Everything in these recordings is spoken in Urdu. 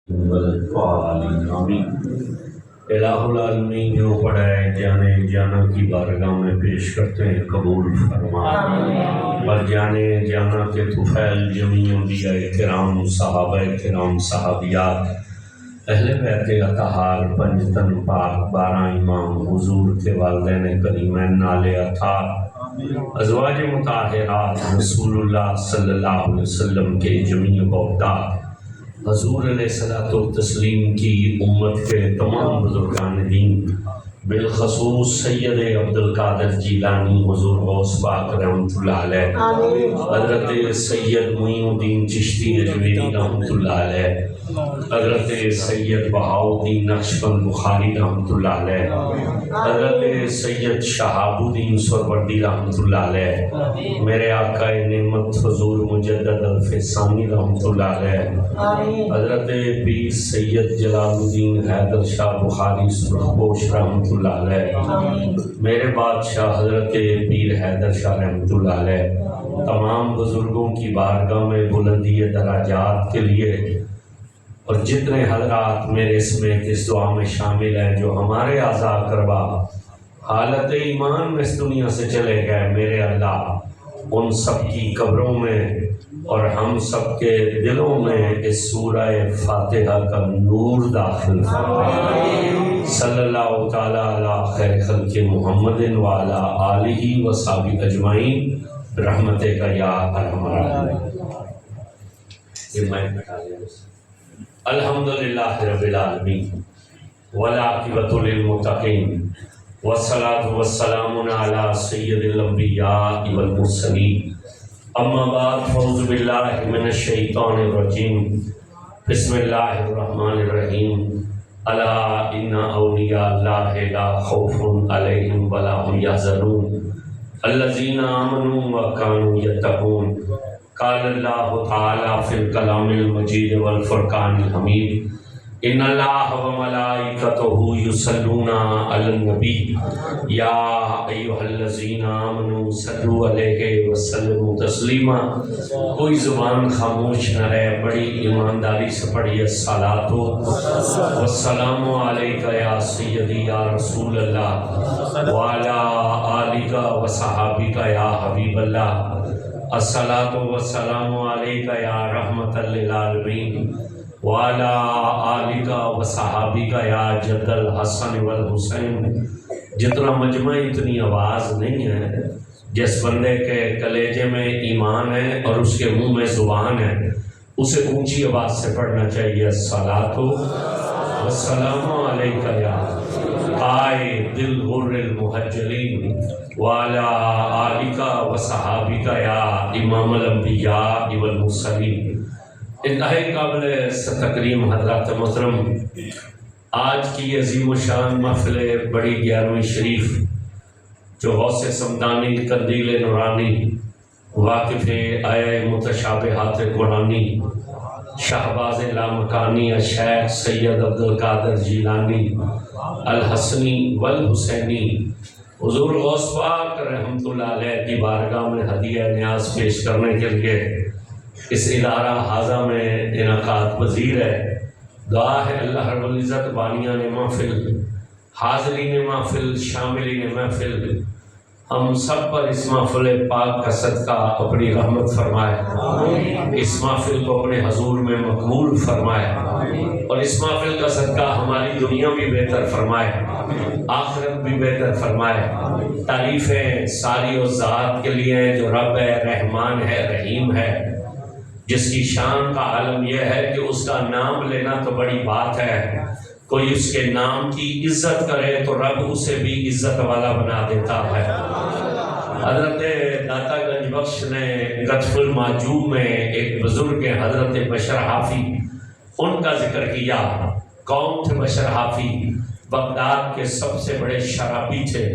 الہ العالمین جو پڑھائے جانے جانا کی بارگاہ میں پیش کرتے ہیں، قبول فرما۔ پر جانے جانا کے طفیل جمیع انبیاء کرام، صحابہ کرام، صحابیات، اہل بیت اطہار، پنجتن پاک، 12 امام، حضور کے والدین کریمین، نال اطہار، ازواج مطہرات، رسول اللہ صلی اللہ علیہ وسلم کے جمیع بہتات، حضور علیہ الصلوۃ والتسلیم کی امت کے تمام بزرگان دین، بالخصوص سید عبد القادر جیلانی، حضور غوث پاک رحمۃ اللہ علیہ، حضرت سید معین الدین چشتی اجمیری رحمۃ اللہ علیہ، حضرت سید بہاؤالدین نقشبند بخاری رحمۃ اللہ علیہ، حضرت سید شہاب الدین سہروردی رحمۃ اللہ علیہ، میرے آقا نعمت حضور مجدد الفسانی رحمۃ اللہ علیہ، حضرت پیر سید جلال الدین حیدر شاہ بخاری سرخپوش رحمۃ اللہ علیہ، میرے بادشاہ حضرت پیر حیدر شاہ رحمۃ اللہ علیہ، تمام بزرگوں کی بارگاہ میں بلندی درجات کے لیے، اور جتنے حضرات میرے سمیت اس دعا میں شامل ہیں جو ہمارے اعضاء کروا حالت ایمان میں اس دنیا سے چلے گئے، میرے اللہ ان سب کی قبروں میں اور ہم سب کے دلوں میں اس سورہ فاتحہ کا نور داخل فرما۔ صلی اللہ تعالی علی خیر خلق محمد وعلی آلہ وصحبہ اجمعین برحمتک یا ارحم الراحمین۔ یہ مائک بتا دیں۔ الحمدللہ رب العالمین والعاقبۃ للمتقین والصلاة والسلام علی سید الانبیاء والمرسلین، اما بعد فاعوذ باللہ من الشیطان الرجیم، بسم اللہ الرحمن الرحیم، الا ان اولیاء اللہ لا خوف علیہم ولا هم یحزنون الذین آمنوا وکانوا یتقون۔ قال اللہ تعالی فی الکلام المجید والفرقان الحمید، ان اللہ وملائکتہ یصلون علی النبی یا ایھا الذین آمنوا صلوا علیہ وسلموا تسلیما۔ کوئی زبان خاموش نہ رہے، بڑی ایمانداری سے پڑھیے الصلاۃ والسلام علیک یا سیدی یا رسول اللہ وعلی آلک وصحابک یا حبیب اللہ، الصلاۃ والسلام علیک یا رحمۃ للعالمین وعلی آلک وصحابک یا جد الحسن والحسین۔ جتنا مجمع اتنی آواز نہیں ہے، جس بندے کے کلیجے میں ایمان ہے اور اس کے منہ میں زبان ہے، اسے اونچی آواز سے پڑھنا چاہیے الصلاۃ والسلام علیک یا قائد الغر المحجلین وعلی آلک وصحابک یا امام الانبیاء والمرسلین۔ انتہائی قابل تکریم حضرات محترم، آج کی عظیم الشان محفل بڑی 11ویں شریف جو غوث صمدانی قندیل نورانی، واقف آیہ متشابہات قرآنی، شہباز لامکانی الشیخ سید عبد القادر جیلانی الحسنی والحسینی، حضور غوث پاک رحمۃ اللہ علیہ کی بارگاہ میں ہدیہ نیاز پیش کرنے کے لیے اس ادارہ حاضہ میں انعقاد پذیر ہے۔ دعا ہے اللہ رب العزت بانیان محفل، حاضرین محفل، شاملین محفل، ہم سب پر اس محفل پاک کا صدقہ اپنی رحمت فرمائے، اس محفل کو اپنے حضور میں مقبول فرمائے، اور اس محفل کا صدقہ ہماری دنیا بھی بہتر فرمائے، آخرت بھی بہتر فرمائے۔ تعریفیں ساری اس ذات کے لیے جو رب ہے، رحمان ہے، رحیم ہے، جس کی شان کا عالم یہ ہے کہ اس کا نام لینا تو بڑی بات ہے، کوئی اس کے نام کی عزت کرے تو رب اسے بھی عزت والا بنا دیتا ہے۔ حضرت داتا گنج بخش نے قطف المعجوب میں ایک بزرگ حضرت بشر حافی، ان کا ذکر کیا۔ کون تھے بشر حافی؟ بغداد کے سب سے بڑے شرابی تھے۔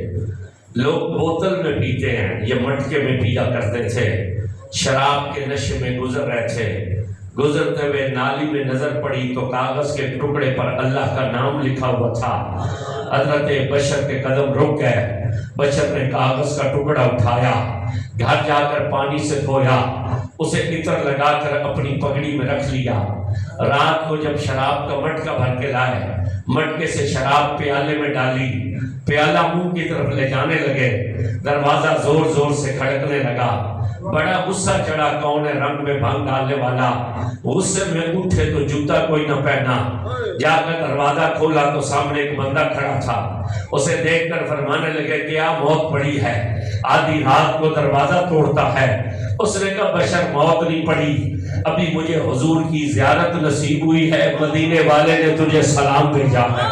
لوگ بوتل میں پیتے ہیں، یہ مٹکے میں پیا کرتے تھے، شراب کے نشے میں گزر رہے تھے۔ گزرتے ہوئے نالی میں نظر پڑی تو کاغذ کے ٹکڑے پر اللہ کا نام لکھا ہوا تھا۔ حضرت بشر کے قدم رک گئے، بشر نے کاغذ کا ٹکڑا اٹھایا، گھر جا کر پانی سے دھویا، اسے عطر لگا کر اپنی پگڑی میں رکھ لیا۔ رات کو جب شراب کا مٹکا بھر کے لائے، مٹکے سے شراب پیالے میں ڈالی، پیالہ منہ کی طرف لے جانے لگے، دروازہ زور زور سے کھڑکنے لگا۔ بڑا غصہ چڑھا، کون ہے رنگ میں بھنگ ڈالنے والا؟ غصے میں اٹھے تو جوتا کوئی نہ پہنا، جا کر دروازہ کھولا تو سامنے ایک بندہ کھڑا تھا۔ اسے دیکھ کر فرمانے لگے کیا موت پڑی ہے؟ آدھی رات کو دروازہ توڑتا ہے۔ اس نے کہا بشر موت نہیں پڑی، ابھی مجھے حضور کی زیارت نصیب ہوئی ہے، مدینے والے نے تجھے سلام بھیجا ہے۔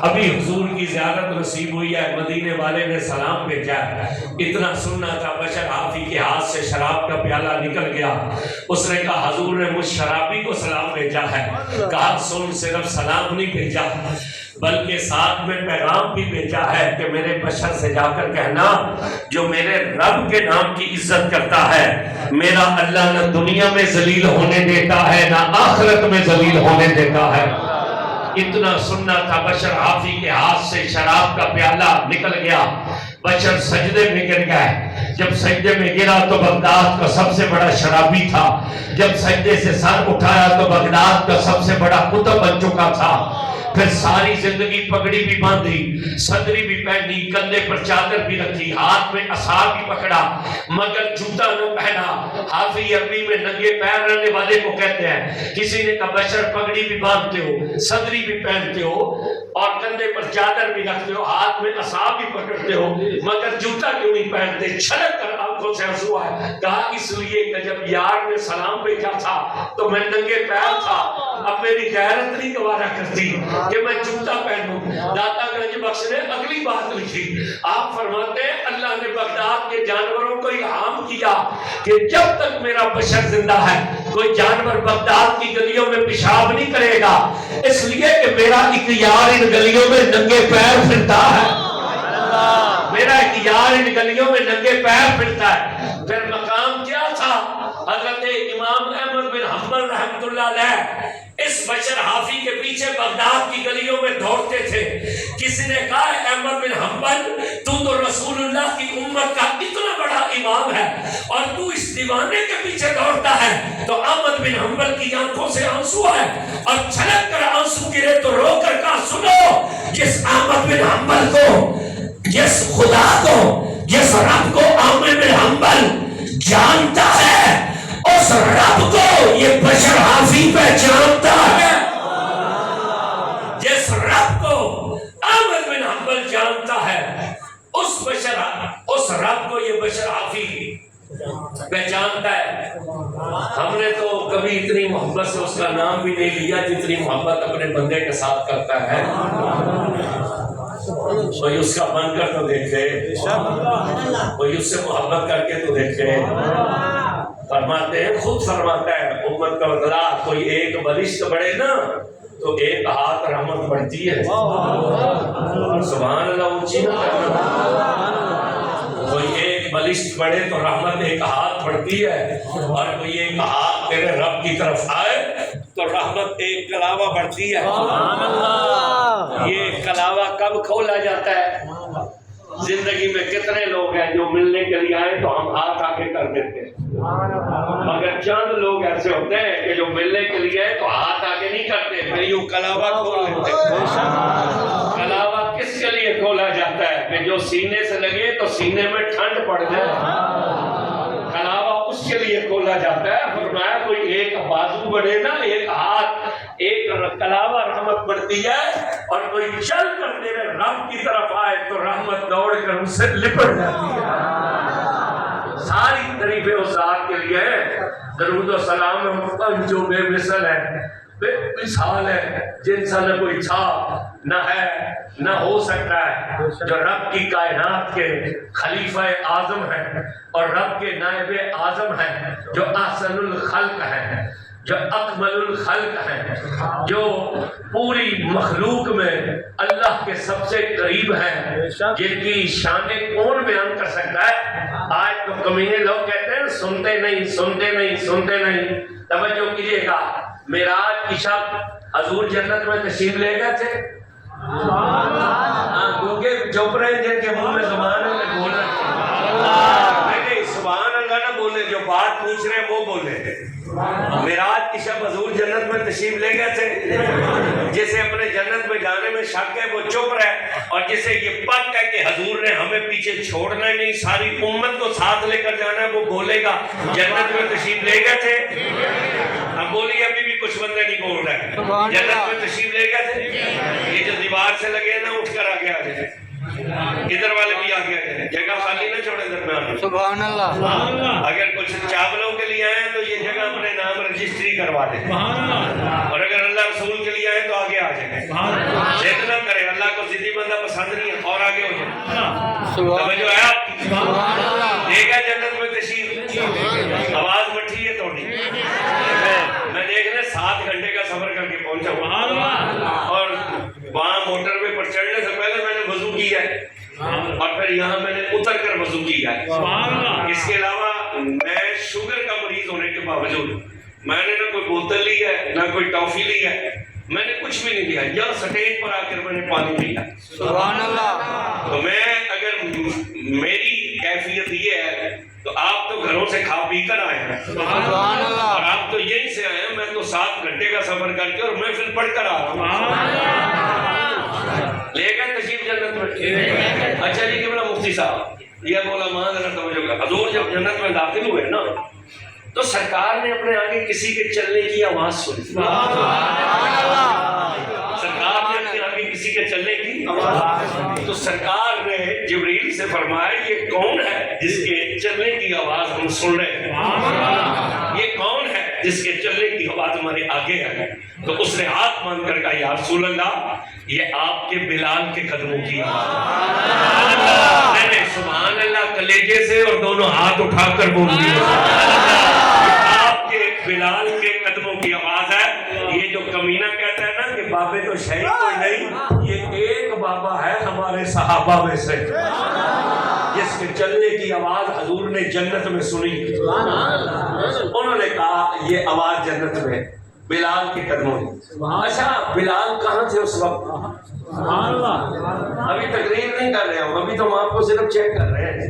ابھی حضور کی زیارت نصیب ہوئی ہے، مدینے والے نے سلام بھیجا ہے۔ اتنا سننا تھا، بشر حافی کے ہاتھ سے شراب کا پیالہ نکل گیا۔ اس نے کہا حضور نے مجھ شرابی کو سلام بھیجا ہے۔ کہا سن، صرف سلام نہیں بھیجا بلکہ ساتھ میں پیغام بھی بھیجا ہے کہ میرے بشر سے جا کر کہنا جو میرے رب کے نام کی عزت کرتا ہے، میرا اللہ نہ دنیا میں ذلیل ہونے دیتا ہے نہ آخرت میں ذلیل ہونے دیتا ہے۔ اتنا سننا تھا، بشر حافی کے ہاتھ سے شراب کا پیالہ نکل گیا۔ بشر سجدے میں گر گئے۔ جب سجدے میں گرا تو بغداد کا سب سے بڑا شرابی تھا، جب سجدے سے سر اٹھایا تو بغداد کا سب سے بڑا قطب بن چکا تھا۔ پھر ساری زندگی پگڑی بھی باندھی، صدری بھی پہنی، کندھے پر چادر بھی رکھی، ہاتھ میں عصا بھی پکڑا، مگر جوتا نہ پہنا۔ حافی عربی میں ننگے پیر رہنے والے کو کہتے ہیں۔ کسی نے کہا بشر پگڑی بھی باندھتے ہو، صدری بھی پہنتے ہو اور کندھے پر چادر بھی رکھتے ہو، ہاتھ میں عصا بھی پکڑتے ہو، مگر جوتا کیوں نہیں پہنتے؟ چھلک کر آنکھوں سے آنسو آئے۔ کہا اس لیے کہ جب یار نے سلام بھیجا تھا تو میں ننگے پیر تھا، اب میری غیرت نہیں گوارا کرتی کہ میں جوتا پہنوں۔ داتا گنج بخش نے اگلی بات لکھی، آپ فرماتے ہیں اللہ نے بغداد کے جانوروں کو الہام کیا کہ جب تک میرا بشر زندہ ہے کوئی جانور بغداد کی گلیوں میں پیشاب نہیں کرے گا، اس لیے کہ میرا ایک یار ان گلیوں میں ننگے پیر پھرتا ہے، میرا ایک یار ان گلیوں میں ننگے پیر پھرتا ہے۔ پھر مقام کیا تھا؟ حضرت امام احمد بن حنبل رحمۃ اللہ علیہ اس بشر حافی کے پیچھے بغداد کی گلیوں میں دوڑتے تھے۔ کسی نے کہا احمد بن حنبل تو رسول اللہ کی امت کا اتنا بڑا امام ہے اور تو اس دیوانے کے پیچھے دوڑتا ہے؟ تو احمد بن حنبل کی آنکھوں سے آنسو ہے اور چھلک کر آنسو گرے تو رو کر کہا سنو، جس احمد بن حنبل کو، جس خدا کو، جس رب کو احمد بن حنبل جانتا ہے، اس رب کو یہ بشر حافی پہچانتا ہے۔ جس رب کو احمد بن حنبل جانتا ہے، اس رب کو یہ بشر حافی پہچانتا ہے۔ ہم نے تو کبھی اتنی محبت سے اس کا نام بھی نہیں لیا جتنی محبت اپنے بندے کے ساتھ کرتا ہے۔ کوئی اس کا بن کر تو دیکھے، کوئی اس سے محبت کر کے تو دیکھے۔ فرماتے ہیں، خود فرماتا ہے امت کا بدلا، کوئی ایک بلشت بڑھے نا تو ایک ہاتھ رحمت بڑھتی ہے۔ سبحان اللہ، اونچی نہ کرنا۔ کوئی ایک بلشت بڑھے تو رحمت ایک ہاتھ بڑھتی ہے، اور کوئی ایک ہاتھ تیرے رب کی طرف آئے تو رحمت ایک کلاوہ بڑھتی ہے۔ یہ کلاوہ کب کھولا جاتا ہے؟ زندگی میں کتنے لوگ ہیں جو ملنے کے لیے آئے تو ہم ہاتھ آگے کر دیتے ہیں، مگر چند لوگ ایسے ہوتے ہیں کہ جو ملنے کے لیے آئے تو ہاتھ آگے نہیں کرتے، پھر یوں کلاوہ کھول لیتے ہیں۔ کلاوہ کس کے لیے کھولا جاتا ہے؟ کہ جو سینے سے لگے تو سینے میں ٹھنڈ پڑ جائے، کلاوہ اس کے لیے کھولا جاتا ہے۔ فرمایا کوئی ایک بازو بڑھے نا، ایک ہاتھ، ایک کلاوہ رحمت بڑھتی ہے، اور کوئی چل کر میرے رب کی طرف آئے تو رحمت دوڑ کر ان سے لپٹ جاتی ہے۔ ساری تعریفیں اس ذات کے لیے ہے۔ درود و سلام محمد جو بے مثل ہے، بے مثال ہے، جن سے نہ کوئی تھا، نہ ہے، نہ ہو سکتا ہے، جو رب کی کائنات کے خلیفہ اعظم ہیں اور رب کے نائب اعظم ہیں، جو احسن الخلق ہیں، جو اکمل الخلق ہیں، جو پوری مخلوق میں اللہ کے سب سے قریب ہیں، جن کی شان کون بیان کر سکتا ہے؟ آج تو کمینے لوگ کہتے ہیں سنتے نہیں، سنتے نہیں، سنتے نہیں۔ توجہ کیجیے گا، معراج کی شب حضور جنت میں تشریف لے گئے تھے، گونگے چپ رہے جن کے منہ میں زبان ہے، بول رہے سبحان اللہ نہ بولے، جو بات پوچھ رہے ہیں وہ بولے۔ معراج کی شب حضور جنت میں تشریف لے گئے تھے، جسے اپنے جنت میں جانے میں شک ہے وہ چپ رہے، اور جسے یہ پک ہے کہ حضور نے ہمیں پیچھے چھوڑنا ہی نہیں، ساری امت کو ساتھ لے کر جانا ہے، وہ بولے گا جنت میں تشریف لے گئے تھے۔ اب بولیے، ابھی بھی کچھ بندے نہیں بول رہے، جنت میں تشریف لے گئے تھے۔ یہ جو دیوار سے لگے نا، اٹھ کر آگے آ جائے، ادھر والے بھی آگے آ جائیں، جگہ خالی نہ چھوڑے درمیان۔ سبحان اللہ۔ اگر کچھ چاولوں کے لیے آئے تو یہ جگہ اپنے نام رجسٹری کروا دیں، اور اگر اللہ رسول کے لیے آئے تو آگے آ جائیں۔ ضد نہ کریں، اللہ کو ضدی بندہ پسند نہیں ہے، اور آگے ہو جائیں۔ توجہ ہے آپ کی؟ لے گا جنت میں تشریف، آواز مٹھی ہے توڑی۔ میں دیکھنے 7 گھنٹے کا سفر کر کے پہنچا ہوں، اور وہاں موٹر وے پر چڑھنے سے پہلے میں نے وضو کیا ہے، اور پھر یہاں میں نے اتر کر وضو کیا ہے۔ اس کے علاوہ میں شوگر کا مریض ہونے کے باوجود میں نے نہ کوئی بوتل لی ہے، نہ کوئی ٹافی لی ہے، میں نے کچھ بھی نہیں لیا، یا سٹیج پر آ کر میں نے پانی پیا۔ سبحان اللہ۔ تو میں اگر میری کیفیت یہ ہے تو آپ تو گھروں سے کھا پی کر آئے ہیں، اور آپ تو یہیں سے آئے ہیں، میں تو 7 گھنٹے کا سفر کر کے اور محفل پڑھ کر آ رہا ہوں۔ لے گئے تشریف جنت میں۔ اچھا جی، کہ بڑا مفتی صاحب یہ بولا مان ذرا توجہ کر، حضور جب جنت میں داخل ہوئے نا تو سرکار نے اپنے آگے کسی کے چلنے کی آواز سنی۔ سرکار نے اپنے آگے کسی کے چلنے کی آواز، تو سرکار نے جبریل سے فرمایا یہ کون ہے جس کے چلنے کی آواز ہم سن رہے ہیں؟ یہ کون ہے جس کے چلنے کی آواز ہمارے آگے ہے؟ تو اس نے ہاتھ مان کر کہا یا رسول اللہ، یہ آپ کے بلال کے قدموں کی آواز۔ میں نے سبحان اللہ کلیجے سے اور دونوں ہاتھ اٹھا کر بول دیا، آپ کے بلال کے قدموں کی آواز ہے۔ یہ جو کمینہ کہتا ہے نا کہ بابے تو شہید کوئی نہیں، یہ ایک بابا ہے ہمارے صحابہ میں سے جس کے چلنے کی آواز حضور نے جنت میں سنی۔ انہوں نے کہا یہ آواز جنت میں بلال کے قدموں میں۔ اچھا، بلال کہاں تھے اس وقت؟ ابھی تقریر نہیں کر رہے ہوں، ابھی تو ہم آپ کو صرف چیک کر رہے ہیں۔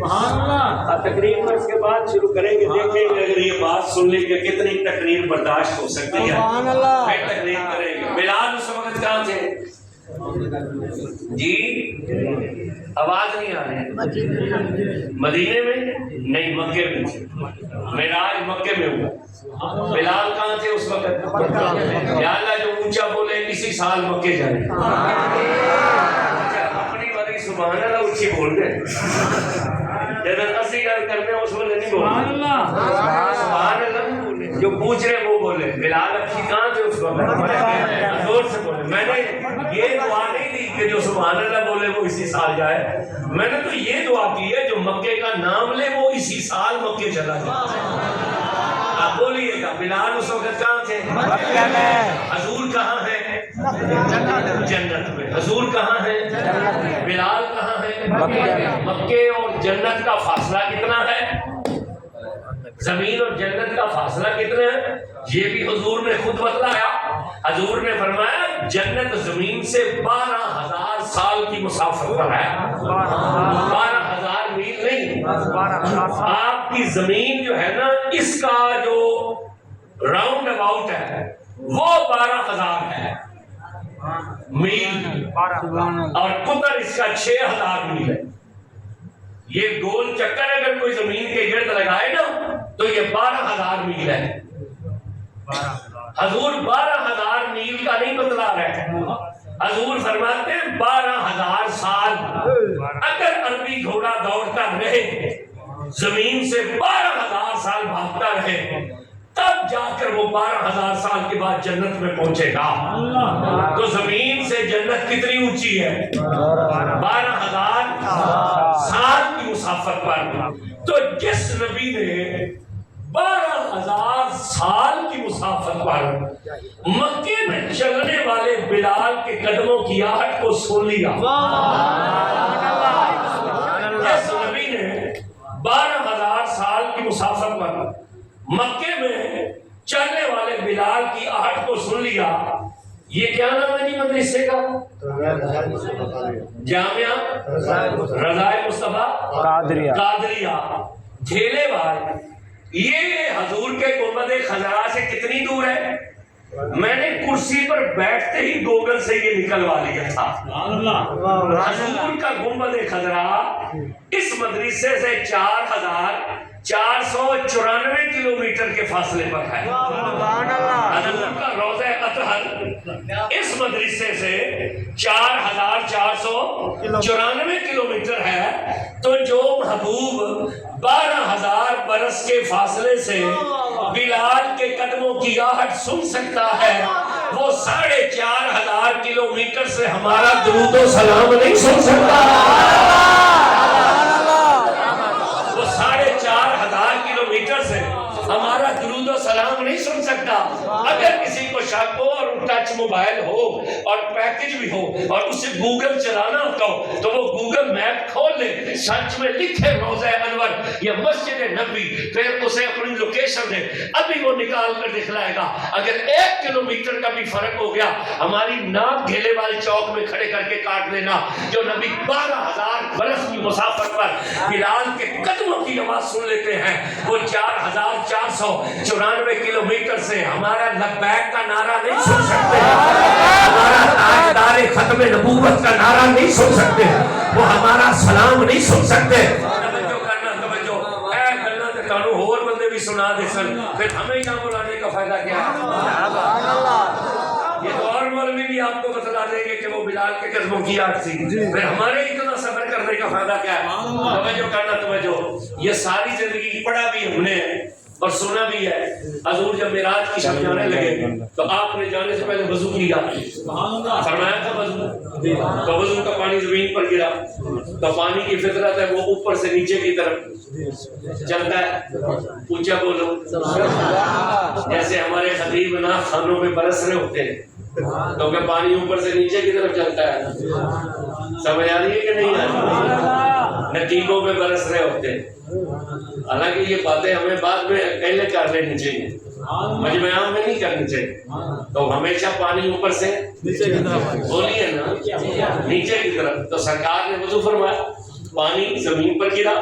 تقریر میں اس کے بعد شروع کریں گے، دیکھیں گے اگر یہ بات سن لیں کہ کتنی تقریر برداشت ہو سکتی ہے، پھر تقریر کریں گے۔ بلال اس وقت کہاں تھے جی؟ آواز نہیں آ رہی؟ مدینے میں نہیں، مکے میں۔ معراج مکے میں ہوا، بلال کہاں تھے اس وقت؟ یا اللہ جو اونچا بولے اسی سال مکے جائیں۔ اپنی باری سبحان اللہ اونچی بول دیں، جب اسی گل کرنے اس وقت نہیں بولے سبحان اللہ، جو پوچھ رہے وہ بولے۔ بلال اچھی کہاں تھے اس وقت؟ زور سے بولے۔ میں نے یہ دعا نہیں دی کہ جو سبحان اللہ بولے وہ اسی سال جائے، میں نے تو یہ دعا کی ہے جو مکے کا نام لے وہ اسی سال مکے چلا جائے۔ آپ بولیے گا بلال اس وقت کہاں تھے؟ حضور کہاں ہے؟ جنت میں۔ حضور کہاں ہے؟ بلال کہاں ہے؟ مکے اور جنت کا فاصلہ کتنا ہے؟ زمین اور جنت کا فاصلہ کتنا ہے؟ یہ بھی حضور نے خود بتلایا۔ حضور نے فرمایا جنت زمین سے 12,000 سال کی مسافت پر ہے، 12,000 میل نہیں۔ آپ کی زمین جو ہے نا اس کا جو راؤنڈ اباؤٹ ہے وہ 12,000 ہے میل، اور قطر اس کا 6,000 میل ہے۔ یہ گول چکر اگر کوئی زمین کے گرد لگائے نا تو یہ 12,000 میل ہے۔ حضور 12,000 میل کا نہیں بتلا رہے، حضور فرماتے ہیں 12,000 سال اگر عربی گھوڑا دوڑتا رہے، زمین سے 12,000 سال بھاگتا رہے، تب جا کر وہ 12,000 سال کے بعد جنت میں پہنچے گا۔ تو زمین سے جنت کتنی اونچی ہے؟ 12,000 سال کی مسافت پر۔ تو جس نبی نے 12,000 سال کی مسافت پر مکے میں چلنے والے بلال کے قدموں کی آہٹ کو سن لیا، جس نبی نے 12,000 سال کی مسافت پر مکے میں چلنے والے بلال کی آہٹ کو سن لیا، یہ کیا نام ہے جی مدرسے کا؟ جامعہ رضائے مصطفیٰ قادریہ، جھیلے والے۔ یہ حضور کے گنبد خضرا سے کتنی دور ہے؟ میں نے کرسی پر بیٹھتے ہی گوگل سے یہ نکلوا لیا تھا۔ حضور کا گنبد خضرا اس مدرسے سے 4494 کلومیٹر کے فاصلے پر ہے۔ حضور کا روضہ اطہر اس مدرسے سے 4494 کلومیٹر ہے، تو جو محبوب 12000 برس کے فاصلے سے بلال کے قدموں کی آہٹ سن سکتا ہے، وہ 4500 کلومیٹر سے ہمارا درود و سلام نہیں سن سکتا۔ وہ 4500 کلومیٹر سے ہمارا درود و سلام نہیں سن سکتا۔ اگر کسی کو شک ہو اور ٹچ موبائل ہو اور پیکج بھی ہو اور اسے گوگل چلانا ہوتا ہو تو وہ گوگل میپ کھول لے، سرچ میں لکھے روضہ انور یا مسجد نبوی، پھر اسے اپنی لوکیشن دے، ابھی وہ نکال کر دکھلائے گا۔ اگر 1 کلومیٹر کا بھی فرق ہو گیا، ہماری ناک گھیلے والے چوک میں کھڑے کر کے کاٹ لینا۔ جو نبی 12000 برس کی مسافت پر بلال کے قدموں کی آواز سن لیتے ہیں، وہ 4494 کلومیٹر سے ہمارا لبیک کا نعرہ نہیں سن سکتے، ہمارا تاجدار ختم نبوت کا نعرہ نہیں سن سکتے، وہ ہمارا سلام نہیں سن سکتے۔ توجہ کرنا، توجہ، اے گلاں تے تانوں ہور بندے بھی سنا دے سن، پھر ہمیں یہاں بلانے کا فائدہ کیا ہے؟ یہ تو اور مولوی بھی آپ کو بتلا دیں گے کہ وہ بلال کے قدموں کی آہٹ تھی، پھر ہمارے اتنا صبر کرنے کا فائدہ کیا ہے؟ توجہ کرنا، توجہ۔ یہ ساری زندگی پڑھا بھی ہم نے اور سنا بھی ہے۔ حضور جب معراج کی شب جانے لگے تو آپ نے جانے سے پہلے وضو کیا، فرمایا تھا وضو، تو وضو کا پانی زمین پر گرا، تو پانی کی فطرت ہے وہ اوپر سے نیچے کی طرف چلتا ہے۔ اونچا بولو، جیسے ہمارے خطیب نعت خانوں میں برس رہے ہوتے ہیں تو کہ پانی اوپر سے نیچے کی طرف چلتا ہے، سمجھ آ رہی ہے کہ نہیں آ رہی؟ نتیجوں میں برس رہے ہوتے ہیں۔ حالانکہ یہ باتیں ہمیں بعد میں پہلے کر لینی چاہیے، مجمع عام میں نہیں کرنی چاہیے۔ تو ہمیشہ پانی اوپر سے بولیے نا، نیچے کی طرف۔ تو سرکار نے وضو فرمایا، پانی زمین پر گرا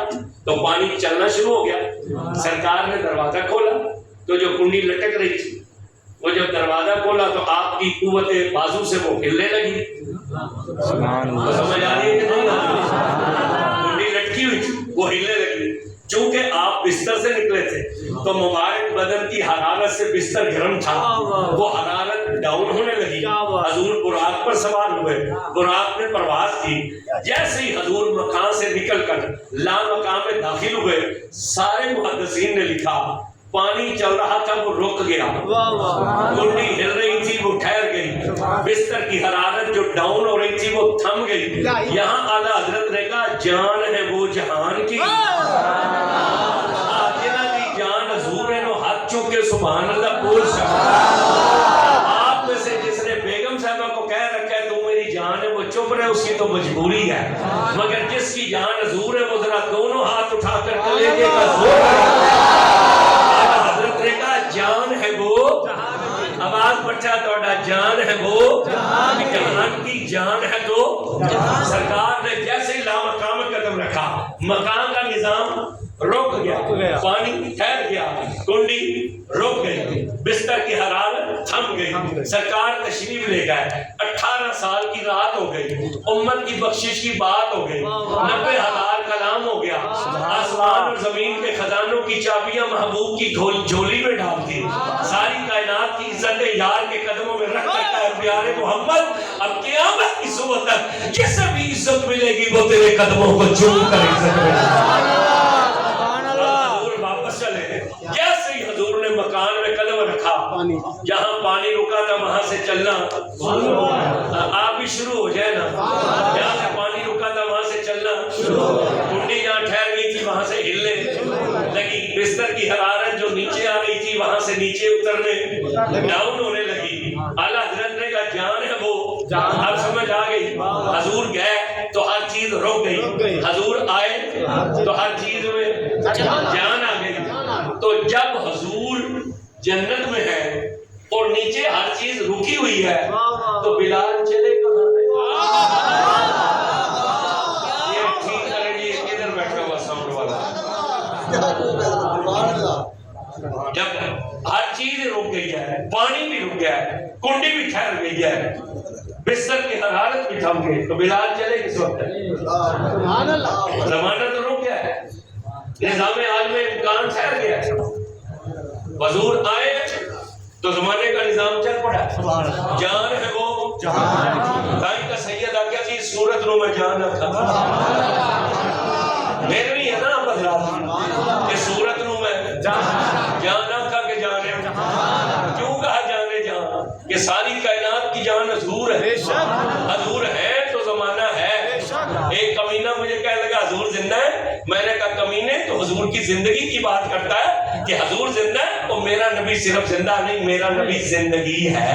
تو پانی چلنا شروع ہو گیا۔ سرکار نے دروازہ کھولا تو جو کنڈی لٹک رہی تھی، وہ جب دروازہ کھولا تو آپ کی قوت بازو سے وہ ہلنے لگی۔ سمجھ آ رہی ہے کہ نہیں؟ کنڈی لٹکی ہوئی تھی، وہ ہلنے لگی۔ چونکہ آپ بستر سے نکلے تھے تو مبارک بدن کی حرارت سے بستر گرم تھا، وہ حرارت ڈاؤن ہونے لگی۔ حضور براق پر سوار ہوئے، براق نے پرواز کی۔ جیسے ہی حضور مکان سے نکل کر لا مکان میں داخل ہوئے، سارے محدثین نے لکھا پانی چل رہا تھا وہ رک گیا، کنڈی ہل رہی تھی وہ ٹھہر گئی، بستر کی حرارت جو ڈاؤن ہو رہی تھی وہ تھم گئی۔ یہاں اعلیٰ حضرت نے کہا جان ہے وہ جہان کی، چونکہ سبحان اللہ بول سکتا۔ آپ میں سے جس نے بیگم صاحبہ کو کہہ رکھا ہے تو میری جان ہے وہ چپ رہے، اس کی تو مجبوری ہے، مگر جس کی جان حضور ہے وہ ذرا دونوں ہاتھ اٹھا کر کلیجے کا زور ہے۔ حضرت نے کہا جان ہے وہ، آواز بچہ توڑا، جان ہے وہ جہان کی، جان ہے تو سرکار نے جیسے ہی لامقام قدم رکھا، مکان کا نظام رک گیا، پانی ٹھہر گیا، کنڈی رک گئی، بستر کی حرارت تھم گئی۔ سرکار تشریف لے گئے، 18 سال کی رات ہو گئی، امت کی بخشش کی بات ہو گئی، 90,000 کلام ہو گیا، آسمان اور زمین کے خزانوں کی چابیاں محبوب کی جھولی میں ڈال دی، ساری کائنات کی عزت یار کے قدموں میں رکھ رکھا ہے۔ پیارے محمد، اب قیامت کی صبح تک جسے بھی عزت ملے گی وہ تیرے قدموں کو چوم کر عزت ملے گی۔ جیسے ہی حضور نے مکان میں قدم رکھا، جہاں پانی رکا تھا وہاں سے چلنا، آپ بھی شروع ہو جائے نا، جہاں سے پانی رکا تھا وہاں سے چلنا، کنڈی جہاں ٹھہر گئی تھی وہاں سے ہلنے لگی، بستر کی حرارت جو نیچے آ رہی تھی وہاں سے نیچے اترنے ڈاؤن ہونے لگی۔ اعلیٰ حضرت نے کہا جان ہے وہ، اب سمجھ آ گئی۔ حضور گئے تو ہر چیز رک گئی، حضور آئے تو ہر چیز میں جان آ گئی۔ تو جب حضور جنت میں ہے اور نیچے ہر چیز رکی ہوئی ہے تو بلال چلے کہاں؟ یہ ٹھیک کریں گے، ادھر بیٹھا ہوا سامنے والا ٹھہر گئی ہے، بستر کی حرارت بھی تھم گئی، تو بلال چلے کس وقت ہے؟ زمانہ تو رک گیا ہے، نظام عالم امکان ٹھہر گیا ہے، حضور آئے تو زمانے کا نظام چل پڑا ہے، جان ہے وہ دائیں کا سید آگیا کہ اس صورت نو میں جان رکھا میرے بھی ہے نا بدلا اس صورت نو میں جان رکھا کہ جانے کیوں کہا جانے جان کہ ساری کائنات کی جان حضور ہے، حضور ہے تو زمانہ ہے۔ ایک کمینہ مجھے کہنے لگا حضور زندہ ہے، میں نے کہا کمینے تو حضور کی زندگی کی بات کرتا ہے کہ حضور زندہ ہے تو میرا نبی صرف زندہ نہیں، میرا نبی زندگی ہے،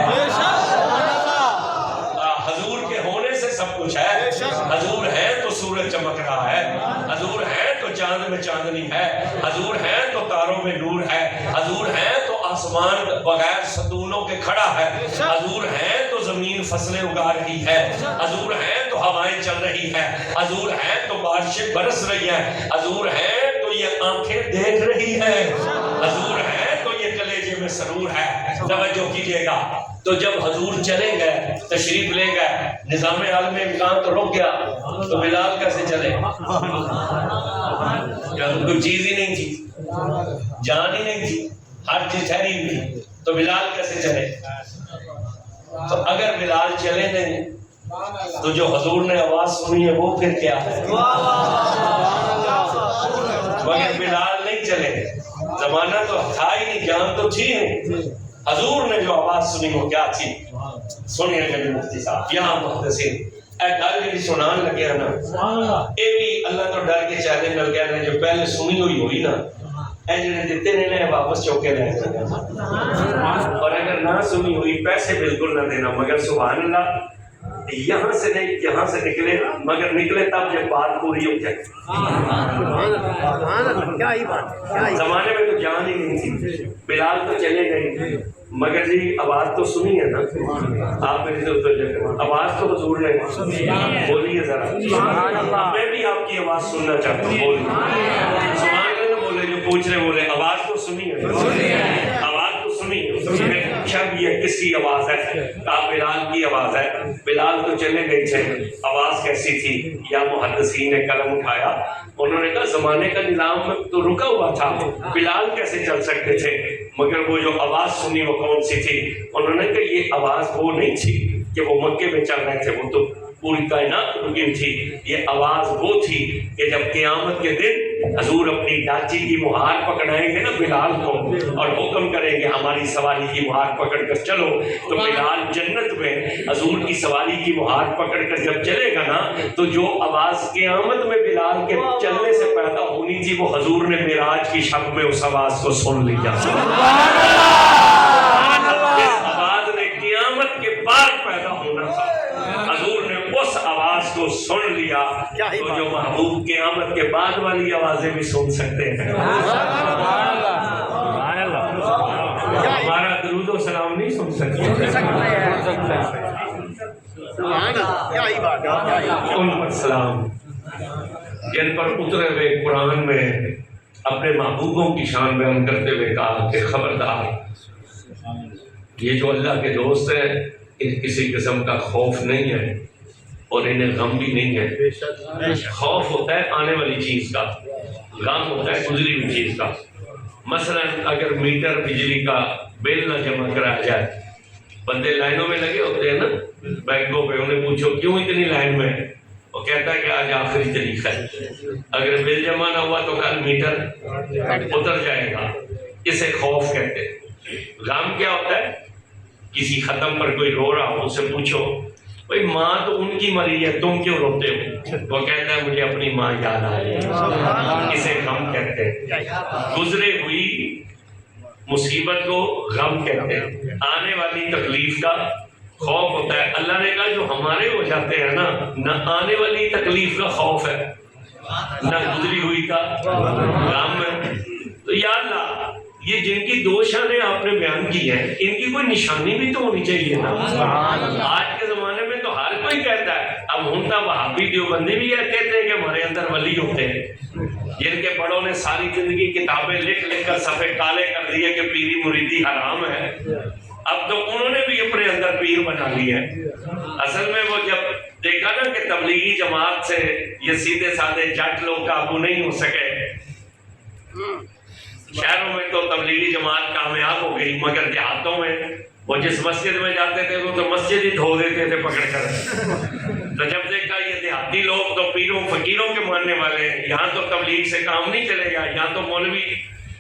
حضور کے ہونے سے سب کچھ ہے، حضور ہے تو سورج چمک رہا ہے، حضور ہے تو چاند میں چاندنی ہے، حضور ہے تو تاروں میں نور ہے، حضور ہے تو آسمان بغیر ستونوں کے کھڑا ہے، حضور ہے تو زمین فصلیں اگا رہی ہے، حضور ہے تو ہوائیں چل رہی ہے، حضور ہے تو بارشیں برس رہی ہیں، حضور ہے تو یہ آنکھیں دیکھ رہی ہے، حضور ہے تو یہ کلیجے میں سرور ہے۔ توجہ کیجئے گا، تو جب حضور چلے گئے تشریف لے گئے نظام عالم امکان تو رک گیا، تو بلال کیسے چلے؟ کوئی چیز ہی نہیں تھی، جان ہی نہیں تھی، ہر چیز ٹھہری ہوئی، تو بلال کیسے چلے؟ تو اگر بلال چلے نہیں تو جو حضور نے آواز سنی ہے وہ پھر کیا ہے؟ مگر بلال نہیں چلے، زمانہ تو تھا ہی نہیں، جان تو تھی نہیں، حضور نے جو آواز سنی وہ کیا تھی؟ سنیے گا مفتی صاحب یہاں محدثین اے گل جی سنان لگے نا، اے بھی اللہ تو ڈر کے چہرے نل گیا نے جو پہلے سنی ہوئی نا اے جنہیں دیتے نے واپس چوکے لے جانا، اور اگر نہ سنی ہوئی پیسے بالکل نہ دینا، مگر سبحان اللہ یہاں سے نہیں یہاں سے نکلے مگر نکلے تب جب بات پوری ہو جائے۔ زمانے میں تو جان ہی نہیں تھی، بلال تو چلے گئے مگر جی آواز تو سنی ہے نا، آپ میری سے آواز تو حضور نے بولیے ذرا، میں بھی آپ کی آواز سننا چاہتا ہوں، بولیے سبحان اللہ بولے، جو پوچھ رہے بولے آواز تو سنی ہے، آواز تو سنی ہے، شب یہ کس کی آواز ہے؟ آپ بلال کی آواز ہے، بلال تو چلے گئے تھے، آواز کیسی تھی؟ یا محدثین نے قلم اٹھایا، انہوں نے کہا زمانے کا نظام تو رکا ہوا تھا، بلال کیسے چل سکتے تھے؟ مگر وہ جو آواز سنی وہ کون سی تھی؟ انہوں نے کہا یہ آواز وہ نہیں تھی کہ وہ مکے میں چل رہے تھے، وہ تو پوری کائنات رکی تھی، یہ آواز وہ تھی کہ جب قیامت کے دن حضور اپنی ڈاچی کی مہار پکڑائیں گے نا بلال کو اور حکم کریں گے ہماری سواری کی مہار پکڑ کر چلو، تو بلال جنت میں حضور کی سواری کی مہار پکڑ کر جب چلے گا نا تو جو آواز قیامت میں بلال کے چلنے سے پیدا ہونی تھی وہ حضور نے معراج کی شب میں اس آواز کو سن لیا، اس آواز نے قیامت کے بعد پیدا ہونا تھا، حضور نے اس آواز کو سن لیا، تو جو محبوب قیامت کے بعد والی آوازیں بھی سن سکتے ہیں۔ ہمارا درود و سلام نہیں سن سکتے، ان پر سلام جن پر اترے ہوئے قرآن میں اپنے محبوبوں کی شان بیان کرتے ہوئے کہا کہ خبردار یہ جو اللہ کے دوست ہیں ان کسی قسم کا خوف نہیں ہے اور انہیں غم بھی نہیں ہے۔ خوف ہوتا ہے آنے والی چیز کا، غم ہوتا ہے گزری ہوئی چیز کا۔ مثلا اگر میٹر بجلی کا بل نہ جمع کرایا جائے، بندے لائنوں میں لگے ہوتے ہیں نا بینکوں پہ، انہیں پوچھو کیوں اتنی لائن میں، وہ کہتا ہے کہ آج آخری تاریخ ہے، اگر بل جمع نہ ہوا تو کل میٹر اتر جائے گا، اسے خوف کہتے ہیں۔ غم کیا ہوتا ہے؟ کسی ختم پر کوئی رو رہا ہو، اس سے پوچھو بھئی ماں تو ان کی مری ہے تم کیوں روتے ہو؟ وہ کہتا ہے مجھے اپنی ماں یاد آ رہی ہے، اسے غم کہتے ہیں۔ گزرے ہوئی مصیبت کو غم کہتے ہیں، آنے والی تکلیف کا خوف ہوتا ہے۔ اللہ نے کہا جو ہمارے ہو جاتے ہیں نا، نہ آنے والی تکلیف کا خوف ہے نہ گزری ہوئی کا غم ہے۔ تو یا اللہ یہ جن کی دو شانیں آپ نے بیان کی ہیں ان کی کوئی نشانی بھی تو ہونی چاہیے نا۔ آج کے زمانے میں تو ہر کوئی کہتا ہے، اب ہونتا وہابی دیوبندی بھی کہتے ہیں کہ ہمارے اندر ولی ہوتے ہیں، جن کے بڑوں نے ساری زندگی کتابیں لکھ لکھ کر صفحے کالے کر دیے کہ پیری مریدی حرام ہے، اب تو انہوں نے بھی اپنے اندر پیر بنا لی ہے۔ اصل میں وہ جب دیکھا نا کہ تبلیغی جماعت سے یہ سیدھے سادھے جٹ لوگ قابو نہیں ہو سکے، شہروں میں تو تبلیغی جماعت کامیاب ہو گئی، مگر دیہاتوں میں وہ جس مسجد میں جاتے تھے وہ تو مسجد ہی دھو دیتے تھے پکڑ کر۔ تو جب دیکھا یہ دیہاتی لوگ تو پیروں فقیروں کے ماننے والے ہیں، یہاں تو تبلیغ سے کام نہیں چلے گا، یہاں تو مولوی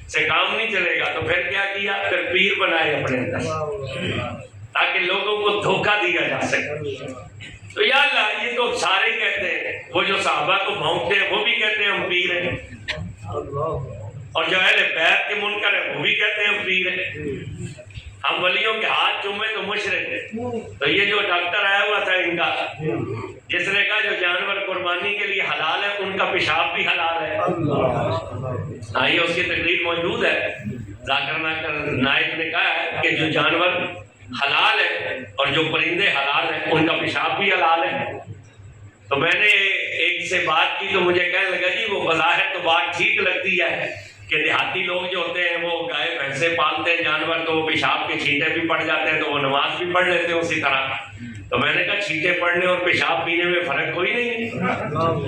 سے کام نہیں چلے گا، تو پھر کیا کیا؟ پھر پیر بنائے اپنے اندر تاکہ لوگوں کو دھوکہ دیا جا سکے۔ تو یا اللہ یہ تو سارے کہتے ہیں، وہ جو صحابہ کو بھونکتے ہیں وہ بھی کہتے ہیں ہم پیر ہیں، اور جو اہل بیت کے منکر ہیں وہ بھی کہتے ہیں ہم پیر ہیں۔ ہم ولیوں کے ہاتھ چومے تو مشرک ہیں۔ تو یہ جو ڈاکٹر آیا ہوا تھا ان کا، جس نے کہا جو جانور قربانی کے لیے حلال ہے ان کا پیشاب بھی حلال ہے، آئیے اس کی تقریر موجود ہے، ذاکر نائک نے کہا ہے کہ جو جانور حلال ہے اور جو پرندے حلال ہیں ان کا پیشاب بھی حلال ہے۔ تو میں نے ایک سے بات کی تو مجھے کہنے لگا جی وہ بظاہر تو بات ٹھیک لگتی ہے کہ دیہاتی لوگ جو ہوتے ہیں وہ گائے بھینسیں پالتے ہیں جانور، تو وہ پیشاب کے چھینٹے بھی پڑ جاتے ہیں تو وہ نماز بھی پڑھ لیتے ہیں اسی طرح۔ تو میں نے کہا چھینٹے پڑھنے اور پیشاب پینے میں فرق کوئی نہیں،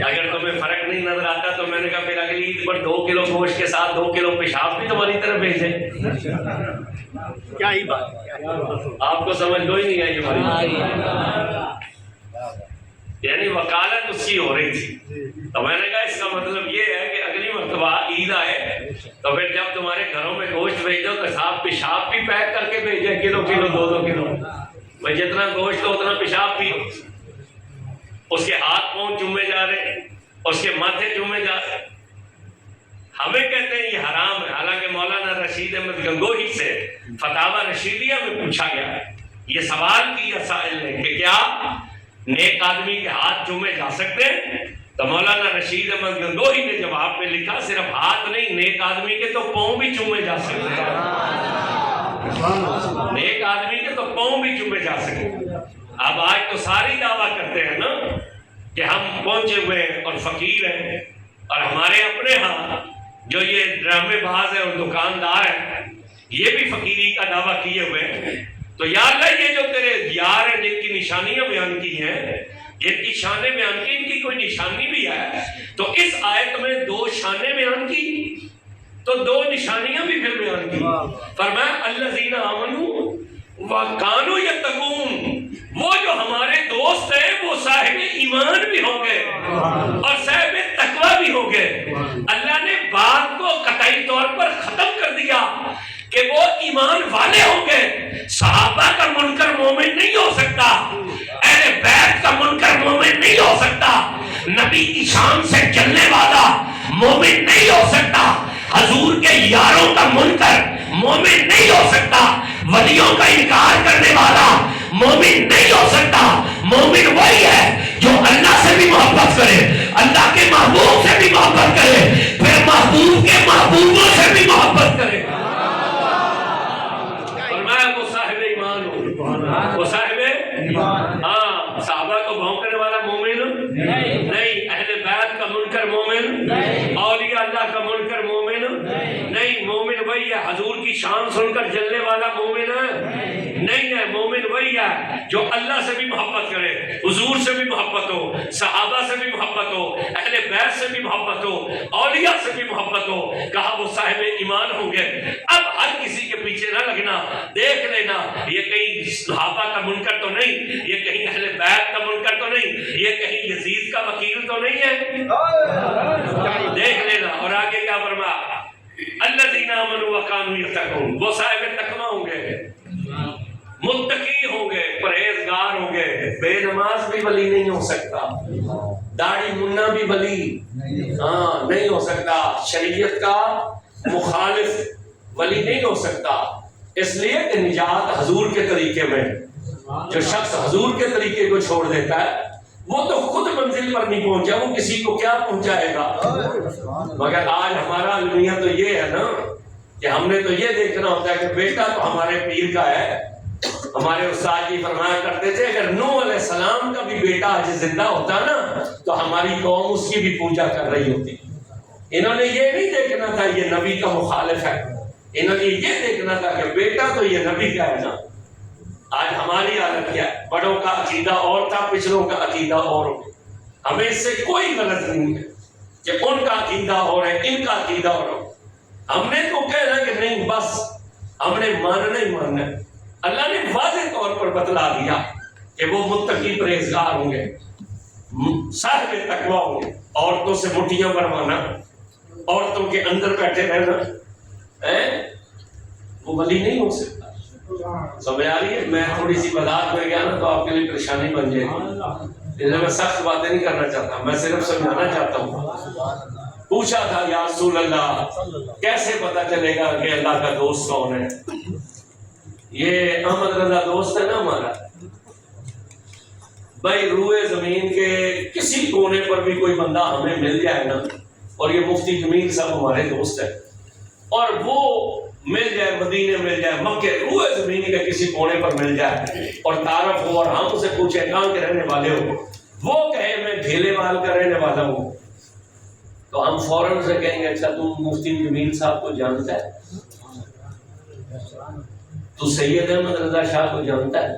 اگر تمہیں فرق نہیں نظر آتا تو میں نے کہا پھر اگلی عید پر 2 کلو گوشت کے ساتھ 2 کلو پیشاب بھی تمہاری طرف بھیجے۔ کیا ہی بات، آپ کو سمجھ کوئی نہیں آئی ہماری، یعنی وکالت اس کی ہو رہی تھی۔ تو میں نے کہا اس کا مطلب یہ ہے کہ اگلی مرتبہ عید آئے تو پھر جب تمہارے گھروں میں گوشت بھیج دو تو صاحب پیشاب بھی پیک کر کے بھیجے، کلو 2 کلو، میں جتنا گوشت ہو اتنا پیشاب پی۔ اس کے ہاتھ پاؤں چومے جا رہے، اس کے ماتھے چومے جا رہے، ہمیں کہتے ہیں یہ حرام ہے، حالانکہ مولانا رشید احمد گنگوہی سے فتاوی رشیدیہ میں پوچھا گیا ہے، یہ سوال کیا سائل نے کہ کیا نیک آدمی کے ہاتھ چومے جا سکتے ہیں؟ تو مولانا رشید احمد گنگوہی نے جواب میں لکھا صرف ہاتھ نہیں، نیک آدمی کے تو پاؤں بھی چومے جا سکتے ہیں، نیک آدمی کے تو پاؤں بھی چومے جا سکتے ہیں۔ اب آج تو ساری دعویٰ کرتے ہیں نا کہ ہم پہنچے ہوئے ہیں اور فقیر ہیں، اور ہمارے اپنے ہاں جو یہ ڈرامے باز ہیں اور دکاندار ہیں یہ بھی فقیری کا دعویٰ کیے ہوئے ہیں۔ تو یا اللہ یہ جو تیرے یار ہیں جن کی نشانیاں بیان کی ہیں، جن کی شانیں بیان کی، ان کی کوئی نشانی بھی ہے تو اس آیت میں 2 شانیں بیان کی تو 2 نشانیاں بھی پھر بیان کی۔ فرمایا الذین آمنوا وکانوا یتقون، وہ جو ہمارے دوست ہیں وہ صاحب ایمان بھی ہوں گے اور صاحب تقوی بھی ہوں گے۔ اللہ نے بات کو قطعی طور پر ختم کر دیا کہ وہ ایمان والے ہوں گے۔ صحابہ کا منکر مومن نہیں ہو سکتا، اہل بیت کا منکر مومن نہیں ہو سکتا، نبی کی شان سے چلنے والا مومن نہیں ہو سکتا، حضور کے یاروں کا منکر مومن نہیں ہو سکتا، ولیوں کا انکار کرنے والا مومن نہیں ہو سکتا۔ مومن وہی ہے جو اللہ سے بھی محبت کرے، اللہ کے محبوب سے بھی محبت کرے، پھر محبوب کے محبوبوں سے بھی محبت کرے۔ وہ صاحب ایمان ہو، وہ صاحب ہاں، صحابہ کو بھونکنے والا مومن نہیں، اہل بیت کا منکر مومن اولیاء اللہ کا منکر مومن نہیں، مومن وہی ہے حضور کی شان سن کر جلنے والا مومن نہیں ہے، مومن وہی ہے جو اللہ سے بھی محبت کرے، حضور سے بھی محبت ہو، صحابہ سے بھی محبت ہو، اہل بیت سے بھی محبت ہو، اولیاء سے بھی محبت ہو۔ کہا وہ صاحب ایمان ہوں گے۔ اب ہر کسی کے پیچھے نہ لگنا، دیکھ لینا یہ کہیں صحابہ کا منکر تو نہیں، یہ کہیں اہل بیت کا منکر تو نہیں، یہ کہیں یزید کا وکیل تو نہیں ہے، دیکھ لینا۔ اور آگے کیا فرمایا؟ الذین آمنوا وکانوا یتقون، وہ صاحب تقوی ہوں گے، متقی ہوں گے، پرہیزگار ہوں گے۔ بے نماز بھی ولی نہیں ہو سکتا، داڑھی منا بھی ولی نہیں ہو سکتا، شریعت کا مخالف ولی نہیں ہو سکتا، اس لیے کہ نجات حضور کے طریقے میں، جو شخص حضور کے طریقے کو چھوڑ دیتا ہے وہ تو خود منزل پر نہیں پہنچا، وہ کسی کو کیا پہنچائے گا۔ مگر آج ہمارا المیہ تو یہ ہے نا کہ ہم نے تو یہ دیکھنا ہوتا ہے کہ بیٹا تو ہمارے پیر کا ہے۔ ہمارے استاد جی فرمایا کرتے تھے اگر نوح علیہ السلام کا بھی بیٹا آج زندہ ہوتا نا تو ہماری قوم اس کی بھی پوجا کر رہی ہوتی۔ انہوں نے یہ نہیں دیکھنا تھا یہ نبی کا مخالف ہے، انہوں نے یہ دیکھنا تھا کہ بیٹا تو یہ نبی کا ہے نا، آج ہماری حالت کیا ہے؟ بڑوں کا عقیدہ اور تھا، پچھلوں کا عقیدہ اور ہو گیا۔ ہمیں اس سے کوئی غلط نہیں ہے کہ ان کا عقیدہ اور ہے، ان کا عقیدہ اور ہو۔ ہم نے تو کہنا کہ نہیں، بس ہم نے ماننا ہی ماننا ہے۔ اللہ نے واضح طور پر بتلا دیا کہ وہ متقی پرہیزگار ہوں گے، صاحب تقویٰ ہوں گے۔ عورتوں سے مٹھیاں بھروانا، عورتوں کے اندر بیٹھے رہنا، وہ ولی نہیں ہو سکتا۔ سمجھ آ رہی ہے؟ میں تھوڑی سی وضاحت میں گیا نا تو آپ کے لیے پریشانی بن جائے گی، اس لیے میں سخت باتیں نہیں کرنا چاہتا، میں صرف سمجھانا چاہتا ہوں۔ پوچھا تھا یا رسول اللہ کیسے پتا چلے گا کہ اللہ کا دوست کون ہے؟ یہ احمد رضا دوست ہے نا ہمارا بھائی، روئے زمین کے کسی کونے پر بھی کوئی بندہ ہمیں مل جائے نا، اور یہ مفتی جمیل صاحب ہمارے دوست ہے، اور وہ مل جائے، مدینے مل جائے، مکے، روئے زمین کے کسی کونے پر مل جائے اور تعارف ہو، اور ہم اسے پوچھیں کہاں کے رہنے والے ہو، وہ کہے میں ڈھیلے وال کا رہنے والا ہوں، تو ہم فوراً سے کہیں گے اچھا تو مفتی جمیل صاحب کو جانتا ہے؟ تو سید احمد رضا شاہ کو جانتا ہے؟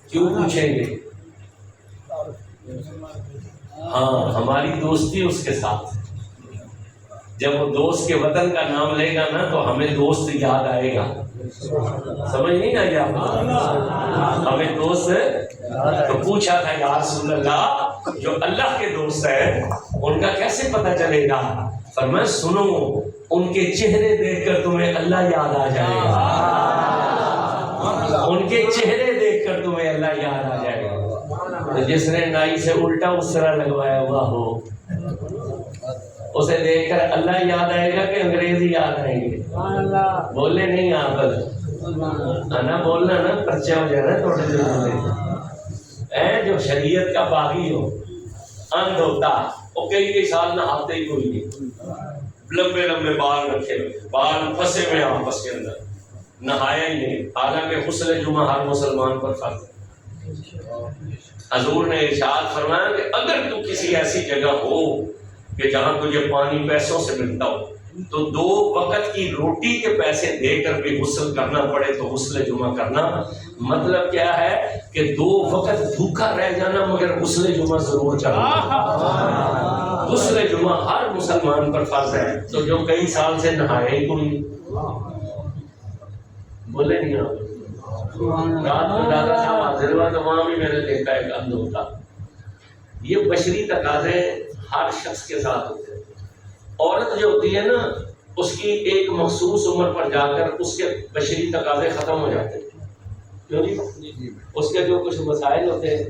کیوں پوچھیں گے؟ ہاں، ہماری دوستی اس کے ساتھ، جب وہ دوست کے وطن کا نام لے گا نا تو ہمیں دوست یاد آئے گا۔ سمجھ نہیں آئی آپ کو؟ ہمیں دوست، تو پوچھا تھا یا رسول اللہ جو اللہ کے دوست ہیں ان کا کیسے پتہ چلے گا؟ فرمایا سنو، ان کے چہرے دیکھ کر تمہیں اللہ یاد آ جائے گا، ان کے چہرے دیکھ کر تمہیں اللہ یاد آ جائے گا۔ جس نے نائی سے الٹا اس طرح لگوایا ہوا ہو اسے دیکھ کر اللہ یاد آئے گا کہ انگریزی یاد آئیں گے؟ بولے نہیں آپ نا، بولنا نا، پرچہ ہو جائے نا تھوڑے دن میں۔ جو شریعت کا باغی ہو، اندھ ہوتا، وہ کئی سال نہاتے ہی کوئی نہیں، لمبے لمبے بال رکھے ہوئے، بال پھنسے ہوئے آپس کے اندر، نہایا ہی نہیں، حالانکہ غسل جمعہ ہر مسلمان پر فرض ہے۔ حضور نے ارشاد فرمایا کہ اگر تو کسی ایسی جگہ ہو کہ جہاں تجھے پانی پیسوں سے ملتا ہو تو 2 وقت کی روٹی کے پیسے دے کر بھی غسل کرنا پڑے تو غسل جمعہ کرنا۔ مطلب کیا ہے کہ 2 وقت بھوکا رہ جانا مگر غسل جمعہ ضرور کرنا۔ غسل جمعہ ہر مسلمان پر فرض ہے۔ تو جو کئی سال سے نہایا ہی کوئی بولے نہیں آپ، رات میں دادا صاحب حاضر ہوا تو وہاں بھی میں نے دیکھا ایک اندھ ہوتا۔ یہ بشری تقاضے ہر شخص کے ساتھ ہوتے ہیں۔ عورت جو ہوتی ہے نا اس کی ایک مخصوص عمر پر جا کر اس کے بشری تقاضے ختم ہو جاتے ہیں، کیوں نہیں؟ اس کے جو کچھ مسائل ہوتے ہیں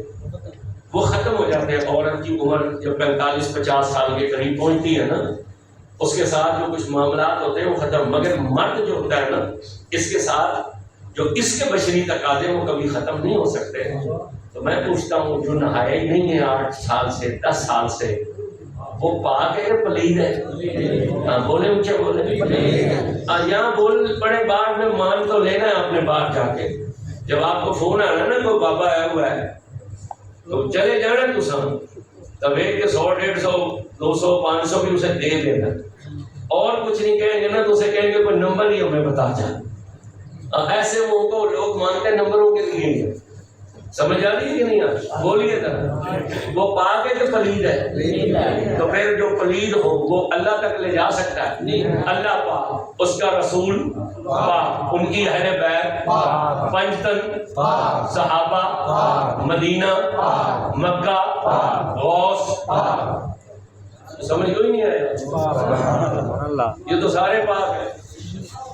وہ ختم ہو جاتے ہیں۔ عورت کی عمر جب 45-50 سال کے قریب پہنچتی ہے نا اس کے ساتھ جو کچھ معاملات ہوتے ہیں وہ ختم، مگر مرد جو ہوتا ہے نا اس کے ساتھ جو اس کے بشری تقاضے وہ کبھی ختم نہیں ہو سکتے۔ تو میں پوچھتا ہوں جو نہایا ہی نہیں ہے 8 سال سے 10 سال سے، وہ پاک ہے یا پلید ہے؟ بولے اونچا بولے، یہاں بول پڑے بعد میں مان تو لینا ہے آپ نے باہر جا کے۔ جب آپ کو فون آنا نا کوئی بابا آیا ہوا ہے تو چلے جانا تو سام، تب ایک کے 100 150 200 500 بھی اسے دے دینا، اور کچھ نہیں کہیں گے نا تو اسے کہیں گے کوئی نمبر ہی ہمیں بتا جائے۔ ایسے وہ کو لوگ مانتے ہیں نمبروں کے لیے، سمجھ آ رہی ہے کہ نہیں؟ بولیے ذرا، وہ پاک ہے کہ پلید ہے؟ تو پھر جو پلید ہو وہ اللہ تک لے جا سکتا ہے؟ اللہ پاک، اس کا رسول پاک، ان کی اہل بیت پنجتن، صحابہ، مدینہ، مکہ، غوث، سمجھ کوئی نہیں آیا؟ یہ تو سارے پاک ہیں۔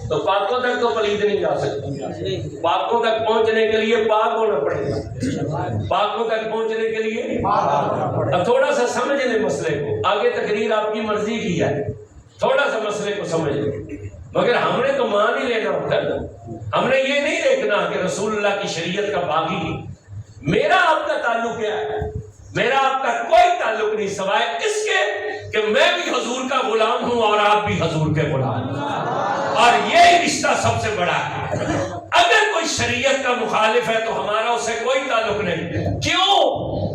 تو پاکوں تک تو پلید نہیں جا سکتا، پاکوں تک پہنچنے کے لیے پاک ہونا پڑے گا، پاکوں تک پہنچنے کے لیے اب تھوڑا سا سمجھ لیں مسئلے کو، آگے تقریر آپ کی مرضی کی ہے، تھوڑا سا مسئلے کو سمجھ لیں، مگر ہم نے تو مان ہی لینا ہوتا ہے، ہم نے یہ نہیں دیکھنا کہ رسول اللہ کی شریعت کا باغی میرا آپ کا تعلق کیا ہے، میرا آپ کا کوئی تعلق نہیں سوائے اس کے کہ میں بھی حضور کا غلام ہوں اور آپ بھی حضور کے غلام ہیں، اور یہ رشتہ سب سے بڑا ہے۔ اگر کوئی شریعت کا مخالف ہے تو ہمارا اسے کوئی تعلق نہیں، کیوں؟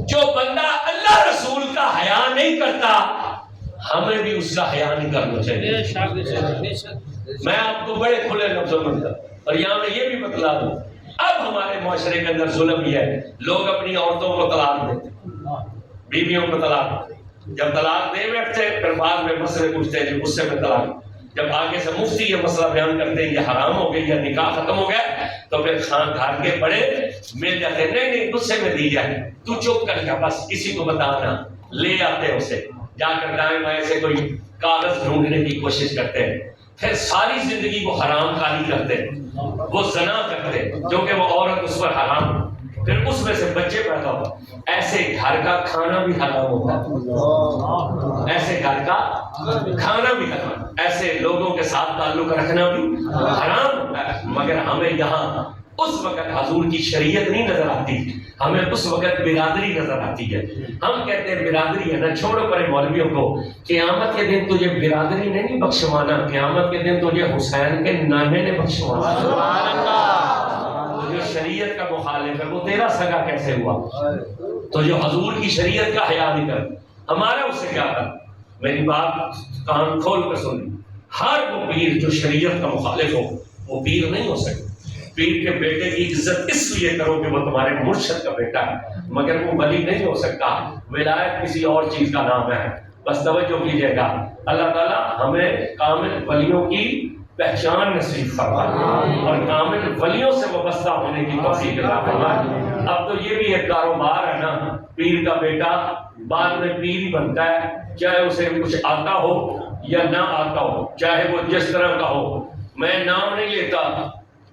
جو بندہ اللہ رسول کا حیا نہیں کرتا ہمیں بھی اس کا حیا نہیں کرنا چاہیے۔ میں آپ کو بڑے کھلے لفظوں میں اور یہاں میں یہ بھی بتلا دوں اب ہمارے معاشرے کے اندر ظلم یہ ہے، لوگ اپنی عورتوں کو طلاق دیتے، بیویوں کو طلاق دیتے، جب طلاق دے بیٹھتے پھر بعد میں مسئلے پوچھتے ہیں جی غصے میں طلاق، جب آگے سے مفتی یہ مسئلہ بیان کرتے ہیں یہ حرام ہو گئی یا نکاح ختم ہو گیا، تو پھر خان گھر کے بڑے مل جاتے ہیں، نہیں غصے میں دی جائے، تو چپ کر جا، بس کسی کو بتانا، لے آتے ہیں اسے، جا کر دائیں بائیں سے کوئی کاغذ ڈھونڈنے کی کوشش کرتے ہیں، پھر ساری زندگی کو حرام کاری کرتے ہیں، وہ زنا کرتے ہیں کیونکہ وہ عورت اس پر حرام، پھر اس میں سے بچے پیدا ہو، ایسے گھر کا کھانا بھی حرام ہوتا ہے، ایسے گھر کا کھانا بھی حرام، ایسے لوگوں کے ساتھ تعلق رکھنا بھی حرام ہوتا ہے، مگر ہمیں یہاں اس وقت حضور کی شریعت نہیں نظر آتی، ہمیں اس وقت برادری نظر آتی ہے، ہم کہتے ہیں برادری ہے نا، چھوڑو پرے مولویوں کو، قیامت کے دن تجھے برادری نے نہیں بخشوانا، قیامت کے دن تجھے حسین کے نانے نے بخشوانا، سبحان اللہ، جو شریعت کا مخالف ہے وہ تیرا سگا کیسے ہوا؟ تو جو حضور کی شریعت کا حیا نہیں کر، ہمارا اس سے کیا کر؟ میری بات کان کھول کر سن، ہر وہ پیر جو شریعت کا مخالف ہو وہ پیر نہیں ہو سکتا، پیر کے بیٹے کی عزت اس لیے کرو کہ وہ تمہارے مرشد کا بیٹا ہے، مگر وہ ولی نہیں ہو سکتا، ولایت کسی اور چیز کا نام ہے، بس توجہ کیجیے گا، اللہ تعالیٰ ہمیں کامل ولیوں کی پہچان نصیب فرمائے اور کامل ولیوں سے وابستہ ہونے کی توفیق عطا فرمائے۔ اب تو یہ بھی ایک کاروبار ہے نا، پیر کا بیٹا بعد میں پیر ہی بنتا ہے، چاہے اسے کچھ آتا ہو یا نہ آتا ہو، چاہے وہ جس طرح کا ہو، میں نام نہیں لیتا،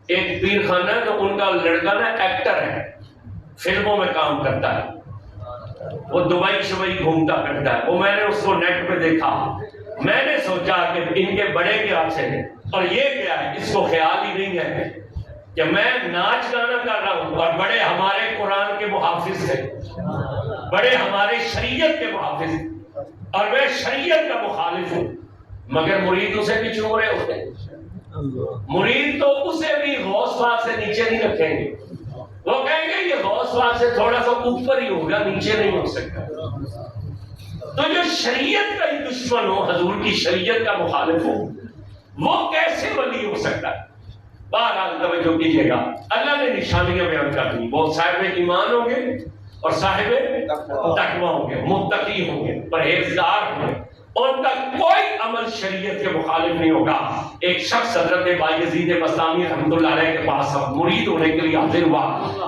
ایک پیر خانہ ہے تو ان کا لڑکا نا ایکٹر ہے، فلموں میں کام کرتا ہے، وہ دبئی شبئی گھومتا کرتا ہے، وہ میں نے اس کو نیٹ پہ دیکھا، میں نے سوچا کہ ان کے بڑے کیا سے ہیں اور یہ کیا ہے، اس کو خیال ہی نہیں ہے کہ میں ناچ گانا کر رہا ہوں اور بڑے ہمارے قرآن کے محافظ تھے، بڑے ہمارے شریعت کے محافظ اور میں شریعت کا مخالف ہوں، مگر مرید اسے بھی چھو رہے ہوتے ہیں، مرید تو اسے بھی غوث پاک سے نیچے نہیں رکھیں گے، وہ کہیں گے یہ غوث پاک سے تھوڑا سا اوپر ہی ہوگا، نیچے نہیں ہو سکتا۔ تو جو شریعت کا ہی دشمن ہو، حضور کی شریعت کا مخالف ہو، وہ کیسے ولی ہو سکتا ہے؟ بہرحال توجہ کیجیے گا، اللہ نے نشانیاں بیان کر دی، وہ صاحب ایمان ہوں گے اور صاحب تقوی ہوں گے، متقی ہوں گے، پرہیزگار ہوں گے، ان کا کوئی عمل شریعت کے مخالف نہیں ہوگا۔ ایک شخص حضرت بایزید بسطامی رحمۃ اللہ علیہ کے پاس مرید ہونے کے لیے حاضر ہوا،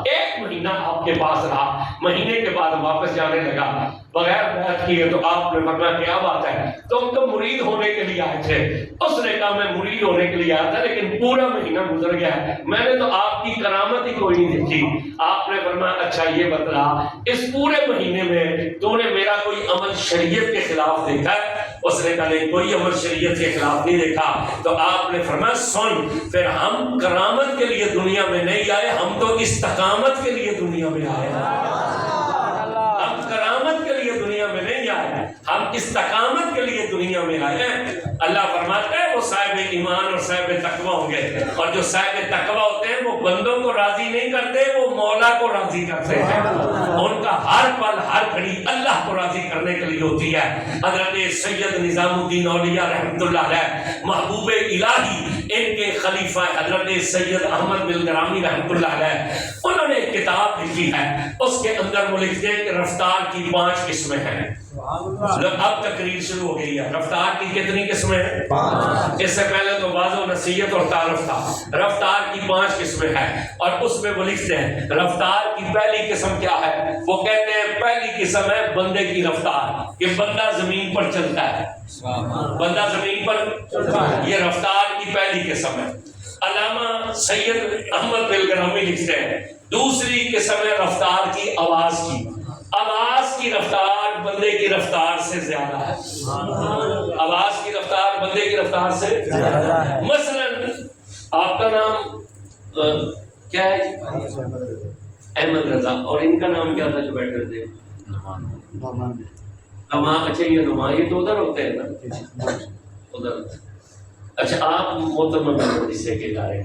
ایک مہینہ آپ کے پاس رہا، مہینے کے بعد واپس جانے لگا، بغیر بیعت کیے، تو آپ نے فرمایا کیا بات ہے، تم تو مرید ہونے کے لیے آئے تھے؟ اس نے کہا میں مرید ہونے کے لیے آیا تھا لیکن پورا مہینہ گزر گیا ہے، میں نے تو آپ کی کرامت ہی کوئی نہیں دیکھی۔ آپ نے فرمایا اچھا یہ بتلا، اس پورے مہینے میں تو نے میرا کوئی عمل شریعت کے خلاف دیکھا ہے؟ اس نے کہا نہیں، کوئی عمل شریعت کے خلاف نہیں دیکھا۔ تو آپ نے فرمایا سن، پھر ہم کرامت کے لیے دنیا میں نہیں آئے، ہم تو استقامت کے لیے دنیا میں آئے ہیں، ہم کرامت کے لیے دنیا میں نہیں آئے، ہم استقامت کے لیے دنیا میں آئے ہیں۔ اللہ فرماتا ہے وہ صاحب ایمان اور صاحب تقوی ہوں گے، اور جو صاحب تقوی ہوتے ہیں وہ بندوں کو راضی نہیں کرتے، وہ مولا کو راضی کرتے ہیں، ان کا ہر پل ہر گھڑی اللہ کو راضی کرنے کے لیے ہوتی ہے۔ حضرت سید نظام الدین اولیاء رحمۃ اللہ علیہ محبوب الہی، ان کے خلیفہ حضرت سید احمد بن گرامی رحمۃ اللہ علیہ، انہوں نے ایک کتاب لکھی ہے، اس کے اندر وہ لکھتے ہیں کہ رفتار کی 5 قسمیں ہیں۔ اب تقریر شروع ہو گئی ہے، رفتار کی کتنی قسمیں ہیں؟ اس سے پہلے تو واضح و نصیحت اور تعارف تھا، رفتار کی 5 قسمیں ہیں، اور اس میں وہ لکھتے ہیں رفتار کی پہلی قسم کیا ہے؟ وہ کہتے ہیں پہلی قسم ہے بندے کی رفتار، کہ بندہ زمین پر چلتا ہے، بندہ زمین پر چلتا ہے، یہ رفتار کی پہلی قسم ہے۔ علامہ سید احمد بن گرامی لکھتے ہیں دوسری قسم ہے رفتار کی آواز کی، آواز کی رفتار بندے کی رفتار سے زیادہ ہے، آواز کی رفتار بندے کی رفتار سے زیادہ ہے۔ مثلا آپ کا نام کیا ہے؟ احمد رضا، اور ان کا نام کیا تھا جو بیٹھ رہے تھے؟ اچھا یہ نما، یہ تو ادھر ہوتے ہیں نا، ادھر۔ اچھا آپ محترم حصے کے ادارے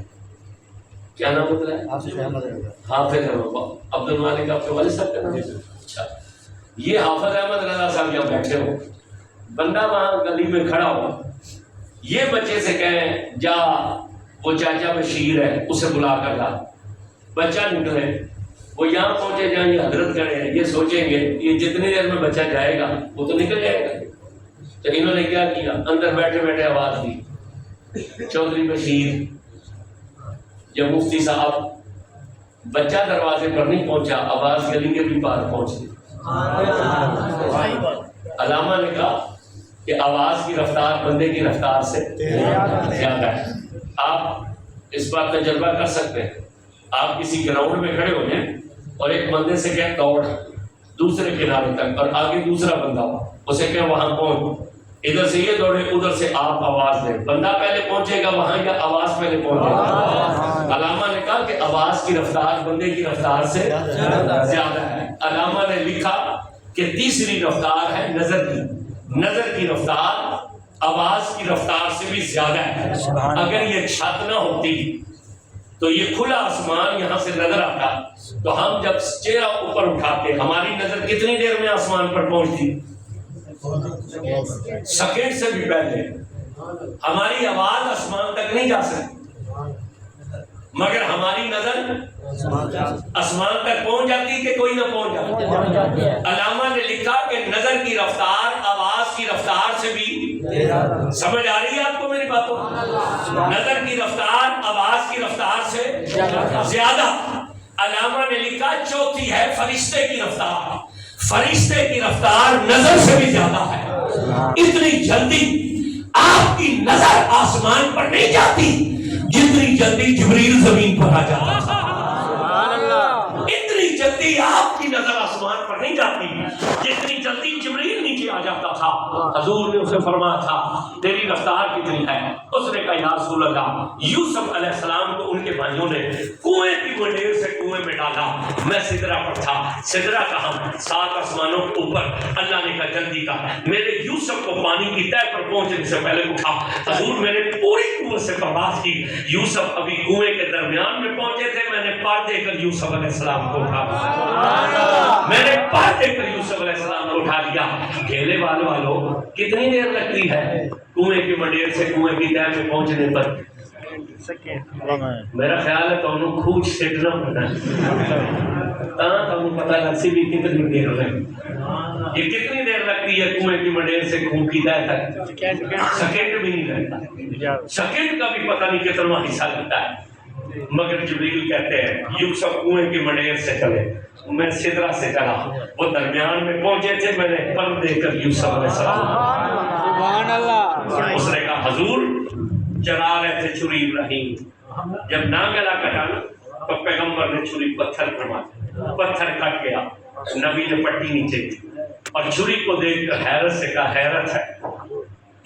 کیا نام ہوتا ہے؟ حافظ عبد المالک، آپ کے والد صاحب کا نام؟ اچھا، یہ حافظ احمد رضا صاحب یہاں بیٹھے ہو، بندہ وہاں گلی میں کھڑا ہو، یہ بچے سے کہیں جا وہ چاچا بشیر ہے اسے بلا کر لا، بچہ نکلے، وہ یہاں پہنچے جہاں یہ حضرت کھڑے ہیں، یہ سوچیں گے یہ جتنی دیر میں بچہ جائے گا وہ تو نکل جائے گا. تو انہوں نے کیا کیا، اندر بیٹھے بیٹھے آواز دی، چودھری بشیر یا مفتی صاحب. بچہ دروازے پر نہیں پہنچا، آواز گلی کے بھی پار پہنچ گئی. علامہ نے کہا کہ آواز کی رفتار بندے کی رفتار سے زیادہ ہے. آپ اس بات تجربہ کر سکتے ہیں. آپ کسی گراؤنڈ میں کھڑے ہو جائیں اور ایک بندے سے کہیں دوڑ دوسرے کنارے تک، اور آگے دوسرا بندہ ہو، اسے کہیں وہاں پہنچ، ادھر سے یہ دوڑے ادھر سے آپ آواز دیں، بندہ پہلے پہنچے گا وہاں یا آواز پہلے پہنچے گا؟ علامہ نے کہا کہ آواز کی رفتار بندے کی رفتار سے زیادہ ہے. علامہ نے لکھا کہ تیسری رفتار ہے نظر کی. نظر کی رفتار آواز کی رفتار سے بھی زیادہ ہے. اگر یہ چھت نہ ہوتی تو یہ کھلا آسمان یہاں سے نظر آتا، تو ہم جب چہرہ اوپر اٹھاتے ہماری نظر کتنی دیر میں آسمان پر پہنچتی؟ سیکنڈ سے بھی پہلے. ہماری آواز آسمان تک نہیں جا سکتی مگر ہماری نظر آسمان تک پہنچ جاتی کہ کوئی نہ پہنچ جاتی. علامہ نے لکھا کہ نظر کی رفتار آواز کی رفتار سے بھی، سمجھ آ رہی ہے آپ کو میری باتوں؟ نظر کی رفتار آواز کی رفتار سے زیادہ. علامہ نے لکھا چوتھی ہے فرشتے کی رفتار. فرشتے کی رفتار نظر سے بھی زیادہ ہے. اتنی جلدی آپ کی نظر آسمان پر نہیں جاتی جتنی جلدی جبریل زمین پر آ جاتا تھا. اتنی جلدی آپ کی نظر آسمان پر نہیں جاتی جتنی جلدی جبریل نیچے آ جاتا تھا. حضور نے اسے فرمایا تھا تیری رفتار کتنی ہے؟ اس نے کہا یا رسول اللہ، یوسف علیہ السلام کو ان کے بھائیوں نے کنویں کی منڈیر سے کنویں میں ڈالا، میں سدرہ پر تھا. سدرہ کہاں؟ 7 آسمانوں کے اوپر. اللہ نے کہا جلدی کا میرے یوسف کو پانی کی تہہ پر پہنچنے سے پہلے اٹھا. حضور میں نے پوری قوت سے پرواز کی. یوسف ابھی کنویں کے درمیان میں پہنچے تھے، میں نے پار دے کر یوسف علیہ السلام کو اٹھا. میں نے پار دے کر یوسف علیہ السلام کو اٹھا لیا. گھیلے والوں کتنی دیر لگتی ہے کنویں کی منڈیر سے کنویں کی تہہ میں پہنچنے پر؟ میرا خیال ہے تو انہوں کھوج سیٹنا پڑنا تو پتہ لگ سی بھی کتنی دیر لگتی. یہ کتنی دیر لگتی ہے کنویں کی منڈیر سے کنویں کی تہہ تک؟ سیکنڈ بھی نہیں لگتا. سیکنڈ کا بھی پتہ نہیں کتنا حصہ لگتا ہے. مگر جبریل کہتے ہیں یوسف کنویں کی منڈیر سے چلے، میں سدرہ سے چلا. وہ درمیان میں پہنچے تھے، میں نے پر دے کر یوسف علیہ السلام. سبحان اللہ. اس نے کہا حضور چلا رہے تھے چھری ابراہیم، جب نہ گلا کٹانا تو پیغمبر نے چھری پتھر پر ماری، پتھر کٹ گیا. نبی نے پٹی نیچے دی اور چھری کو دیکھ کر حیرت سے کہا حیرت ہے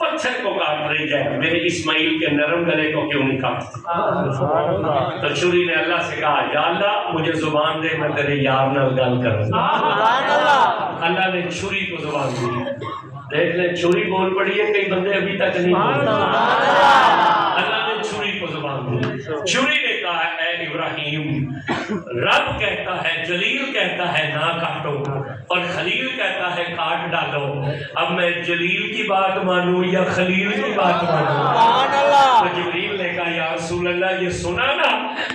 پتھر کو کاٹ رہی ہے، میرے اسماعیل کے نرم گلے کو کیوں نہیں کاٹتی؟ تو چھری نے اللہ سے کہا یا اللہ مجھے زبان دے، میں تیرے یار نال گل کروں. اللہ نے چھری کو زبان دی. دیکھ لیں چھری بول پڑی ہے، کئی بندے ابھی تک نہیں بولے. اللہ نے چھری کو زبان دی. چھری نے کہا اے ابراہیم، رب کہتا ہے جلیل کہتا ہے نہ کاٹو اور خلیل کہتا ہے کاٹ ڈالو. اب میں جلیل کی بات مانوں یا خلیل کی بات مانوں؟ تو جبریل نے کہا یا رسول اللہ یہ سنا نا.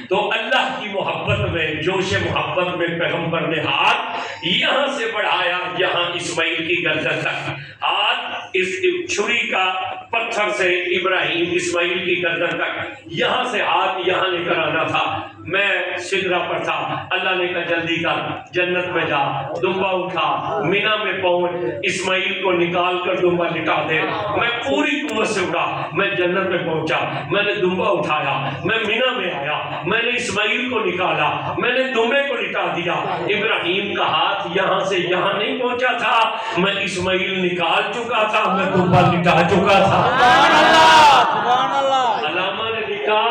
تو اللہ کی محبت میں، جوش محبت میں پیغمبر نے ہاتھ یہاں سے بڑھایا یہاں اسماعیل کی گردن تک. ہاتھ اس چھری کا پتھر سے ابراہیم اسماعیل کی گردن تک، یہاں سے ہاتھ یہاں لے کر آنا تھا. میں سدرہ پر تھا. اللہ نے کہا جلدی کر جنت میں جا، دمبا اٹھا، مینا میں پہنچ، اسماعیل کو نکال کر دمبا لٹا دے. میں پوری قوت سے اٹھا، میں جنت میں پہنچا، میں نے دمبا اٹھایا، میں مینا میں آیا، میں نے اسماعیل کو نکالا، میں نے دمبے کو لٹا دیا. ابراہیم کا ہاتھ یہاں سے یہاں نہیں پہنچا تھا، میں اسماعیل نکال چکا تھا، میں دمبا لٹا چکا تھا. علامہ نے لکھا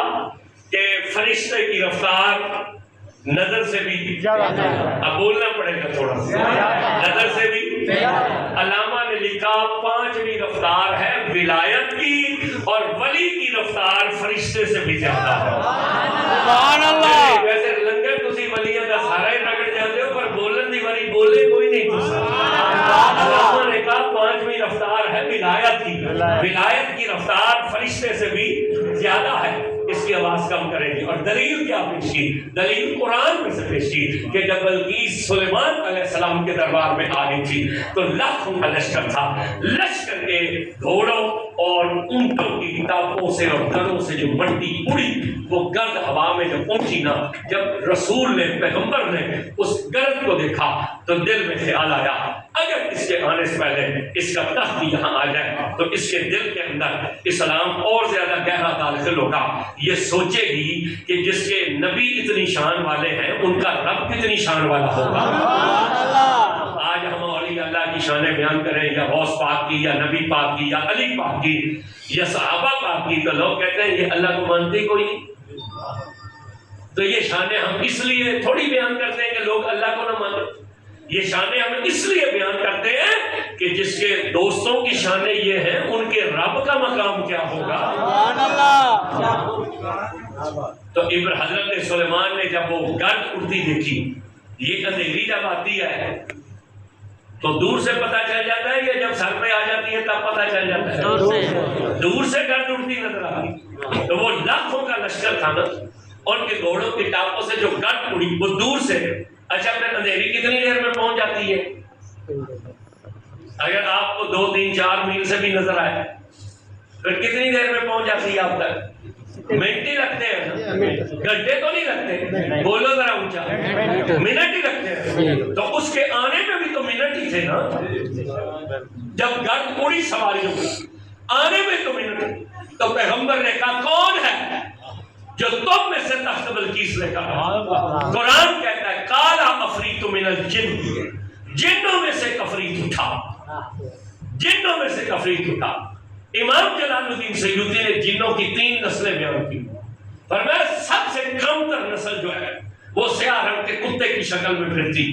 کہ فرشتے کی رفتار نظر سے بھی، اب بولنا پڑے گا تھوڑا سا، نظر سے بھی. علامہ نے لکھا 5ویں رفتار ہے ولایت کی، اور ولی کی رفتار فرشتے سے بھی زیادہ ہے. سبحان اللہ. ویسے لنگر تسی ولیاں دا سارا ہی رگڑ جاتے ہو پر بولن دی واری بولے کوئی نہیں تسا. علامہ نے کہا 5ویں رفتار ہے ولایت کی. ولایت کی رفتار فرشتے سے بھی زیادہ ہے. اس کی آواز کم کریں گے. اور دلیل کیا پیش کی؟ دلیل قرآن میں سے پیش کی کہ جب بلقیس سلیمان علیہ السلام کے دربار میں آ گئی تھی تو لاکھوں کا لشکر تھا. لشکر کے گھوڑوں اور اونٹوں کی ٹاپوں سے اور گدھوں سے جو مٹی اڑی وہ گرد ہوا میں جب پہنچی نا، جب رسول نے پیغمبر نے اس گرد کو دیکھا تو دل میں خیال آیا اگر اس کے آنے سے پہلے اس کا تخت یہاں آ جائے تو اس کے دل کے اندر اسلام اور زیادہ گہرا داخل ہوگا. یہ سوچے گی کہ جس کے نبی اتنی شان والے ہیں ان کا رب کتنی شان والا ہوگا. آج ہم اولیاء اللہ کی شانیں بیان کریں یا غوث پاک کی یا نبی پاک کی یا علی پاک کی یا صحابہ پاک کی تو لوگ کہتے ہیں یہ اللہ کو مانتے کوئی نہیں. تو یہ شانیں ہم اس لیے تھوڑی بیان کرتے ہیں کہ لوگ اللہ کو نہ مانیں. یہ شانیں ہم اس لیے بیان کرتے ہیں کہ جس کے دوستوں کی شانیں یہ ہیں ان کے رب کا مقام کیا ہوگا. تو حضرت سلیمان نے جب وہ گرد اڑتی دیکھی، یہ اندھیری جب آتی ہے تو دور سے پتہ چل جاتا ہے یا جب سر پہ آ جاتی ہے تب پتہ چل جاتا ہے؟ دور سے گرد اڑتی نظر آتی. تو وہ لاکھوں کا لشکر تھا نا، ان کے گھوڑوں کی ٹاپوں سے جو گرد اڑی وہ دور سے. اچھا پھر اندھیری کتنی دیر میں پہنچ جاتی ہے؟ اگر آپ کو 2 3 4 میل سے بھی نظر آئے پھر کتنی دیر میں پہنچ جاتی ہے آپ تک؟ منٹ ہی لگتے ہیں، گھنٹے تو نہیں لگتے. بولو ذرا اونچا، منٹ ہی لگتے ہیں. تو اس کے آنے میں بھی تو منٹ ہی تھے نا. جب گرد اڑی سواریوں کی آنے میں تو منٹ. تو پیغمبر نے کہا کون ہے جو تم میں سے تخت بلقیس لے کر آیا؟ قرآن کہتا ہے قالا افریت من الجن، جنوں میں سے کفریت اٹھا، جنوں میں سے کفریت اٹھا. امام جلال الدین سیوطی نے جنوں کی 3 نسلیں بیان کی. فرمایا سب سے کم تر نسل جو ہے وہ سیاہ رنگ کے کتے کی شکل میں پھرتی.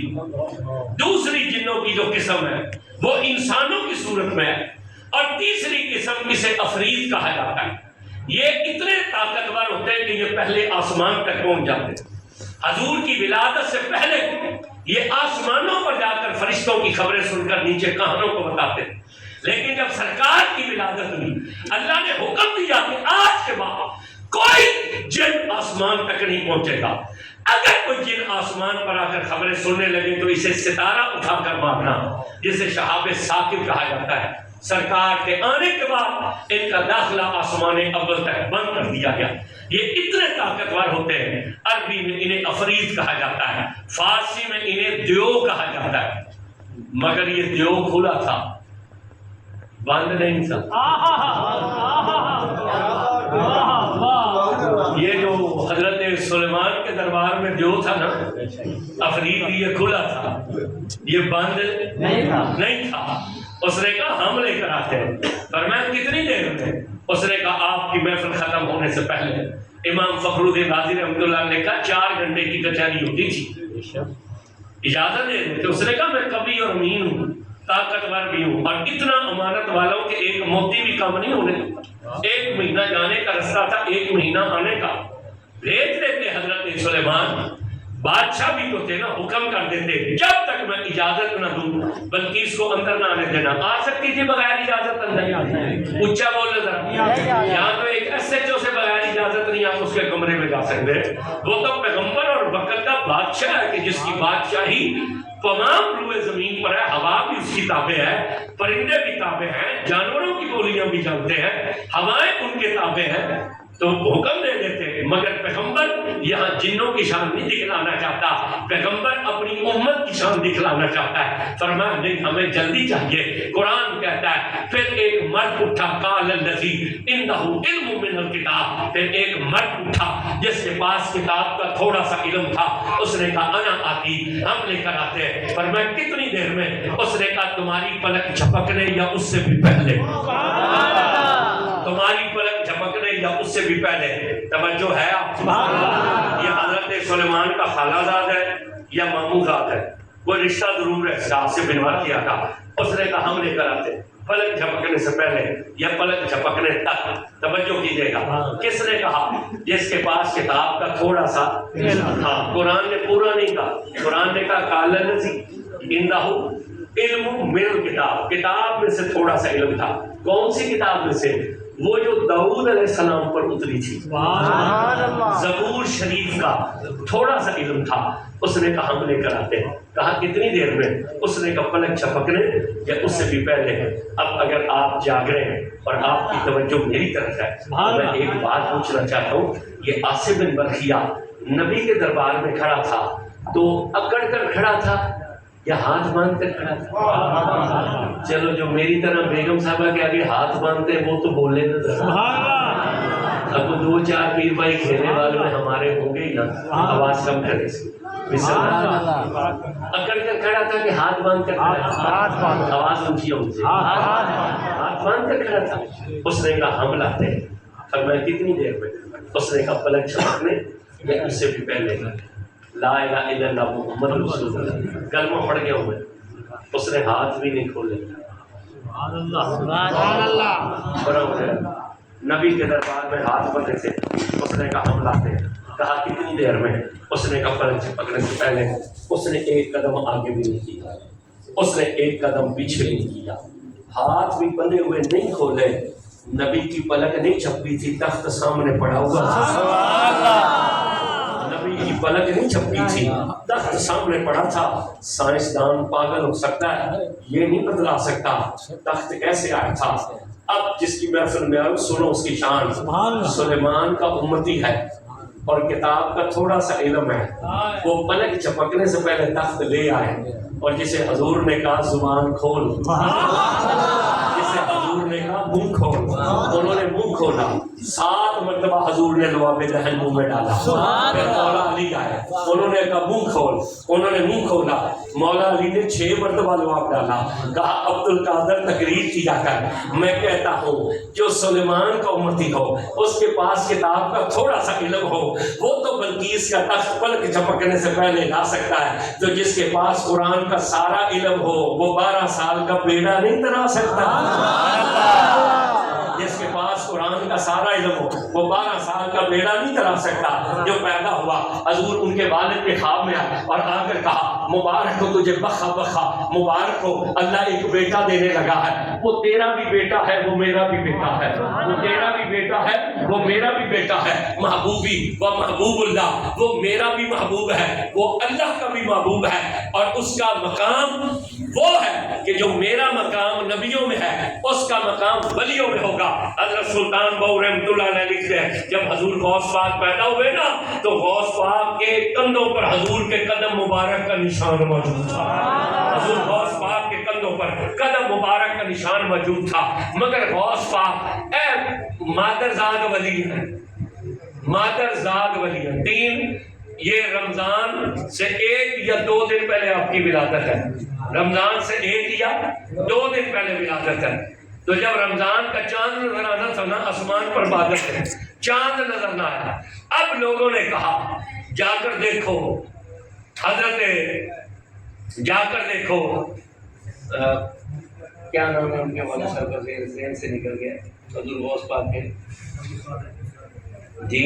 دوسری جنوں کی جو قسم ہے وہ انسانوں کی صورت میں ہے. اور تیسری قسم اسے افریت کہا جاتا ہے. یہ اتنے طاقتور ہوتے ہیں کہ یہ پہلے آسمان تک پہنچ جاتے ہیں. حضور کی ولادت سے پہلے یہ آسمانوں پر جا کر فرشتوں کی خبریں سن کر نیچے کہانوں کو بتاتے ہیں. لیکن جب سرکار کی ولادت ہوئی اللہ نے حکم دیا کہ آج کے بعد کوئی جن آسمان تک نہیں پہنچے گا. اگر کوئی جن آسمان پر آ کر خبریں سننے لگے تو اسے ستارہ اٹھا کر مارنا، جسے شہاب ثاقب کہا جاتا ہے. سرکار کے آنے کے بعد ان کا داخلہ آسمان اول تک بند کر دیا گیا. یہ اتنے طاقتور ہوتے ہیں. عربی میں انہیں افریت کہا جاتا ہے، فارسی میں انہیں دیو کہا جاتا ہے. مگر یہ دیو کھلا تھا، بند نہیں تھا. یہ جو حضرت سلیمان کے دربار میں دیو تھا نا افریت، یہ کھلا تھا، یہ بند نہیں تھا. اس نے کہا ہم لے کر آتے ہیں. فرمایا کتنی دیر میں؟ اس نے کہا آپ کی محفل ختم ہونے سے پہلے. امام فخر الدین رازی رحمۃ اللہ نے کہا 4 گھنٹے کی کچہری ہوتی تھی، اجازت دے دیتے. اس نے کہا میں کبھی اور امین ہوں، طاقتور بھی ہوں، اور اتنا امانت والا ہوں کہ ایک موتی بھی کم نہیں ہونے. 1 مہینہ جانے کا رستہ تھا، 1 مہینہ آنے کا. بھیج دیتے حضرت سلیمان. بادشاہ بھی تو تھے نا، حکم کر دیتے جب تک میں اجازت نہ دوں بلکہ اس کو اندر نہ آنے دینا. آ سکتی تھی بغیر اجازت اندر. اونچا بولے ذرا. یہاں تو ایک SHO سے بغیر اجازت نہیں آپ اس کے کمرے میں جا سکتے. وہ تو پیغمبر اور وقت کا بادشاہ ہے کہ جس کی بادشاہی تمام روئے زمین پر ہے. ہوا بھی اس کی تابع ہے، پرندے بھی تابع ہیں، جانوروں کی بولیاں بھی جانتے ہیں، ہوائیں ان کے تابع ہیں. تو حکم دے دیتے. مگر پیغمبر یہاں جنوں کی شان نہیں دکھلانا چاہتا، پیغمبر اپنی امت کی شان دکھلانا چاہتا ہے. فرمایا نہیں ہمیں جلدی چاہیے. قرآن کہتا ہے پھر ایک مرد اٹھا قال الذی عنده علم من الکتاب. پھر ایک مرد اٹھا جس کے پاس کتاب کا تھوڑا سا علم تھا. اس نے کہا انا آتی، ہم لے کر آتے ہیں. فرمایا کتنی دیر میں؟ اس نے کہا تمہاری پلک جھپکنے یا اس سے بھی پہلے. تمہاری پلک جھپکنے یا اس سے بھی پہلے. توجہ ہے آپ؟ یہ حضرت سلیمان کا خالہ زاد ہے یا ماموں زاد ہے؟ وہ رشتہ ضرور ہے، صاحب سے بنوا کیا تھا. اس نے کہا ہم لے کر آتے پلک جھپکنے سے پہلے یا پلک جھپکنے تک. توجہ کیجیے گا. کس نے کہا؟ جس کے پاس کتاب کا تھوڑا سا. ہاں، قرآن نے پورا نہیں کہا. قرآن نے کہا قال الذی عنده علم من الکتاب. کتاب میں سے تھوڑا سا علم تھا. کون سی کتاب میں سے؟ وہ جو داؤد علیہ السلام پر اتری تھی، زبور شریف کا تھوڑا سا علم تھا، اس نے کہا ہم لے کر آتے ہیں، کہا کتنی دیر میں؟ اس نے کہا پلک جھپکنے یا اس سے بھی پہلے ہے۔ اب اگر آپ جاگ رہے ہیں اور آپ کی توجہ میری طرف ہے تو میں ایک بات پوچھنا چاہتا ہوں، یہ عاصم بن برخیہ نبی کے دربار میں کھڑا تھا تو اکڑ کر کھڑا تھا یا ہاتھ باندھ کر کھڑا تھا؟ چلو جو میری طرح بیگم صاحبہ کے آگے ہاتھ باندھتے ہیں وہ تو بولے نہ، اب وہ دو چار پیر بھائی کھیلنے والے میں ہمارے ہوں گے ہی نا، آواز کم کرے اس کی۔ اکڑ کر کھڑا تھا کہ ہاتھ باندھ کر کھڑا تھا؟ آواز اونچی ہے ان سے، ہاتھ باندھ کر کھڑا تھا۔ اس نے کہا ہم لاتے ہیں، فرمایا کتنی دیر میں؟ اس نے کہا پلک جھپکنے یا اس سے بھی پہلے، لا الہ الا اللہ محمد رسول اللہ، کلمہ پڑھ گیا ہوں۔ اس نے ہاتھ بھی نہیں کھولے، بڑا ہو گیا۔ نبی کے دربار میں ہاتھ بندے تھے، اس نے کہا ہم لاتے ہیں، کہا کتنی دیر میں؟ اس نے کہا پلک جھپکنے سے پہلے۔ اس نے ایک قدم آگے بھی نہیں کیا، اس نے ایک قدم پیچھے بھی نہیں کیا، ہاتھ بھی بندے ہوئے نہیں کھولے۔ نبی کی پلک نہیں چھپی تھی، تخت سامنے پڑا ہوا تھا، نبی کی پلک نہیں چھپی تھی، تخت سامنے پڑا تھا۔ سائنسدان پاگل ہو سکتا ہے، یہ نہیں بتلا سکتا تخت کیسے آیا تھا۔ اب جس کی محفل میں آؤ سنو اس کی شان۔ سلیمان کا امتی ہے اور کتاب کا تھوڑا سا علم ہے، وہ پلک چپکنے سے پہلے تخت لے آئے، اور جسے حضور نے کہا زبان کھول، جسے حضور نے کہا منہ کھول، انہوں نے منہ کھولا، 7 مرتبہ حضور نے لواب دہن منہ میں ڈالا۔ پھر مولا علی آئے، انہوں نے کہا منہ کھول، انہوں نے منہ کھولا، مولا علی نے 6 مرتبہ لواب ڈالا، کہا عبد القادر تقریر کیا کر، میں کہتا ہوں جو سلیمان کا امتی ہو، اس کے پاس کتاب کا تھوڑا سا علم ہو، وہ تو بلقیس کا تخت پلک جھپکنے سے پہلے لا سکتا ہے، تو جس کے پاس قرآن کا سارا علم ہو وہ 12 سال کا بیڑا نہیں ترا سکتا۔ جس کے پاس قرآن کا سارا علم ہو وہ 12 سال کا بیڑا نہیں ترا سکتا۔ جو پیدا ہوا حضور ان کے والد کے خواب میں آئے اور آ کر کہا مبارک ہو تجھے، بخا بخا مبارک ہو، اللہ ایک بیٹا دینے لگا ہے، وہ تیرا بھی بیٹا ہے وہ میرا بھی بیٹا ہے، وہ تیرا بھی بیٹا ہے وہ میرا بھی بیٹا ہے، محبوبی و محبوب اللہ، وہ میرا بھی محبوب ہے وہ اللہ کا بھی محبوب ہے، اور اس کا مقام وہ ہے کہ جو میرا مقام نبیوں میں ہے اس کا مقام ولیوں میں ہوگا۔ حضرت سلطان بہو رحمۃ اللہ علیہ لکھتے ہیں جب حضور غوث پاک پیدا ہوئے نا تو غوث پاک کے کندھوں پر حضور کے قدم مبارک کا نشان موجود تھا، حضور غوث پاک کے کندھوں پر قدم مبارک کا نشان موجود تھا، مگر غوث پاک اے مادرزاد ولی ہے، مادرزاد ولی ہے۔ 3 یہ رمضان سے 1 یا 2 دن پہلے آپ کی ولادت ہے، رمضان سے 1 یا 2 دن پہلے ولادت ہے۔ تو جب رمضان کا چاند نظر آنا تھا نا، آسمان پر بادل ہے، چاند نظر نہ آیا، اب لوگوں نے کہا جا کر دیکھو، حضرت جا کر دیکھو، کیا نام ہے ان کے والا صاحب کا، ذہن سے نکل گیا، حضور غوث پاک کے جی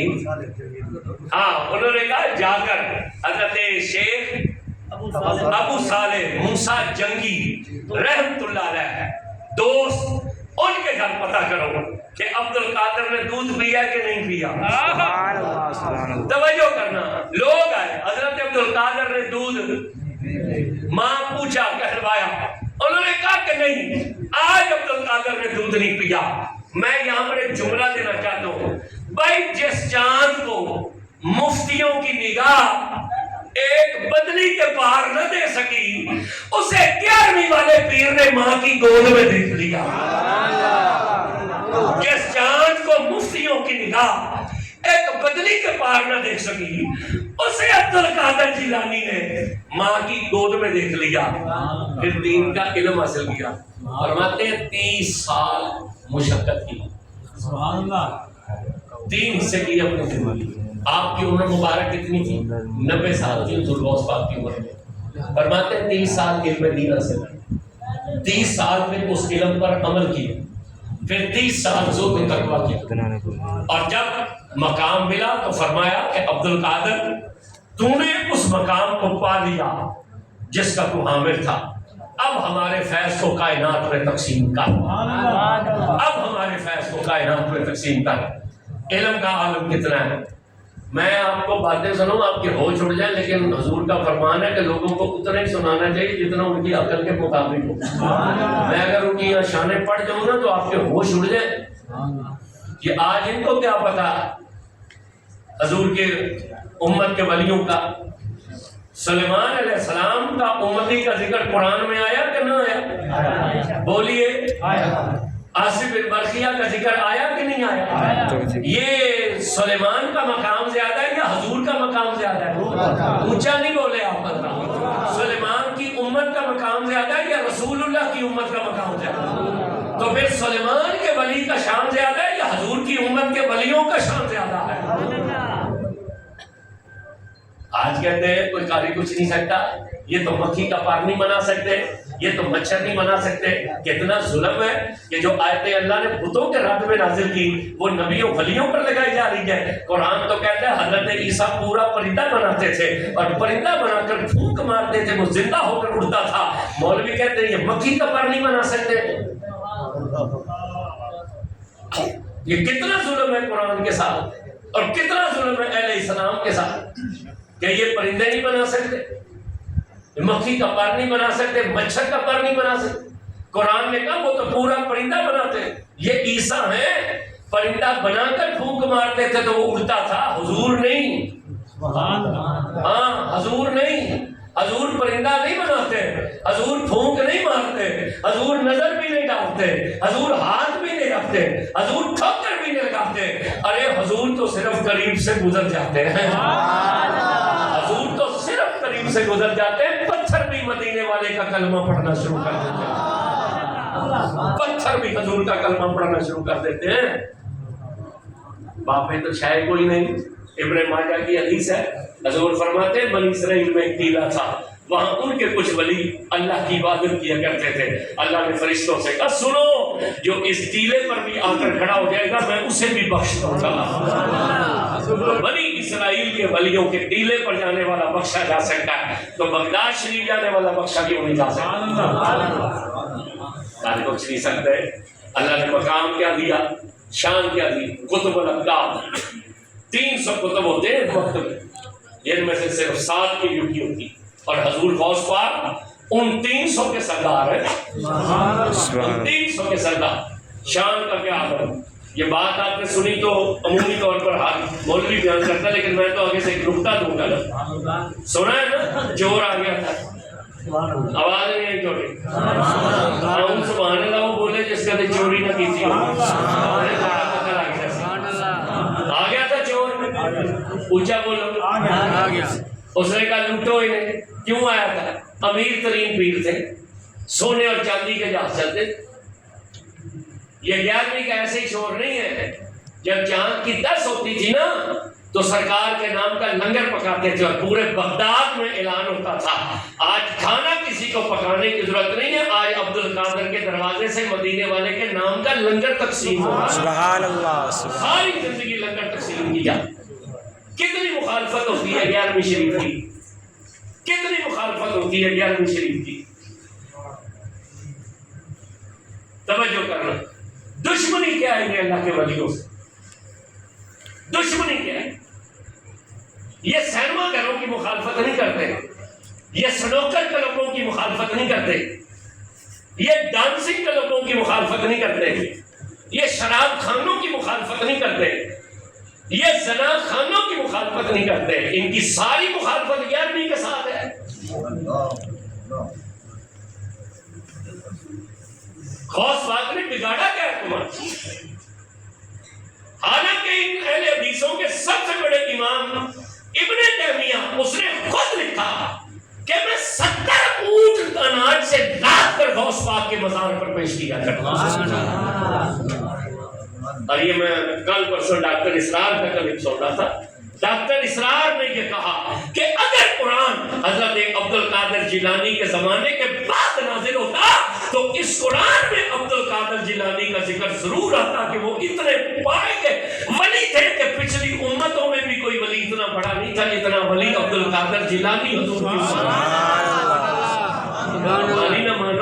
ہاں، انہوں نے کہا جا کر حضرت شیخ ابو صالح موسیٰ جنگی رحمت اللہ علیہ دوست، ان کے گھر پتہ کرو کہ عبد القادر نے دودھ پیا کہ نہیں پیا۔ توجہ کرنا، لوگ آئے، حضرت عبد القادر نے دودھ، ماں پوچھا کہلوایا، انہوں نے کہا کہ نہیں، آج عبد القادر نے دودھ نہیں پیا۔ میں یہاں پر ایک جملہ دینا چاہتا ہوں، بھائی جس چاند کو مفتیوں کی نگاہ ایک بدلی کے پار نہ دے سکی، اسے 11ویں والے پیر نے ماں کی گود میں دیکھ لیا۔ جس چاند کو مفتیوں کی نگاہ ایک بدلی کے پار نہ دیکھ سکی، اسے عبد القادر جیلانی نے ماں کی گود میں دیکھ لیا، پھر دین کا علم حاصل کیا۔ فرماتے ہیں 30 سال مشقت کی، 3 حصے کی اپنی زندگی۔ آپ کی عمر مبارک کتنی تھی؟ 90 سال تھی حضور غوث پاک کی عمر میں۔ فرماتے ہیں 30 سال علم دین حاصل کیا، 30 سال میں اس علم پر عمل کیا، پھر 30 سال زہد تقویٰ کیا، اور جب مقام ملا تو فرمایا کہ عبد القادر تو نے اس مقام کو پا لیا جس کا تو حامل تھا، اب ہمارے فیض کو کائنات میں تقسیم کر، اب ہمارے فیض کو کائنات میں تقسیم کر۔ علم کا عالم کتنا ہے، میں آپ کو باتیں سنوں آپ کے ہوش اڑ جائیں، لیکن حضور کا فرمان ہے کہ لوگوں کو اتنا ہی سنانا چاہیے جتنا ان کی عقل کے مطابق ہو۔ میں اگر ان کی شانیں پڑھ جاؤں نا تو آپ کے ہوش اڑ جائیں کہ آج ان کو کیا پتا حضور کے امت کے ولیوں کا۔ سلیمان علیہ السلام کا امتی کا ذکر قرآن میں آیا کہ نہ آیا؟ بولیے، آصف بن برقیہ کا ذکر آیا کہ نہیں آیا؟ یہ سلیمان کا مقام زیادہ ہے یا حضور کا مقام زیادہ ہے؟ اونچا نہیں بولے آپ، سلیمان کی امت کا مقام زیادہ ہے یا رسول اللہ کی امت کا مقام زیادہ ہے؟ تو پھر سلیمان کے ولی کا شان زیادہ ہے یا حضور کی امت کے ولیوں کا شان زیادہ ہے؟ آج کہتے ہیں کوئی قاری کچھ نہیں سکتا، یہ تو مکھی کا پار نہیں بنا سکتے، یہ تو مچھر نہیں بنا سکتے۔ کتنا ظلم ہے کہ جو آیتیں اللہ نے بتوں کے رد میں نازل کی وہ نبیوں ولیوں پر لگائی جا رہی ہے۔ قرآن تو کہتا ہے حضرت عیسیٰ پورا پرندہ بناتے تھے اور پرندہ بنا کر پھونک مارتے تھے، وہ زندہ ہو کر اڑتا تھا۔ مولوی کہتے ہیں یہ مکھی کا پر نہیں بنا سکتے۔ یہ کتنا ظلم ہے قرآن کے ساتھ، اور کتنا ظلم ہے اہل اسلام کے ساتھ کہ یہ پرندے نہیں بنا سکتے، مکھی کا پر نہیں بنا سکتے، مچھر کا پر نہیں بنا سکتے۔ قرآن نے کہا وہ تو پورا پرندہ بناتے، یہ عیسیٰ ہیں پرندہ بنا کر پھونک مارتے تھے تو وہ اڑتا تھا، حضور نہیں۔ ہاں حضور نہیں، حضور پرندہ نہیں بناتے، حضور پھونک نہیں مارتے، حضور نظر بھی نہیں ڈالتے، حضور ہاتھ بھی نہیں رکھتے، حضور ٹھوکر بھی نہیں لگاتے۔ ارے حضور تو صرف قریب سے گزر جاتے ہیں، حضور تو صرف قریب سے گزر جاتے ہیں، پتھر بھی مدینے والے کا کلمہ پڑھنا شروع کر دیتے ہیں، پتھر بھی حضور کا کلمہ پڑھنا شروع کر دیتے ہیں۔ باپ میں تو شاید کوئی نہیں۔ ابن ماجہ کی حدیث ہے، حضور فرماتے ہیں بنی اسرائیل میں ایک ٹیلا تھا، وہاں ان کے کچھ ولی اللہ کی عبادت کیا کرتے تھے۔ اللہ نے فرشتوں سے کہا سنو، جو اس ٹیلے پر بھی آ کر کھڑا ہو جائے گا میں اسے بھی بخش دوں گا۔ بنی اسرائیل کے ولیوں کے ٹیلے پر جانے والا بخشا جا سکتا ہے، تو بغداد شریف جانے والا بخشا کیوں نہیں جا سکتا؟ کل کچھ نہیں سکتے۔ اللہ نے مقام کیا دیا، شان کیا دی، کتب الابداد 300 کتب ہوتے ہیں وقت میں، جن میں سے صرف 7 کی ڈیوٹی ہوتی، اور حضور غوث پاک ان 300 کے سردار ہیں، ان 300 کے سردار۔ شان کا کیا عالم۔ یہ بات آپ نے سنی تو عمومی طور پر مولوی بیان کرتا ہے، لیکن میں تو آگے سے ایک نکتہ دوں گا نا۔ سنا ہے نا چور آ گیا تھا، آواز نہیں آئی چوری، ہم سبحان اللہ وہ بولے جس کا چوری نہ کی تھی، آ گیا تھا چور، اونچا بولو، اس نے کہا لوٹو انہیں۔ کیوں آیا تھا؟ امیر ترین پیر تھے، سونے اور چاندی کے جہاز چلتے۔ یہ 11ویں کا ایسے ہی چور نہیں ہے، جب چاند کی 10 ہوتی تھی نا تو سرکار کے نام کا لنگر پکاتے تھے اور پورے بغداد میں اعلان ہوتا تھا آج کھانا کسی کو پکانے کی ضرورت نہیں ہے، آج عبد القادر کے دروازے سے مدینے والے کے نام کا لنگر تقسیم ہوا۔ سبحان اللہ، ساری زندگی لنگر تقسیم کیا۔ کتنی مخالفت ہوتی ہے 11ویں شریف کی، کتنی مخالفت ہوتی ہے 11ویں شریف کی۔ توجہ کرنا، دشمنی کیا ہے اللہ کے ولیوں سے، دشمنی کیا ہے؟ یہ سینما گھروں کی مخالفت نہیں کرتے، یہ سنوکر کلبوں کی مخالفت نہیں کرتے، یہ ڈانسنگ کلبوں کی مخالفت نہیں کرتے، یہ شراب خانوں کی مخالفت نہیں کرتے، یہ زنا خانوں کی مخالفت نہیں کرتے۔ ان کی ساری مخالفت 11ویں کے ساتھ ہے۔ غوث پاک نے بگاڑا کیا ہے تمہارا؟ حالانکہ ان اہل حدیثوں کے سب سے بڑے امام ابن تیمیہ، اس نے خود لکھا کہ میں 70 اونٹ اناج سے لاد کر غوث پاک کے مزار پر پیش کیا کرتا ہوں۔ اور یہ میں کل پرسوں ڈاکٹر اسرار کا کلپ سن رہا تھا، ڈاکٹر اسرار نے یہ کہا کہ اگر قرآن حضرت عبد القادر جیلانی کے زمانے کے بعد نازل ہوتا تو اس قرآن میں عبد القادر جیلانی کا ذکر ضرور آتا کہ وہ اتنے پائے کے ولی تھے کہ پچھلی امتوں میں بھی کوئی ولی اتنا بڑا نہیں تھا جتنا ولی عبد القادر جیلانی حضور کی مانی نہ مانی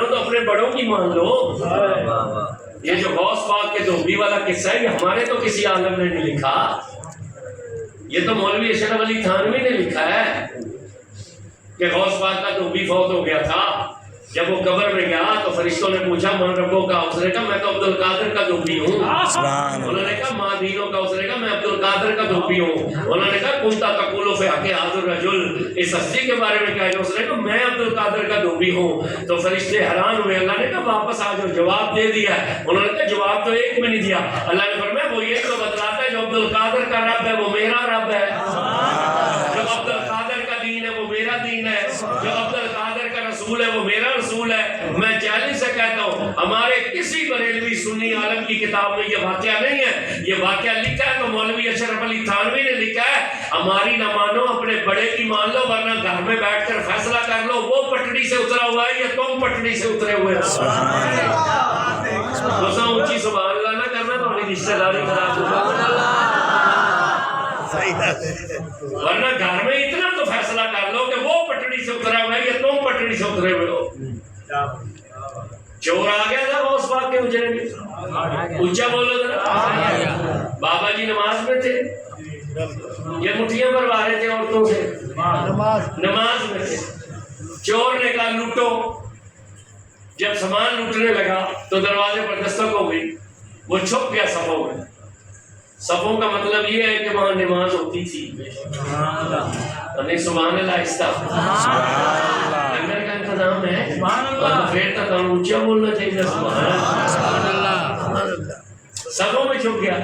بڑوں کی مان لو. یہ جو غوث پاک کے دھوبی والا قصہ ہے یہ ہمارے تو کسی عالم نے نہیں لکھا, یہ تو مولوی اشرف علی تھانوی نے لکھا ہے کہ غوث پاک کا دھوبی فوت ہو گیا تھا. جب وہ قبر میں گیا تو فرشتوں نے پوچھا من ربوں کا, اس نے کہا میں تو عبد القادر کا دھوبی ہوں. انہوں نے کہا ماں دینوں کا, اس نے کہا میں عبد القادر کا دھوبی ہوں. انہوں نے کہا کنتا تقول فی حق هذا الرجل, اس ہستی کے بارے میں کہا جو, اس نے کہا میں عبد القادر کا دھوبی ہوں. تو فرشتے حیران ہوئے, اللہ نے کہا واپس آ جاؤ, جواب دے دیا. انہوں نے کہا جواب تو ایک بھی نہیں دیا. اللہ نے فرمایا وہ یہ تو بتلاتا ہے جو عبد القادر کا رب ہے وہ میرا رب ہے, جو عبد القادر کا دین ہے وہ میرا دین ہے, جو عبد القادر کا رسول ہے وہ میرا رسول ہے. میں چیلنج سے کہتا ہوں ہمارے کسی بریلوی سنی عالم کی کتاب میں یہ واقعہ نہیں ہے. یہ واقعہ لکھا ہے تو مولوی اشرف علی تھانوی نے لکھا ہے. ہماری نہ مانو, اپنے بڑے کی مان لو, ورنہ گھر میں بیٹھ کر فیصلہ کر لو وہ پٹڑی سے اترا ہوا ہے یا تم پٹڑی سے اترے ہوئے ہو. دوستاں اونچی سبحان اللہ نہ کرنا تو ہماری رشتہ داری خراب ہو, ورنہ گھر میں اتنا تو فیصلہ کر لو کہ وہ پٹڑی سے اترا ہوا ہے یا تم پٹڑی سے اترے ہوئے ہو. چور آ گیا تھا غوث پاک کے اجرے میں, اونچا بولو ذرا. بابا جی نماز میں تھے, یہ مٹھیاں بھروا رہے تھے عورتوں سے, نماز میں تھے. چور نے کہا لوٹو. جب سامان لوٹنے لگا تو دروازے پر دستک ہو گئی, وہ چھپ گیا صفوں میں. صفوں کا مطلب یہ ہے کہ وہاں نماز ہوتی تھی. سبحان اللہ آہستہ, لنگر کا انتظام ہے, پھر تک ہم اونچا بولنا چاہیے سبحان اللہ. صفوں میں چھپ گیا.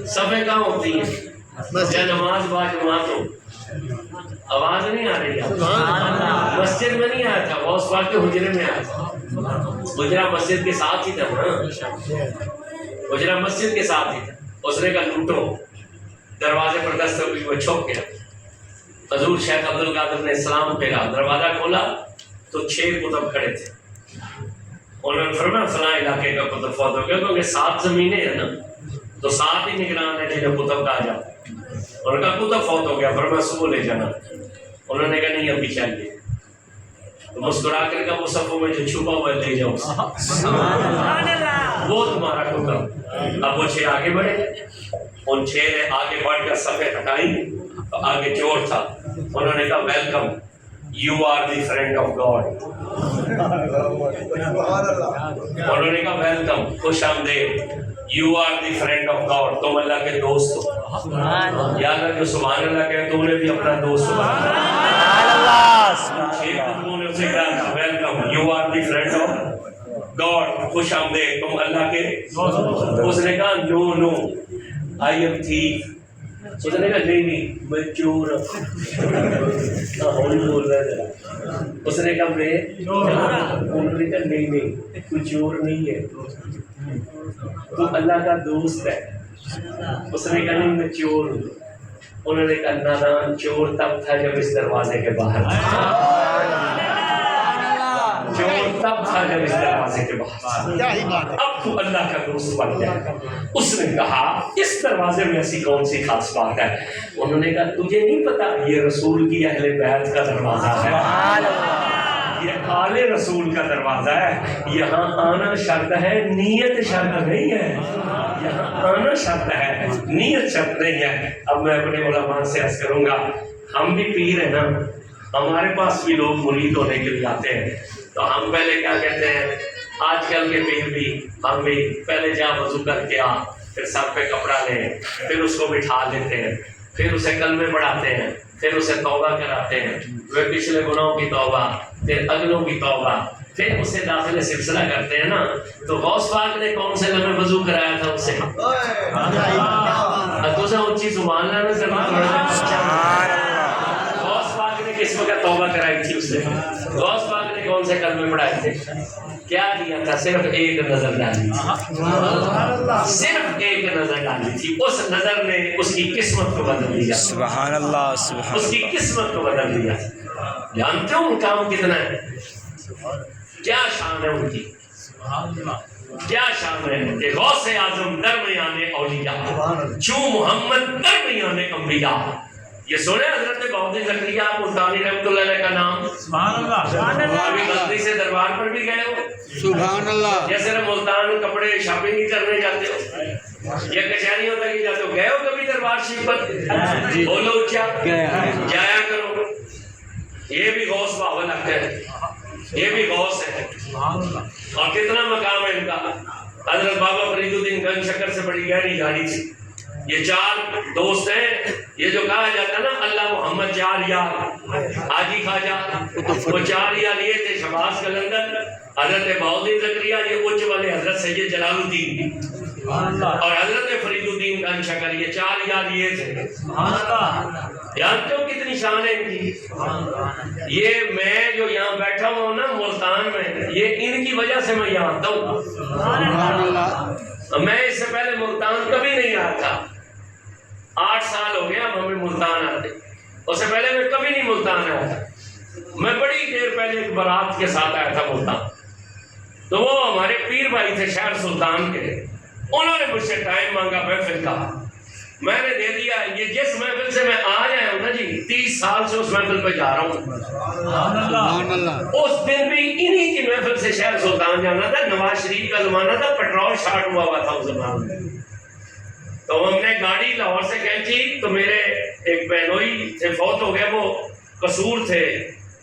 صفیں کہاں ہوتی ہیں یا نماز با جماعت ہو, آواز نہیں آ رہی ہے. مسجد میں نہیں آیا تھا, غوث پاک کے حجرے میں آیا تھا. حجرہ مسجد کے ساتھ ہی تھا نا, حجرہ مسجد کے ساتھ ہی تھا. اس نے کہا لوٹو. دروازے پر دستک ہوئی, وہ چھپ گیا. حضور شیخ عبد القادر نے سلام پھیرا, دروازہ کھولا تو 6 کتب کھڑے تھے. انہوں نے فرمایا فلاں علاقے کا کتب فوت ہو گیا, کیونکہ 7 زمینیں ہیں نا تو 7 ہی نگران ہیں جنہیں کتب کہا جاتا ہے. انہوں نے کہا کتب فوت ہو گیا, فرمایا صبح لے جانا. انہوں نے کہا نہیں ابھی چاہیے. تو مسکرا کر کہا وہ صفوں میں جو چھپا ہوا ہے لے جاؤ, وہ تمہارا کتب. اب وہ 6 آگے بڑھے, ان 6 نے آگے بڑھ کر صفیں ہٹائی تو آگے چور تھا. انہوں نے کہا welcome, you are the friend of God. انہوں نے کہا ویلکم, خوش آمدید, you are the friend of God, تم اللہ کے دوست ہو. یا اللہ جو سبحان اللہ کہے تم نے بھی اپنا دوست سبحان اللہ. 6 قدموں نے اسے کہا welcome, you are the friend of God, خوش آمدید, تم اللہ کے. اس نے کہا نو نو آئی ایم تھیف. اس نے کہا نہیں میں چور ہولی بول رہا ہے. اس نے کہا میں, انہوں نے کہا نہیں تو چور نہیں ہے, تو اللہ کا دوست ہے. اس نے کہا نہیں میں چور ہوں. انہوں نے کہا نادان, چور تب تھا جب اس دروازے کے باہر تھا, چور تب تھا جب اس دروازے کے باہر, اب تو اللہ کا دوست بن جائے گا. اس نے کہا اس دروازے میں ایسی کون سی خاص بات ہے. انہوں نے کہا تجھے نہیں پتا یہ رسول کی اہل بیت کا دروازہ ہے, یہ آل رسول کا دروازہ ہے. یہاں آنا شرط ہے, نیت شرط نہیں ہے. یہاں آنا شرط ہے, نیت شرط نہیں ہے. اب میں اپنے علماء سے عرض کروں گا, ہم بھی پیر ہیں نا, ہمارے پاس بھی لوگ مرید ہونے کے لیے آتے ہیں, تو ہم پہلے کیا کہتے ہیں, آج کل کے پیر بھی ہم بھی پہلے جا وضو کر کے آ, پھر سر پہ کپڑا لیں, پھر اس کو بٹھا لیتے ہیں, پھر اسے کلمے پڑھاتے ہیں, پھر اسے توبہ کراتے ہیں, وہ پچھلے گناہوں کی توبہ, پھر اگلوں کی توبہ, پھر اسے داخل سلسلہ کرتے ہیں نا. تو غوث پاک نے کون سے لمحے وضو کرایا تھا اسے؟ تو اونچی سبحان اللہ نے کرنا. غوث پاک نے کس وقت توبہ کرائی تھی اس سے؟ غوث پاک نے کون سے کلمے پڑھائے تھے؟ کیا کیا تھا؟ صرف ایک نظر ڈالی تھی, صرف ایک نظر ڈالی تھی. اس نظر نے اس کی قسمت کو بدل دیا. سبحان اللہ, سبحان اس کی قسمت کو بدل دیا. جانتے ہو ان کام کتنا ہے, کیا شان ہے ان کی, کیا شان ہے کہ غوث اعظم درمیان اولیاء, جو محمد درمیان انبیاء. یہ سنے حضرت بہت زکریا ملتانی رحمۃ اللہ علیہ کا نام؟ سبحان اللہ. ابھی غلطی سے دربار پر بھی گئے ہو؟ سبحان اللہ. یا صرف ملتان کپڑے شاپنگ ہی کرنے جاتے ہو یا کچہریوں تک ہی جاتے ہو؟ گئے ہو کبھی دربار شریف پر؟ بولو اچھا. جایا کرو. یہ بھی غوث باول ہے، یہ بھی غوث ہے. اور کتنا مقام ہے ان کا. حضرت بابا فرید الدین گنج شکر سے بڑی گہری جھاڑی تھی. یہ 4 دوست ہیں. یہ جو کہا جاتا ہے نا اللہ محمد 4 یار، حاجی خواجہ، وہ 4 یار یہ تھے. شہباز قلندر، حضرت بہاؤالدین زکریا، یہ اچ والے حضرت سید جلال الدین اور حضرت فرید الدین گنج شکر، یہ 4 یار یہ تھے. جانتے ہو کتنی شان ہے ان کی؟ یہ میں جو یہاں بیٹھا ہوں نا ملتان میں، یہ ان کی وجہ سے میں یہاں آتا ہوں. میں اس سے پہلے ملتان کبھی نہیں آیا تھا. 8 سال ہو گیا ہمیں ملتان آتے. اس سے پہلے میں کبھی نہیں ملتان آیا تھا. میں بڑی دیر پہلے ایک بارات کے ساتھ آیا تھا ملتان. تو وہ ہمارے پیر بھائی تھے شہر سلطان کے، انہوں نے مجھ سے ٹائم مانگا محفل کا. میں نے دے دیا. یہ جس محفل سے میں آ جایا ہوں نا جی، 30 سال سے اس محفل پہ جا رہا ہوں. سبحان اللہ. اس دن بھی انہی کی محفل سے شہر سلطان جانا تھا. نواز شریف کا زمانہ تھا، پیٹرول شارٹ ہوا تھا اس زمانے میں. تو ہم نے گاڑی لاہور سے کھینچی. تو میرے ایک بہنوئی سے فوت ہو گئے، وہ قصور تھے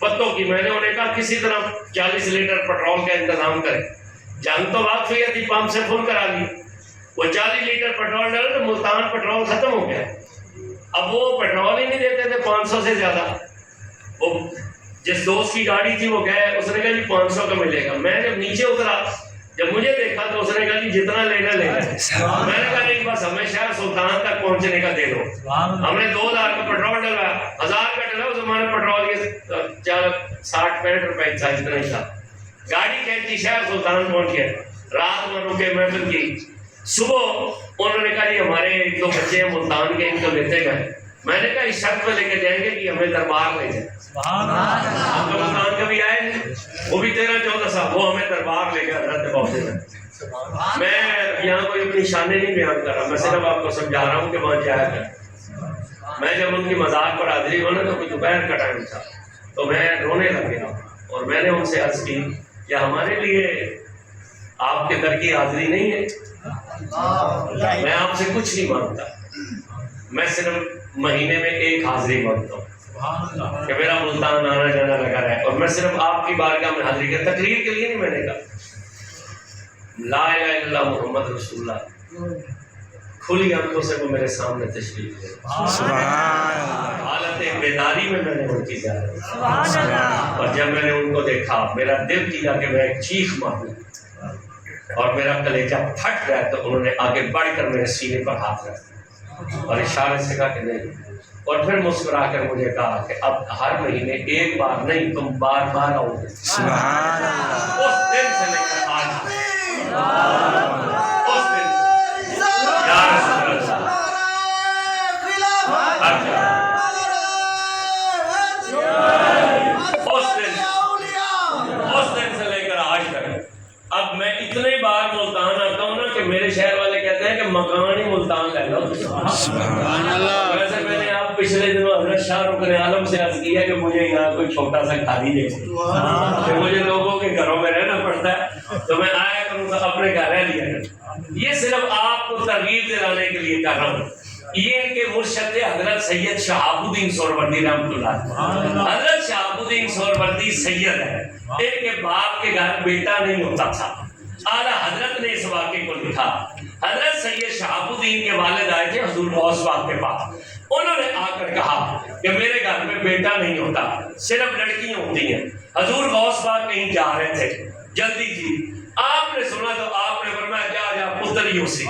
پتوں کی. میں نے انہیں کہا کسی طرح 40 لیٹر پیٹرول کا انتظام کریں. جنگ تو واقف ہوئی تھی، پمپ سے فل کرا لی. وہ 40 لیٹر پیٹرول ڈالے تو ملتان پیٹرول ختم ہو گیا. اب وہ پیٹرول ہی نہیں دیتے تھے 500 سے زیادہ. وہ جس دوست کی گاڑی تھی وہ گئے، اس نے کہا جی 500 کا ملے گا. میں جب نیچے اترا، جب مجھے دیکھا تو اس نے کہا جی جتنا لینا لے. میں نے کہا نہیں بس ہمیں شہر سلطان تک پہنچنے کا دے دو. ہم نے 2000 کا پیٹرول ڈلوایا. 1000 کا ڈلا. اس زمانے پیٹرول یہ 60-65 روپے تھا، اتنا ہی تھا. گاڑی کھینچی، شہر سلطان پہنچ گئے. رات میں رکے محفل کی. صبح انہوں نے کہا جی ہمارے 1-2 بچے ہیں ملتان کے، ان کو لیتے گئے. میں نے کہا اس شرط پہ لے کے جائیں گے کہ ہمیں دربار لے جائیں. آپ کو ملتان کبھی آئے نہیں؟ وہ بھی 13-14 سال، وہ ہمیں دربار لے گئے حضرت بہت سے. میں یہاں کوئی اپنی شانیں نہیں بیان کر رہا، میں صرف آپ کو سمجھا رہا ہوں کہ وہاں جایا کر. میں جب ان کی مزار پر حاضری ہونا تو دوپہر کا ٹائم تھا، تو میں رونے لگ گیا اور میں نے ان سے عرض کی کہ ہمارے لیے آپ کے در کی حاضری نہیں ہے. میں آپ سے کچھ نہیں مانگتا، میں صرف مہینے میں 1 حاضری مانگتا ہوں کہ میرا ملتان آنا جانا لگا رہے. اور میں صرف آپ کی بارگاہ میں حاضری کر، تقریر کے لیے نہیں. میں نے کہا لا الہ الا اللہ محمد رسول اللہ. کھلی آنکھوں سے وہ میرے سامنے تشریف لے. حالت بیداری میں نے ان کی زیارت. اور جب میں نے ان کو دیکھا میرا دل کیا کہ میں ایک چیخ ماروں اور میرا کلیجہ پھٹ گیا. تو انہوں نے آگے بڑھ کر میرے سینے پر ہاتھ رکھا اور اشارے سے کہا کہ نہیں. اور پھر مسکرا کر مجھے کہا کہ اب ہر مہینے 1 بار نہیں، تم بار بار آؤ گے. اس دن سے لے کر آج اس دن یا رسول اللہ اس دن سے لے کر آج تک. اب میں اتنے بار ملتان آتا ہوں نا کہ میرے شہر والے کہتے ہیں کہ مکان ہی ملتان لے لو. ویسے میں نے آپ پچھلے دنوں حضرت شاہ رکن عالم سے عرض کیا کہ مجھے یہاں کوئی چھوٹا سا خالی دے کہ مجھے لوگوں کے گھروں میں رہنا پڑتا ہے، تو میں آیا کروں تو اپنے گھر رہ لیا کروں. یہ صرف آپ کو ترغیب دلانے کے لیے کر رہا ہوں. یہ ان کے مرشد حضرت سید شہاب الدین سہروردی رحمۃ اللہ. حضرت شہاب الدین سہروردی سید ہے. ان کے باپ کے گھر بیٹا نہیں ہوتا تھا. اعلیٰ حضرت نے اس واقعے کو لکھا. حضرت سید شہاب الدین کے والد آئے تھے حضور غوث پاک کے پاس. انہوں نے آ کر کہا کہ میرے گھر میں بیٹا نہیں ہوتا، صرف لڑکیاں ہوتی ہیں. حضور غوث پاک کہیں جا رہے تھے، جلدی تھی. آپ نے سنا تو آپ نے فرمایا جا پتر ہی اسی.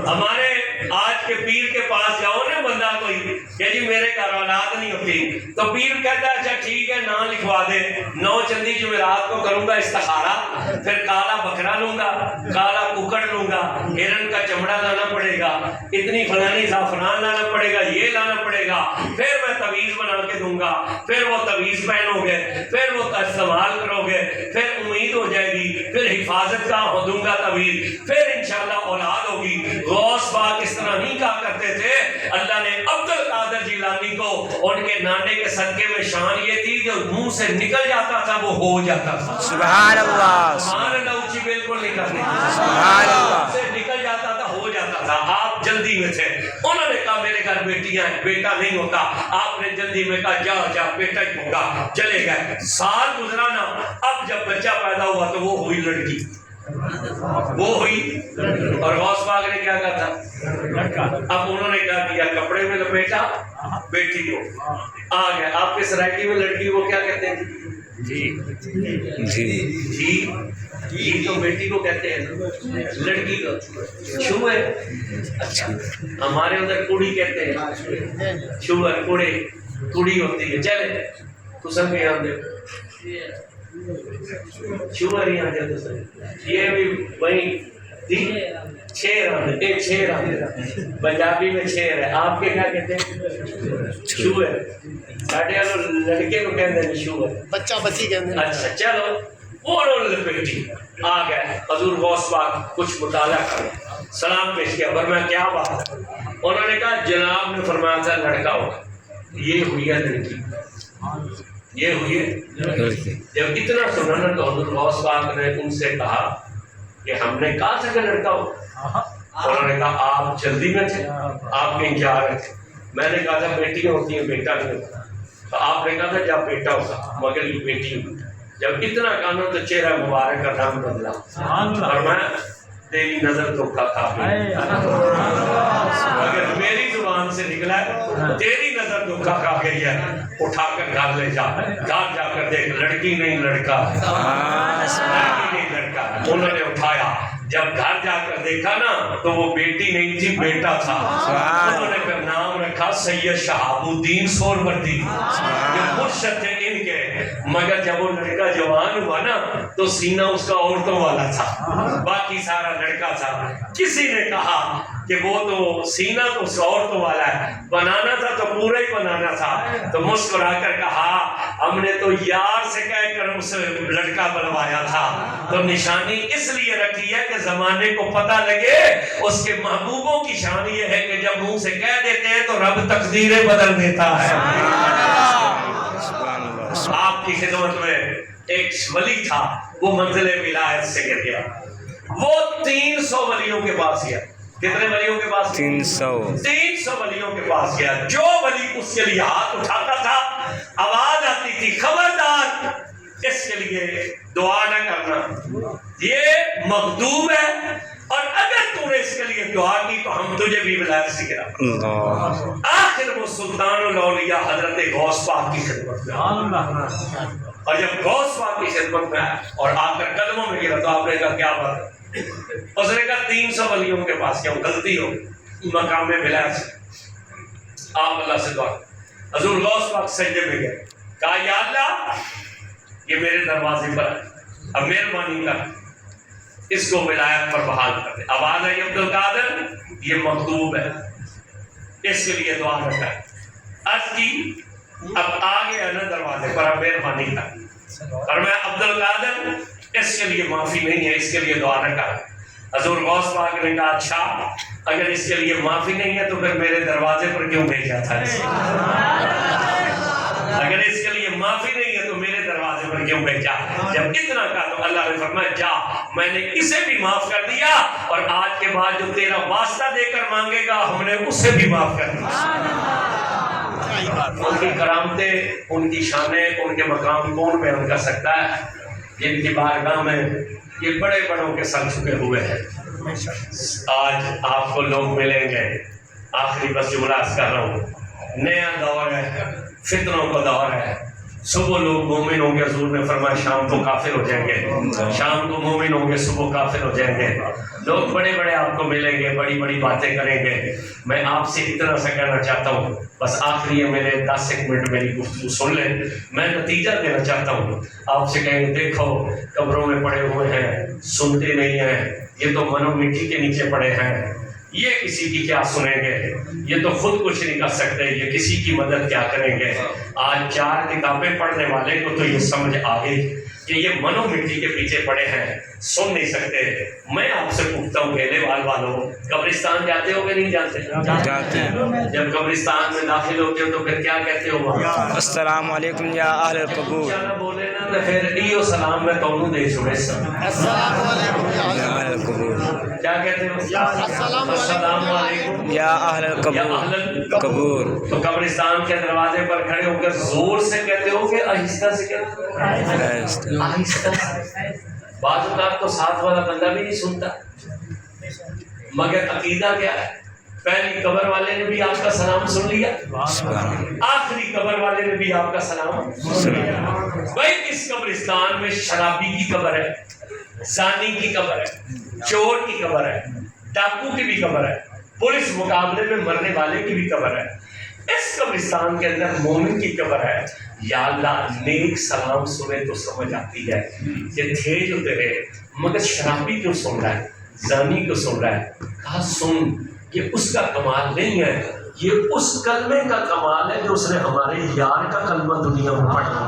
ہمارے آج کے پیر کے پاس جاؤ نا بندہ کوئی کہ جی میرے گھر اولاد نہیں ہوتی، تو پیر کہتا ہے اچھا ٹھیک ہے نام لکھوا دے. 9 چندی جمعرات کو کروں گا استخارہ، پھر کالا بکرا لوں گا، کالا ککڑ لوں گا، ہرن کا چمڑا لانا پڑے گا، اتنی فلانی زعفران لانا پڑے گا، یہ لانا پڑے گا، پھر میں تعویذ بنا کے دوں گا، پھر وہ تعویذ پہنو گے، پھر وہ استعمال کرو گے، پھر امید ہو جائے گی، پھر حفاظت کا دوں گا تعویذ، پھر انشاءاللہ اولاد ہوگی. غوث پاک اس طرح نہیں کہا کرتے تھے. اللہ نے عبد گیلانی کو ان کے نانے کے صدقے میں شان یہ تھی جو منہ سے نکل جاتا تھا وہ ہو جاتا تھا. سبحان اللہ. سبحان اللہ اونچی بالکل نہیں کرنی. سبحان اللہ. منہ سے نکل جاتا تھا ہو جاتا تھا. آپ جلدی میں تھے. انہوں نے کہا میرے گھر بیٹیاں ہیں, بیٹا نہیں ہوتا. آپ نے جلدی میں کہا جا جا بیٹا ہی ہوگا. چلے گئے. سال گزرا نا, اب جب بچہ پیدا ہوا تو وہ ہوئی لڑکی, وہ ہوئی. اور غوث پاک نے کیا کہا تھا؟ اب انہوں نے کیا کیا, کپڑے میں لپیٹا بیٹی کو آ گیا. آپ کے سرائکی میں لڑکی کو کیا کہتے ہیں؟ جی جی جی تو بیٹی کو کہتے ہیں, لڑکی کو چھو ہے. اچھا ہمارے ادھر کڑی کہتے ہیں, چھو ہے کڑے, کڑی ہوتی ہے. چلے تو سب کے یہاں دے شوگر ہی آتے تو سر یہ بھی وہی شیر آتے, شیر آتے پنجابی میں شیر ہے. آپ کے کیا کہتے ہیں؟ شوگر. ساڑھے لڑکے کو کہتے ہیں شوگر, بچہ بچی کہتے ہیں. اچھا چلو وہ لپیٹی آ گئے. حضور غوث پاک کچھ مطالعہ کر سلام پیش کیا. فرمایا کیا بات؟ انہوں نے کہا جناب نے فرمایا تھا لڑکا ہوگا. یہ ہوئی ہے لڑکی, یہ ہوئی ہے. جب اتنا سنا نا تو حضور غوث پاک نے ان سے کہا کہ ہم نے کہا تھا کہ لڑکا ہو. انہوں نے کہا آپ جلدی میں تھے, آپ کہیں جا رہے تھے. میں نے کہا تھا بیٹیاں ہوتی ہیں بیٹا نہیں ہوتا. تو آپ نے کہا تھا جب بیٹا ہوگا مگر یہ بیٹی ہوگی. جب اتنا کہا تو چہرہ مبارک کا نام بدلا. اور میں تیری نظر دھوکا کھا گئی. اگر میری زبان سے نکلا ہے تیری نظر دھوکا کھا گئی ہے, اٹھا کر گھر لے جا. گھر جا کر دیکھ لڑکی نہیں لڑکا, لڑکی نہیں لڑکا. انہوں نے اٹھایا. جب گھر جا کر دیکھا نا تو وہ بیٹی نہیں تھی بیٹا تھا. انہوں نے پھر نام رکھا سید شہاب الدین سہروردی, جو مرشد تھے ان کے. مگر جب وہ لڑکا جوان ہوا نا تو سینہ اس کا عورتوں والا تھا, باقی سارا لڑکا تھا. کسی نے کہا کہ وہ تو سینہ تو اس عورتوں والا ہے, بنانا تھا تو پورا ہی بنانا تھا. تو مسکرا کر کہا ہم نے تو یار سے کہہ کر اس لڑکا بنوایا تھا. تو نشانی اس لیے رکھی ہے کہ زمانے کو پتہ لگے اس کے محبوبوں کی شان یہ ہے کہ جب منہ سے کہہ دیتے ہیں تو رب تقدیریں بدل دیتا ہے. آپ کی خدمت میں ایک ولی تھا, وہ منزل ولایت سے گر گیا. وہ 300 ولیوں کے پاس گیا. کتنے ولیوں کے پاس؟ 300 ولیوں کے پاس گیا. جو ولی اس کے لیے ہاتھ اٹھاتا تھا آواز آتی تھی خبردار اس کے لیے دعا نہ کرنا, یہ مغضوب ہے, اور اگر تو نے اس کے لیے دعا کی تو ہم تجھے بھی ولایت سے گرا. آخر وہ سلطان الاولیاء حضرت غوث پاک کی خدمت میں, اور جب غوث پاک کی خدمت میں اور آ کر قدموں میں گرا تو آپ نے کہا کیا بات ہے؟ اس نے کہا 300 ولیوں کے پاس کیا غلطی ہو مقام ولایت سے. آپ اللہ سے دعا. حضور غوث پاک سجدے میں گئے, کہا یا اللہ یہ میرے دروازے پر ہے, اب مہربانی کر اس کو ولایت پر بحال کر دے. آواز ہے عبد القادر یہ مکتوب ہے, اس کے لیے دعا رکھا ہے. عرض کی اب آ گیا نا دروازے پر, اب مہربانی کر. اور میں عبد القادر اس کے لیے معافی نہیں ہے, اس کے لیے دعا رکھا ہے. حضور غوث پاک نے کہا اچھا اگر اس کے لیے معافی نہیں ہے تو پھر میرے دروازے پر کیوں بھیجا تھا؟ اگر اس کے لیے معافی نہیں ہے تو میرے دروازے پر کیوں بھیجا؟ جب اتنا کہا تو اللہ نے فرمایا جا, میں نے اسے بھی معاف کر دیا, اور آج کے بعد جو تیرا واسطہ دے کر مانگے گا ہم نے اسے بھی معاف کر دیا. ان کی کرامتیں, ان کی شانیں, ان کے مقام کون بیان کر سکتا ہے؟ جن کی بارگاہ میں یہ بڑے بڑوں کے سر جھکے ہوئے ہیں. آج آپ کو لوگ ملیں گے, آخری بس جملہ کر رہا ہوں, نیا دور ہے, فتنوں کا دور ہے. صبح لوگ مومن ہوں گے, حضور نے فرمایا شام کو کافر ہو جائیں گے, شام کو مومن ہوں گے, صبح کافر ہو جائیں گے. لوگ بڑے بڑے آپ کو ملیں گے, بڑی بڑی باتیں کریں گے. میں آپ سے اتنا سا کہنا چاہتا ہوں, بس آخری میرے 10 منٹ میری گفتگو سن لیں. میں نتیجہ دینا چاہتا ہوں. آپ سے کہیں گے دیکھو قبروں میں پڑے ہوئے ہیں, سنتے نہیں ہیں, یہ تو منو مٹی کے نیچے پڑے ہیں, یہ کسی کی کیا سنیں گے, یہ تو خود کچھ نہیں کر سکتے, یہ کسی کی مدد کیا کریں گے. آج 4 کتابیں پڑھنے والے کو تو یہ سمجھ آ گئی کہ یہ منو مٹی کے پیچھے پڑے ہیں، سن نہیں سکتے. میں آپ سے پوچھتا ہوں گیلے والوں، قبرستان جاتے ہو کہ نہیں جاتے؟ جاتے ہیں. جب قبرستان میں داخل ہوتے ہو تو پھر کیا کہتے ہو وہاں؟ السلام علیکم یا اہل القبور. نہ بولے نا تو پھر ایو سلام میں تمہیں دے چھوڑے سب. یا اہل القبور. کیا کہتے ہو؟ السلام علیکم یا اہل یا القبور. اہل قبور. تو قبرستان کے دروازے پر کھڑے ہو کر زور سے کہتے ہو کہ آہستہ سے کہتے ہو؟ آہستہ سے. بعض اوقات تو ساتھ والا بندہ بھی نہیں سنتا. مگر عقیدہ کیا ہے؟ پہلی قبر والے نے بھی آپ کا سلام سن لیا، آخری قبر والے نے بھی آپ کا سلام سن لیا. بھائی اس قبرستان میں شرابی کی قبر ہے، زانی کی قبر ہے، چور کی قبر ہے، ڈاکو کی بھی قبر ہے، پولیس مقابلے میں مرنے والے کی بھی قبر ہے. اس قبرستان کے اندر مومن کی قبر ہے. یا اللہ نیک سلام سنے تو سمجھ آتی ہے کہ تھے جو تیرے، مگر شرابی کیوں سن رہا ہے، زانی کیوں سن رہا ہے؟ کہا سن، یہ اس کا کمال نہیں ہے، یہ اس کلمے کا کمال ہے جو اس نے ہمارے یار کا کلمہ دنیا میں پڑھا.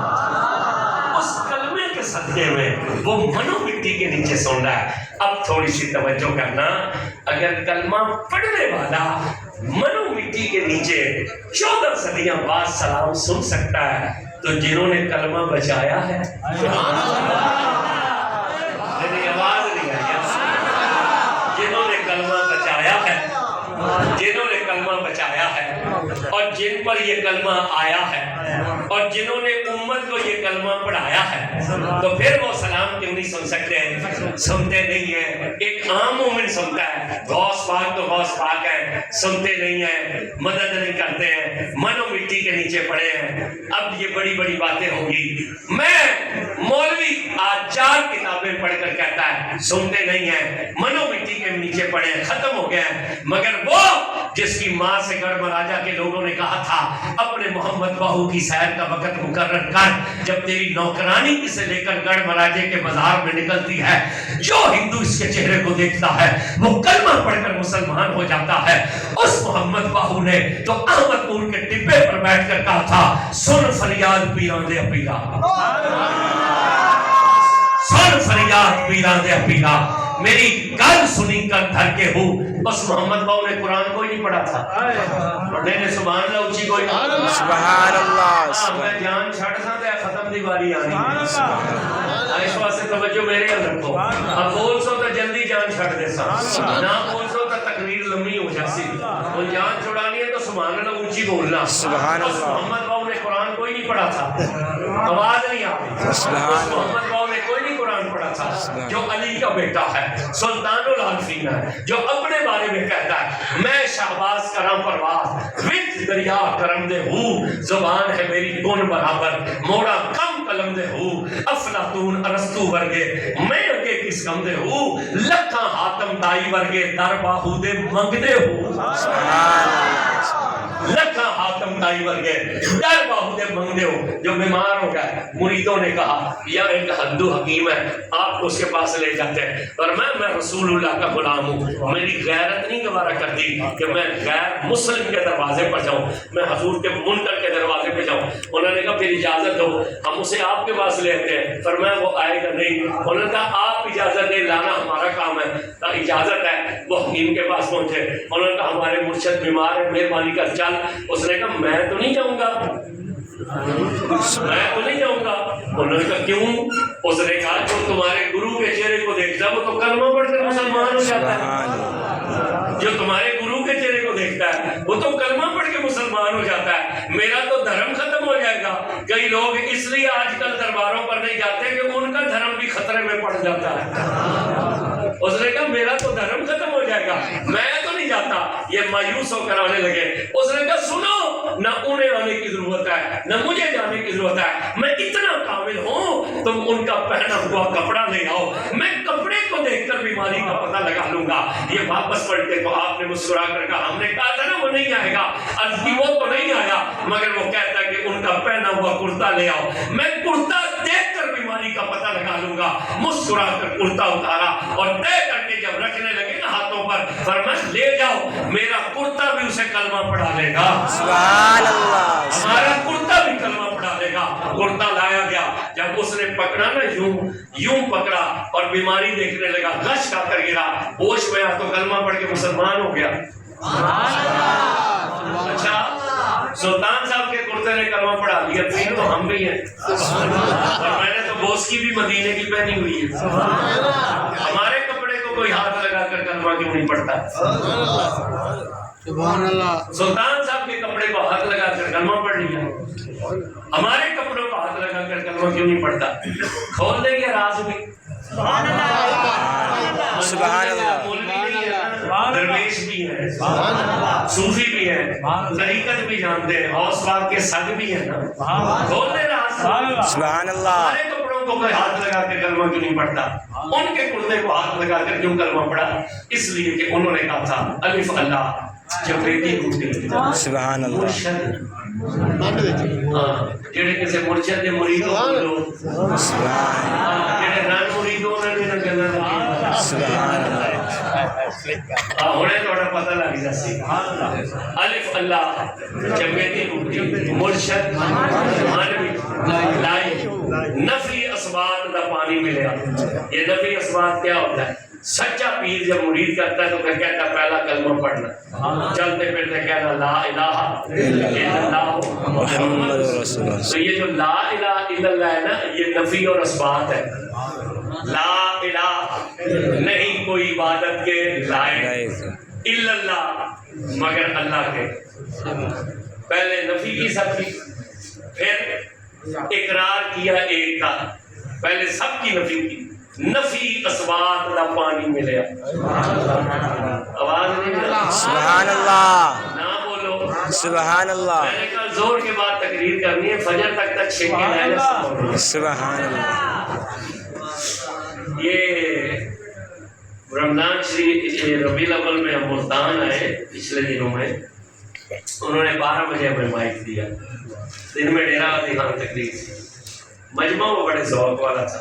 اس کلمے کے صدقے میں وہ منو مٹی کے نیچے سن رہا ہے. اب تھوڑی سی توجہ کرنا، اگر کلمہ پڑھنے والا منو مٹی کے نیچے 14 صدیاں بعد سلام سن سکتا ہے تو جنہوں نے کلمہ بچایا ہے، میری آواز نہیں آئی، جنہوں نے کلمہ بچایا ہے، جنہوں نے کلمہ بچایا ہے اور جن پر یہ کلمہ آیا ہے اور جنہوں نے امت کو یہ کلمہ پڑھایا ہے، تو پھر وہ سلام کیوں نہیں سن سکتے؟ سنتے نہیں ہیں. ایک عام مومن سنتا ہے، غوث پاک تو غوث پاک ہے، سنتے نہیں ہیں، مدد نہیں کرتے ہیں، منو مٹی کے نیچے پڑے ہیں. اب یہ بڑی بڑی باتیں ہوں گی. میں مولوی آج 4 کتابیں پڑھ کر کہتا ہے سنتے نہیں ہیں، منو مٹی کے نیچے پڑے ہیں، ختم ہو گیا ہے. مگر وہ جس کی ماں سے گڑھ مراجا کے لوگوں نے کہا تھا اپنے محمد باہو کی سیر کا وقت مقرر کر، جب تیری نوکرانی سے لے کر گڑھ مراجے کے بازار میں نکلتی ہے، جو ہندو اس کے چہرے کو دیکھتا ہے وہ کلمہ پڑھ کر مسلمان ہو جاتا ہے. اس محمد باہو نے تو احمد پور کے ٹبے پر بیٹھ کر کہا تھا سن فریاد پیران دے اپیلا، سن فریاد پیران دے اپیلا. میری گل سنی کر دھر کے ہوں. بس محمد باؤ نے قرآن کو ہی نہیں پڑھا تھا. پڑھنے نے سبحان اللہ اچھی کوئی سبحان اللہ. میں جان چھڑ سا تے ختم دی باری آنی. اس واسطے توجہ میرے گل رکھو. اب بول سو تو جلدی جان چھڑ دے سا، نہ بول سو تو تقریر لمبی ہو جاسی. وہ جان چھڑانی ہے تو سبحان اللہ اونچی بولنا. سبحان بس اللہ. محمد باؤ نے قرآن کو ہی نہیں پڑھا تھا. آواز نہیں آ رہی. بس محمد باؤ نے کوئی نہیں قرآن پڑھا تھا. جو علی کا بیٹا ہے، سلطان العارفین ہے، جو اپنے بارے میں کہتا ہے میں شہباز کرم پرواز وچ دریا کرم دے ہوں، زبان ہے میری کون برابر، موڑا کم قلم دے ہوں، افلاطون ارسطو ورگے میں اگے کس کم دے ہوں، لکھاں حاتم تائی ورگے در باہو دے منگ دے ہوں. لکھاں حاتم تائی ورگے در باہو دے منگ دے ہو. جو بیمار ہو گئے مریدوں نے کہا یا ایک ہندو حکیم ہے، آپ اس کے پاس لے جاتے ہیں. اور میں رسول اللہ کا غلام ہوں، میری غیرت نہیں گوارا کرتی کہ میں غیر مسلم کے دروازے پر جاؤں، میں حضور کے منکر کے دروازے پہ جاؤں. انہوں نے کہا پھر اجازت دو، ہم اسے آپ کے پاس لے آتے ہیں. فرمایا وہ آئے گا نہیں. انہوں نے کہا آپ اجازت دے، لانا ہمارا کام ہے. کہا اجازت ہے. وہ حکیم کے پاس پہنچے. انہوں نے کہا ہمارے مرشد بیمار ہے، مہربانی کر چل. اس نے کہا میں تو نہیں جاؤں گا، میں تو نہیں جاؤں گا. انہوں نے کہا کیوں؟ اس نے کہا جو تمہارے گرو کے چہرے کو دیکھتا ہے وہ تو کلمہ پڑھ کر مسلمان ہو جاتا ہے. جو تمہارے گرو کے چہرے کو دیکھتا ہے وہ تو کلمہ پڑھ کے مسلمان ہو جاتا ہے. میرا تو دھرم ختم ہو جائے گا. کئی لوگ اس لیے آج کل درباروں پر نہیں جاتے کہ ان کا دھرم بھی خطرے میں پڑ جاتا ہے. اس نے کہا میرا تو دھرم ختم ہو جائے گا، میں تو نہیں جاتا. یہ مایوس ہو کر آنے لگے. اس نے کہا سنو، نہ انہیں آنے کی ضرورت ہے نہ مجھے جانے کی ضرورت ہے. میں اتنا کامل ہوں، تم ان کا پہنا ہوا کپڑا لے آؤ، میں کپڑے کو دیکھ کر بیماری کا پتہ لگا لوں گا. یہ واپس پلٹے تو آپ نے مسکرا کر کہا ہم نے کہا تھا نا وہ نہیں آئے گا. عرض کی وہ تو نہیں آیا، مگر وہ کہتا ہے کہ ان کا پہنا ہوا کرتا لے آؤ. میں کرتا دیکھ کر بیماری کا پتہ لگا لوں گا. مسکرا کر کرتا اتارا اور طے کر کے جب رکھنے لگے نا ہاتھوں پر، فرمایا لے جاؤ، میرا کرتا بھی اسے کلمہ پڑھا لے گا. سبحان اللہ. ہمارا کرتا بھی کلمہ پڑھا لے گا. کرتا لایا گیا، جب اس نے پکڑا نا یوں پکڑا اور بیماری دیکھنے لگا، غش کھا کر گرا، ہوش میں آ تو کلمہ پڑھ کے مسلمان ہو گیا۔ اچھا سلطان صاحب کے کرتے نے کلمہ پڑھا لیا، پھر تو ہم بھی ہیں، اور میں نے تو بوس کی بھی مدینے کی پہنی ہوئی ہے۔ ہمارے کپڑے کو کوئی ہاتھ لگا کر کلمہ کیوں نہیں پڑھتا؟ سبحان اللہ۔ سلطان صاحب کے کپڑے کو ہاتھ لگا کر کلمہ پڑھ لیا، ہمارے کپڑوں کو ہاتھ لگا کر کلمہ کیوں نہیں پڑھتا؟ کھول دیں گے راز بھی۔ سبحان اللہ۔ درویش بھی ہیں، صوفی بھی ہیں، طریقت بھی جانتے ہیں، غوث پاک کے سگ بھی ہیں نا، کھول دیں راز۔ سبحان اللہ۔ ہمارے کپڑوں کو کوئی ہاتھ لگا کے کلمہ کیوں نہیں پڑھتا؟ ان کے کرتے کو ہاتھ لگا کر کیوں کلمہ پڑھا؟ اس لیے کہ انہوں نے کہا تھا الف اللہ چپیٹی ٹوٹی۔ سبحان اللہ۔ مرشد جڑے کسے مرشد دے مرید ہو، جڑے نان مرید ہو انہاں نے گلاں لگی۔ سبحان اللہ۔ ہونے تھوڑا پتہ لگ جاسی۔ الف اللہ چپیٹی ٹوٹی، مرشد مانوی لائی، نفی اسبات دا پانی ملیا۔ یہ نفی اسبات کیا ہوتا ہے؟ سچا پیر جب مرید کرتا ہے تو پھر کہتا ہے پہلا کلمہ پڑھنا، چلتے پھرتے کہنا لا الہ الا اللہ محمد رسول اللہ۔ تو یہ جو لا الہ الا اللہ ہے نا، یہ نفی اور اثبات ہے۔ لا الہ نہیں کوئی عبادت کے لائق الا اللہ مگر اللہ کے۔ پہلے نفی کی سب کی، پھر اقرار کیا ایک کا، پہلے سب کی نفی کی، نفی اسبات دا پانی ملیا۔ آواز نہیں ملا؟ سبحان اللہ۔ نہ بولو سبحان اللہ۔ میں نے کہا زور کے بعد تقریر کرنی ہے، فجر تک چھینکے رہنے سے۔ سبحان اللہ۔ یہ رمضان شریف ربیع الاول میں ہم ملتان آئے پچھلے دنوں میں، انہوں نے 12 بجے ہمیں مائک دیا، دن میں ڈیرہ غازی خان تقریر تھی، مجمع وہ بڑے ذوق والا تھا۔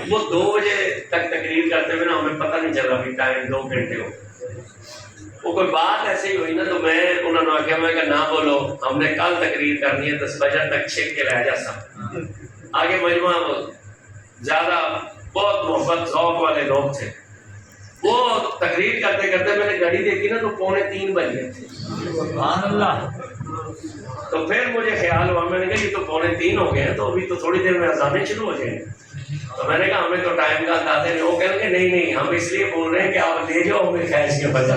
وہ 2 بجے تک تقریر کرتے ہوئے نا ہمیں پتہ نہیں چلا بھی ٹائم 2 گھنٹے ہو۔ وہ کوئی بات ایسے ہی ہوئی نا تو میں انہوں نے آخیا، میں کہا نہ بولو، ہم نے کل تقریر کرنی ہے 10 بجے تک چھیک کے رہ جا سا۔ آگے مجمع زیادہ بہت محبت ذوق والے لوگ تھے، وہ تقریر کرتے کرتے میں نے گھڑی دیکھی نا تو 2:45 بج گئے تھے۔ سبحان اللہ۔ تو پھر مجھے خیال ہوا، میں نے کہا یہ تو 2:45 ہو گئے ہیں تو ابھی تو تھوڑی دیر میں اذانیں شروع ہو جائیں۔ تو میں نے کہا ہمیں تو ٹائم کا اندازہ نہیں۔ وہ کہیں گے نہیں نہیں، ہم اس لیے بول رہے ہیں کہ آپ لے جاؤ ہمیں خیش کے بجا۔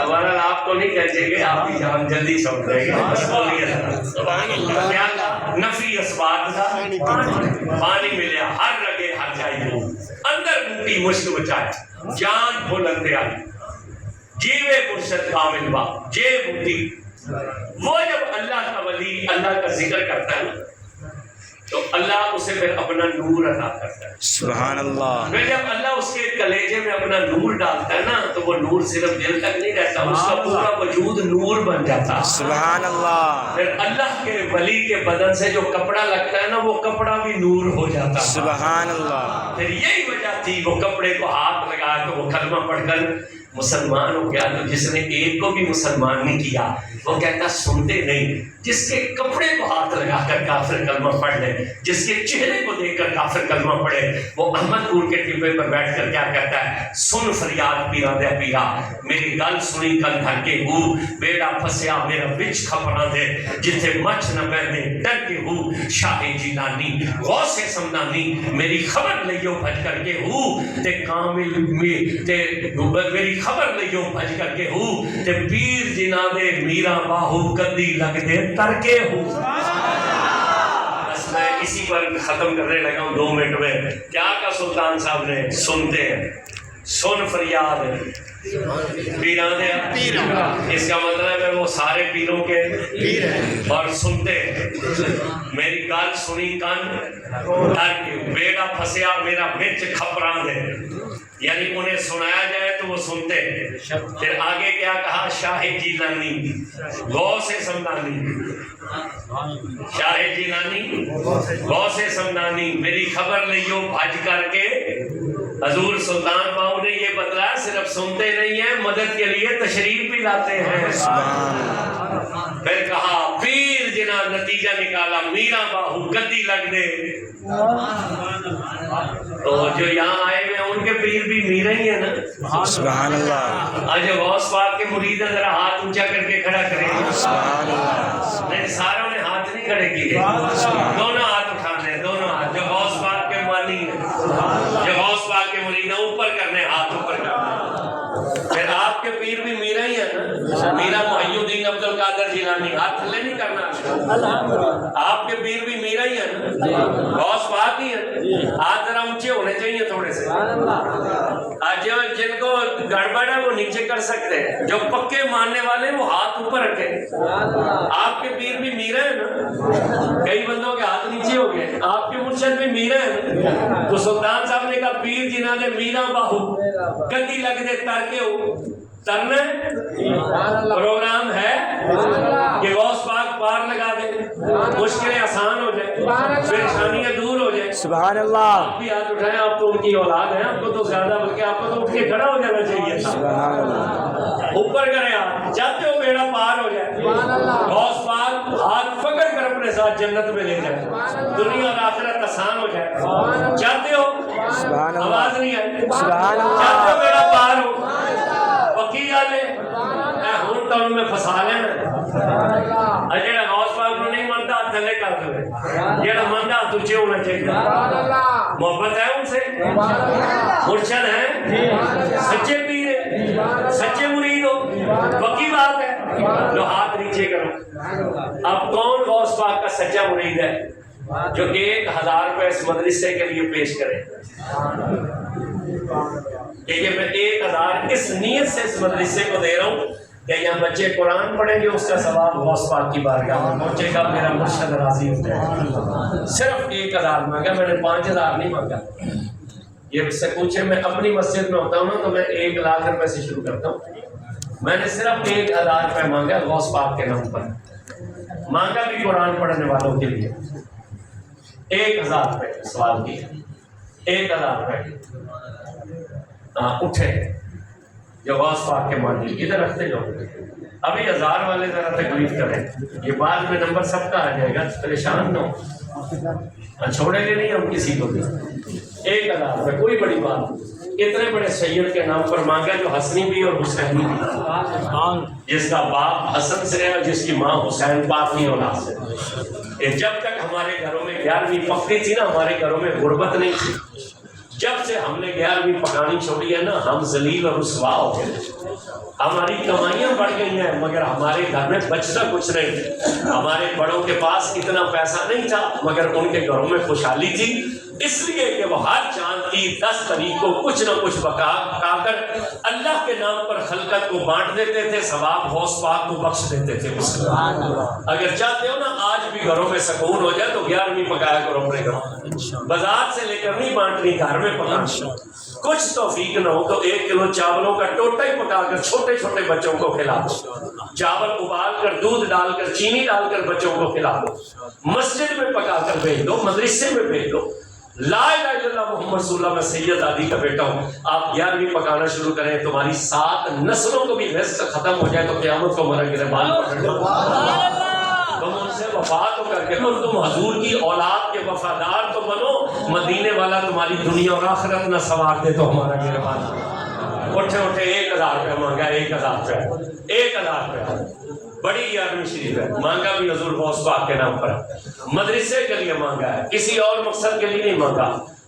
ہمارا آپ کو نہیں کہتے کہ آپ کی جان جلدی سوٹ رہے گا، بس بولیے کیا نفی اسبات کا پانی ملیا، ہر لگے ہر جائی ہو، اندر بوٹی مشک بچائے، جان بھولندے آئی، جیوے مرشد کامل با جے بوٹی۔ وہ جب اللہ کا ولی اللہ کا ذکر کرتا ہے تو اللہ اسے پھر اپنا نور عطا کرتا ہے۔ سبحان اللہ۔ پھر جب اللہ اس کے کلیجے میں اپنا نور ڈالتا ہے نا تو وہ نور صرف دل تک نہیں رہتا، اس کا پورا وجود نور بن جاتا ہے۔ سبحان اللہ۔ پھر اللہ کے ولی کے بدن سے جو کپڑا لگتا ہے نا وہ کپڑا بھی نور ہو جاتا ہے۔ سبحان اللہ۔ پھر یہی وجہ تھی وہ کپڑے کو ہاتھ لگا تو وہ کلمہ پڑھ کر مسلمان ہو گیا۔ تو جس نے ایک کو بھی مسلمان نہیں کیا وہ کہتا سنتے نہیں، جس کے کپڑے کو ہاتھ لگا کر کافر کلمہ پڑھ لے، جس کے چہرے کو دیکھ کر کافر کلمہ پڑھے، وہ احمد پور کے ٹپے پر بیٹھ کر کیا کہتا ہے، سن فریاد پیرا دے پیرا، میری گل سنی کل دھر کے ہو، بیڑا پھسیا میرا بچ کھپنا دے، جتھے مچھ نہ پہنے ڈر کے ہو، شاہ جیلانی غوث سمدانی میری خبر لئیو بھج کر کے ہو، تے کامل میری خبر لئیو بھج کر کے ہو، تے پیر جناب میرا باہو کدی لگ دے ترکے ہو۔ بس میں اسی پر ختم کرنے لگا ہوں 2 منٹ میں۔ کیا کہا سلطان صاحب نے، سنتے ہیں، سن فریاد پیران دے، اس کا مطلب ہے وہ سارے پیروں کے پیر ہیں اور سنتے ہیں، میری گال سنی کان ڈر کے، بیڑا پھسیا میرا بچ کھپران دے، یعنی انہیں سنایا جائے تو وہ سنتے ہیں۔ پھر آگے کیا کہا، شاہ جیلانی غوث سمدانی، شاہ جیلانی غوث سمدانی میری خبر لئیو بھج کر کے حضور سلطان باؤ نے یہ بتلایا صرف سنتے نہیں ہیں، مدد کے لیے تشریف بھی لاتے ہیں۔ پھر کہا پیر جنا نتیجہ نکالا میرا باہو گدی لگ دے۔ تو جو یہاں آئے ہوئے ہیں ان کے پیر بھی میرا ہی ہے نا۔ سبحان اللہ۔ آج غوث پاک کے مرید ہیں، ذرا ہاتھ اونچا کر کے کھڑا کریں۔ سبحان اللہ۔ نہیں، ساروں نے ہاتھ نہیں کھڑے کیے، دونوں ہاتھ اٹھانے، دونوں ہاتھ جو غوث پاک کے مانی ہیں، جو غوث پاک کے مرید ہیں، اوپر کرنے، ہاتھ اوپر کرنے۔ پھر آپ کے پیر بھی میرا ہی ہے نا، میرا محی الدین عبد القادر جیلانی، ہاتھ تھلے نہیں کرنا۔ آپ کے پیر بھی میرا ہی ہے نا، غوث پاک ہی ہے، ہاتھ ذرا اونچے ہونے چاہیے تھوڑے سے۔ آج جن کو گڑبڑ ہے وہ نیچے کر سکتے ہیں، جو پکے ماننے والے وہ ہاتھ اوپر رکھیں۔ آپ کے پیر بھی میرا ہے نا، کئی بندوں کے ہاتھ نیچے ہو گئے، آپ کے مرشد بھی میرا ہے نا۔ تو سلطان صاحب نے کہا پیر جنہاں نے میرا باہو گدی لگ دے تر کے ہو ترنا پروگرام ہے کہ غوث پاک پار لگا دے، مشکلیں آسان ہو جائیں، پریشانیاں دور ہو جائیں۔ سبحان اللہ۔ آپ بھی ہاتھ اٹھائیں، آپ تو ان کی اولاد ہیں، آپ کو تو زیادہ بلکہ آپ کو تو اٹھ کے کھڑا ہو جانا چاہیے تھا۔ سبحان اللہ۔ اوپر کریں آپ، چاہتے ہو بیڑا پار ہو جائے، غوث پاک ہاتھ پکڑ کر اپنے ساتھ جنت میں لے جائے، دنیا اور آخرت آسان ہو جائے۔ چاہتے ہو؟ سبحان اللہ۔ آواز نہیں آئی؟ سبحان اللہ۔ چاہتے ہو بیڑا پار ہو؟ پکی گل ہے، ہوں تو میں پھسا لینا۔ جہاں غوث پاک نو نہیں منتا ہاتھ تھلے کر دے، جہاں منتا ہاتھ اونچے ہونا چاہیے۔ محبت ہے ان سے، مرشد ہے، سچے پیر ہے، سچے مرید ہو، پکی بات ہے، جو ہاتھ نیچے کرو۔ اب کون غوث پاک کا سچا مرید ہے جو 1000 روپے اس مدرسے کے لیے پیش کرے؟ کہ میں 1000 اس نیت سے اس مدرسے کو دے رہا ہوں کہ یہاں بچے قرآن پڑھیں گے، اس کا ثواب غوث پاک کی بارگاہ میں پہنچے گا، میرا مرشد راضی ہو جائے گا۔ صرف 1000 مانگا، میں نے 5000 نہیں مانگا۔ یہ سے پوچھے میں اپنی مسجد میں ہوتا ہوں نا تو میں 1 لاکھ روپے سے شروع کرتا ہوں، میں نے صرف 1000 روپے مانگا غوث پاک کے نام پر، مانگا بھی قرآن پڑھنے والوں کے لیے۔ 1000 روپے سوال کیا، 1000 روپے اٹھے جو غوث پاک کے مانی، ادھر رکھتے جاؤ۔ ابھی 1000 والے ذرا تکلیف کریں، یہ بعد میں نمبر سب کا آ جائے گا، پریشان نہ ہو، چھوڑیں گے نہیں ہم کسی کو بھی۔ 1000 روپے کوئی بڑی بات نہیں، اتنے بڑے سید کے نام پر مانگا جو حسنی بھی اور حسینی بھی، جس کا باپ حسن سے ہے اور جس کی ماں حسین پاک کی اولاد سے۔ جب تک ہمارے گھروں میں 11ویں پکتی تھی نا، ہمارے گھروں میں غربت نہیں تھی۔ جب سے ہم نے 11ویں پکانی چھوڑی ہے نا، ہم ذلیل اور رسوا ہو گئے، ہماری کمائیاں بڑھ گئی ہیں مگر ہمارے گھر میں بچتا کچھ نہیں۔ ہمارے بڑوں کے پاس اتنا پیسہ نہیں تھا مگر ان کے گھروں میں خوشحالی تھی، اس لیے کہ وہ ہر چاند کی 10 تاریخ کو کچھ نہ کچھ پکا کر اللہ کے نام پر خلقت کو بانٹ دیتے تھے، ثواب غوث پاک کو بخش دیتے تھے۔ اگر چاہتے ہو نا آج بھی گھروں میں سکون ہو جائے تو 11ویں پکایا کرو اپنے گھروں، بازار سے لے کر نہیں بانٹنی، گھر میں پکانا۔ کچھ توفیق نہ ہو تو 1 کلو چاولوں کا ٹوٹا ہی پکا کر چھوٹے چھوٹے بچوں کو کھلا دو، چاول ابال کر دودھ ڈال کر چینی ڈال کر بچوں کو کھلا دو، مسجد میں پکا کر بھیج دو، مدرسے میں بھیج دو۔ لا الہ الا اللہ محمد رسول اللہ، میں سید علی کا بیٹا ہوں، آپ 11ویں پکانا شروع کریں، تمہاری 7 نسلوں کو بھی رزق ختم ہو جائے تو قیامت کو ہمارا گربان پکڑ لو۔ تم ان سے وفا تو کر کے تم حضور کی اولاد کے وفادار تو بنو، مدینے والا تمہاری دنیا اور آخرت نہ سنوار دے تو ہمارا گربان۔ اٹھے 1000 روپے مانگا، 1000 روپے، 1000 روپے بڑی 11ویں شریف ہے، مانگا بھی حضور غوث پاک کے نام پر، مدرسے کے لیے مانگا ہے، کسی اور مقصد کے لیے نہیں مانگا،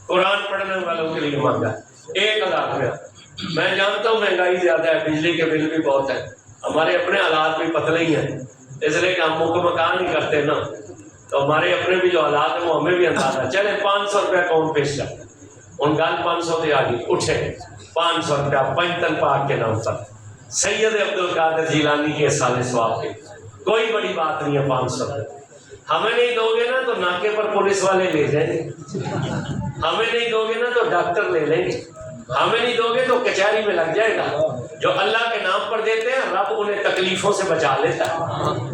قرآن پڑھنے والوں کے لیے مانگا ہے۔ 1000 روپے۔ میں جانتا ہوں مہنگائی زیادہ ہے، بجلی کے بل بھی بہت ہے، ہمارے اپنے حالات بھی پتلے ہی ہیں، اس لیے کہ ہم مکہ مکان نہیں کرتے نا، تو ہمارے اپنے بھی جو حالات ہیں وہ ہمیں بھی اندازہ۔ چلے 500 روپے کون پیش کر، ان گال 500 سے آگے اٹھے، 500 روپیہ پنجتن پاک کے نام پر، سید عبد القادر جیلانی کے سال ثواب کے، کوئی بڑی بات نہیں ہے۔ 500 روپے ہمیں نہیں دو گے نا تو ناکے پر پولیس والے لے جائیں گے، ہمیں نہیں دو گے نا تو ڈاکٹر لے لیں گے، ہمیں نہیں دو گے تو کچہری میں لگ جائے گا۔ جو اللہ کے نام پر دیتے ہیں رب انہیں تکلیفوں سے بچا لیتا ہے،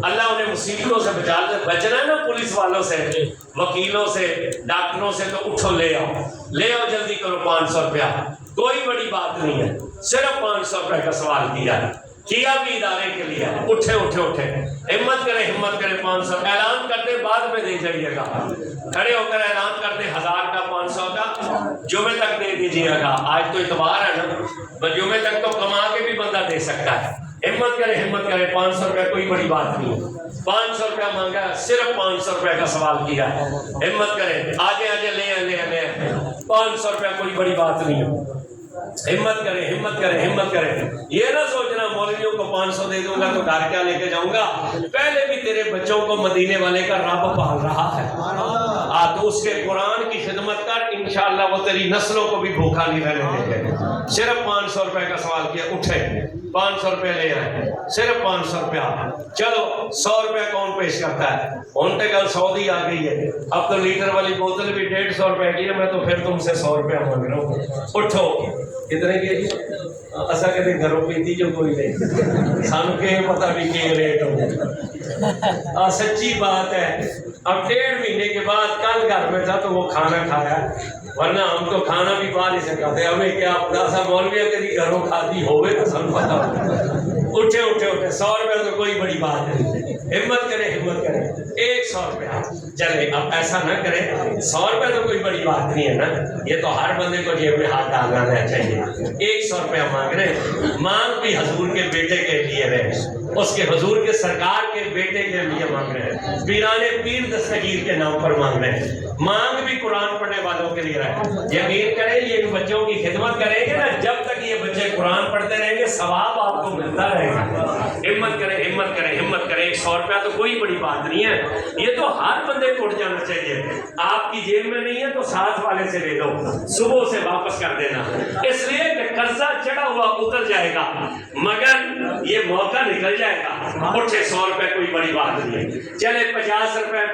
اللہ انہیں مصیبتوں سے بچا لیتا ہے۔ بچنا ہے نا پولیس والوں سے، وکیلوں سے، ڈاکٹروں سے، تو اٹھو لے آؤ جلدی کرو 500 روپیہ، کوئی بڑی بات نہیں ہے، صرف 500 روپے کا سوال کیا بھی ادارے کے لیے، اٹھے ہمت کرے 500 اعلان کرتے بعد میں دے جائیے گا، کھڑے ہو کر اعلان کرتے 1000 کا 500 کا جمعے تک دے دیجیے گا، آج تو اتوار ہے نا، جمعے تک تو کما کے بھی بندہ دے سکتا ہے۔ ہمت کرے 500 روپے کوئی بڑی بات نہیں ہے، 500 روپیہ مانگا، صرف 500 روپے کا سوال کیا، ہمت کرے آجے لے 500 روپیہ کوئی بڑی بات نہیں ہے، ہمت کرے، یہ نہ سوچنا مولویوں کو 500 دے دوں گا تو گھر کیا لے کے جاؤں گا، پہلے بھی تیرے بچوں کو مدینے والے کا رب پال رہا ہے، تو اس کے قرآن کی خدمت کر، انشاءاللہ وہ تیری نسلوں کو بھی بھوکا نہیں رہنے دیں گے۔ صرف 500 روپے کا سوال کیا، اٹھے 500 روپے لے آئے، صرف 500 روپیہ، چلو 100 روپے کون پیش کرتا ہے، اونٹے کل 100 دی آ گئی ہے، اب تو لیٹر والی بوتل بھی 150 روپے کی ہے، میں تو پھر تم سے 100 روپیہ مانگ رہا ہوں، اٹھو کتنے کی ایسا کہتے گھروں پیتی جو کوئی نہیں، سانو کہ پتہ بھی کہ ریٹ ہو، سچی بات ہے۔ اب 1.5 مہینے کے بعد کل گھر میں تھا تو وہ کھانا کھایا، ورنہ ہم تو کھانا بھی باہر ہی سے کھاتے، ہمیں کیا ایسا مولوی کبھی گھروں کھاتی ہوئے تو سن پتہ ہو۔ اٹھے 100 روپے تو کوئی بڑی بات نہیں، ہمت کرے 100 روپیہ، چلے اب ایسا نہ کرے، 100 روپے تو کوئی بڑی بات نہیں ہے نا، یہ تو ہر بندے کو جیب میں ہاتھ ڈالنا چاہیے، 100 روپیہ مانگ رہے، مانگ بھی حضور کے بیٹے کے لیے رہے، اس کے حضور کے سرکار کے بیٹے کے لیے مانگ رہے ہیں، پیرانے پیر دستگیر کے نام پر مانگ رہے ہیں، مانگ بھی قرآن پڑھنے والوں کے لیے رہے۔ یقین کریں یہ بچوں کی خدمت کریں گے نا، جب تک یہ بچے قرآن پڑھتے رہیں گے ثواب آپ کو ملتا رہے گا۔ ہمت کرے 100 روپیہ تو کوئی بڑی بات نہیں ہے، یہ تو ہر بندے کو اٹھ جانا چاہیے، آپ کی جیب میں نہیں ہے تو ساتھ والے سے لے لو، صبح سے واپس کر دینا، اس لیے کہ قرضہ چڑھا ہوا اتر جائے گا مگر یہ موقع نکل جائے گا۔ اٹھے 100 روپے کوئی بڑی بات نہیں ہے، چلے 50 روپے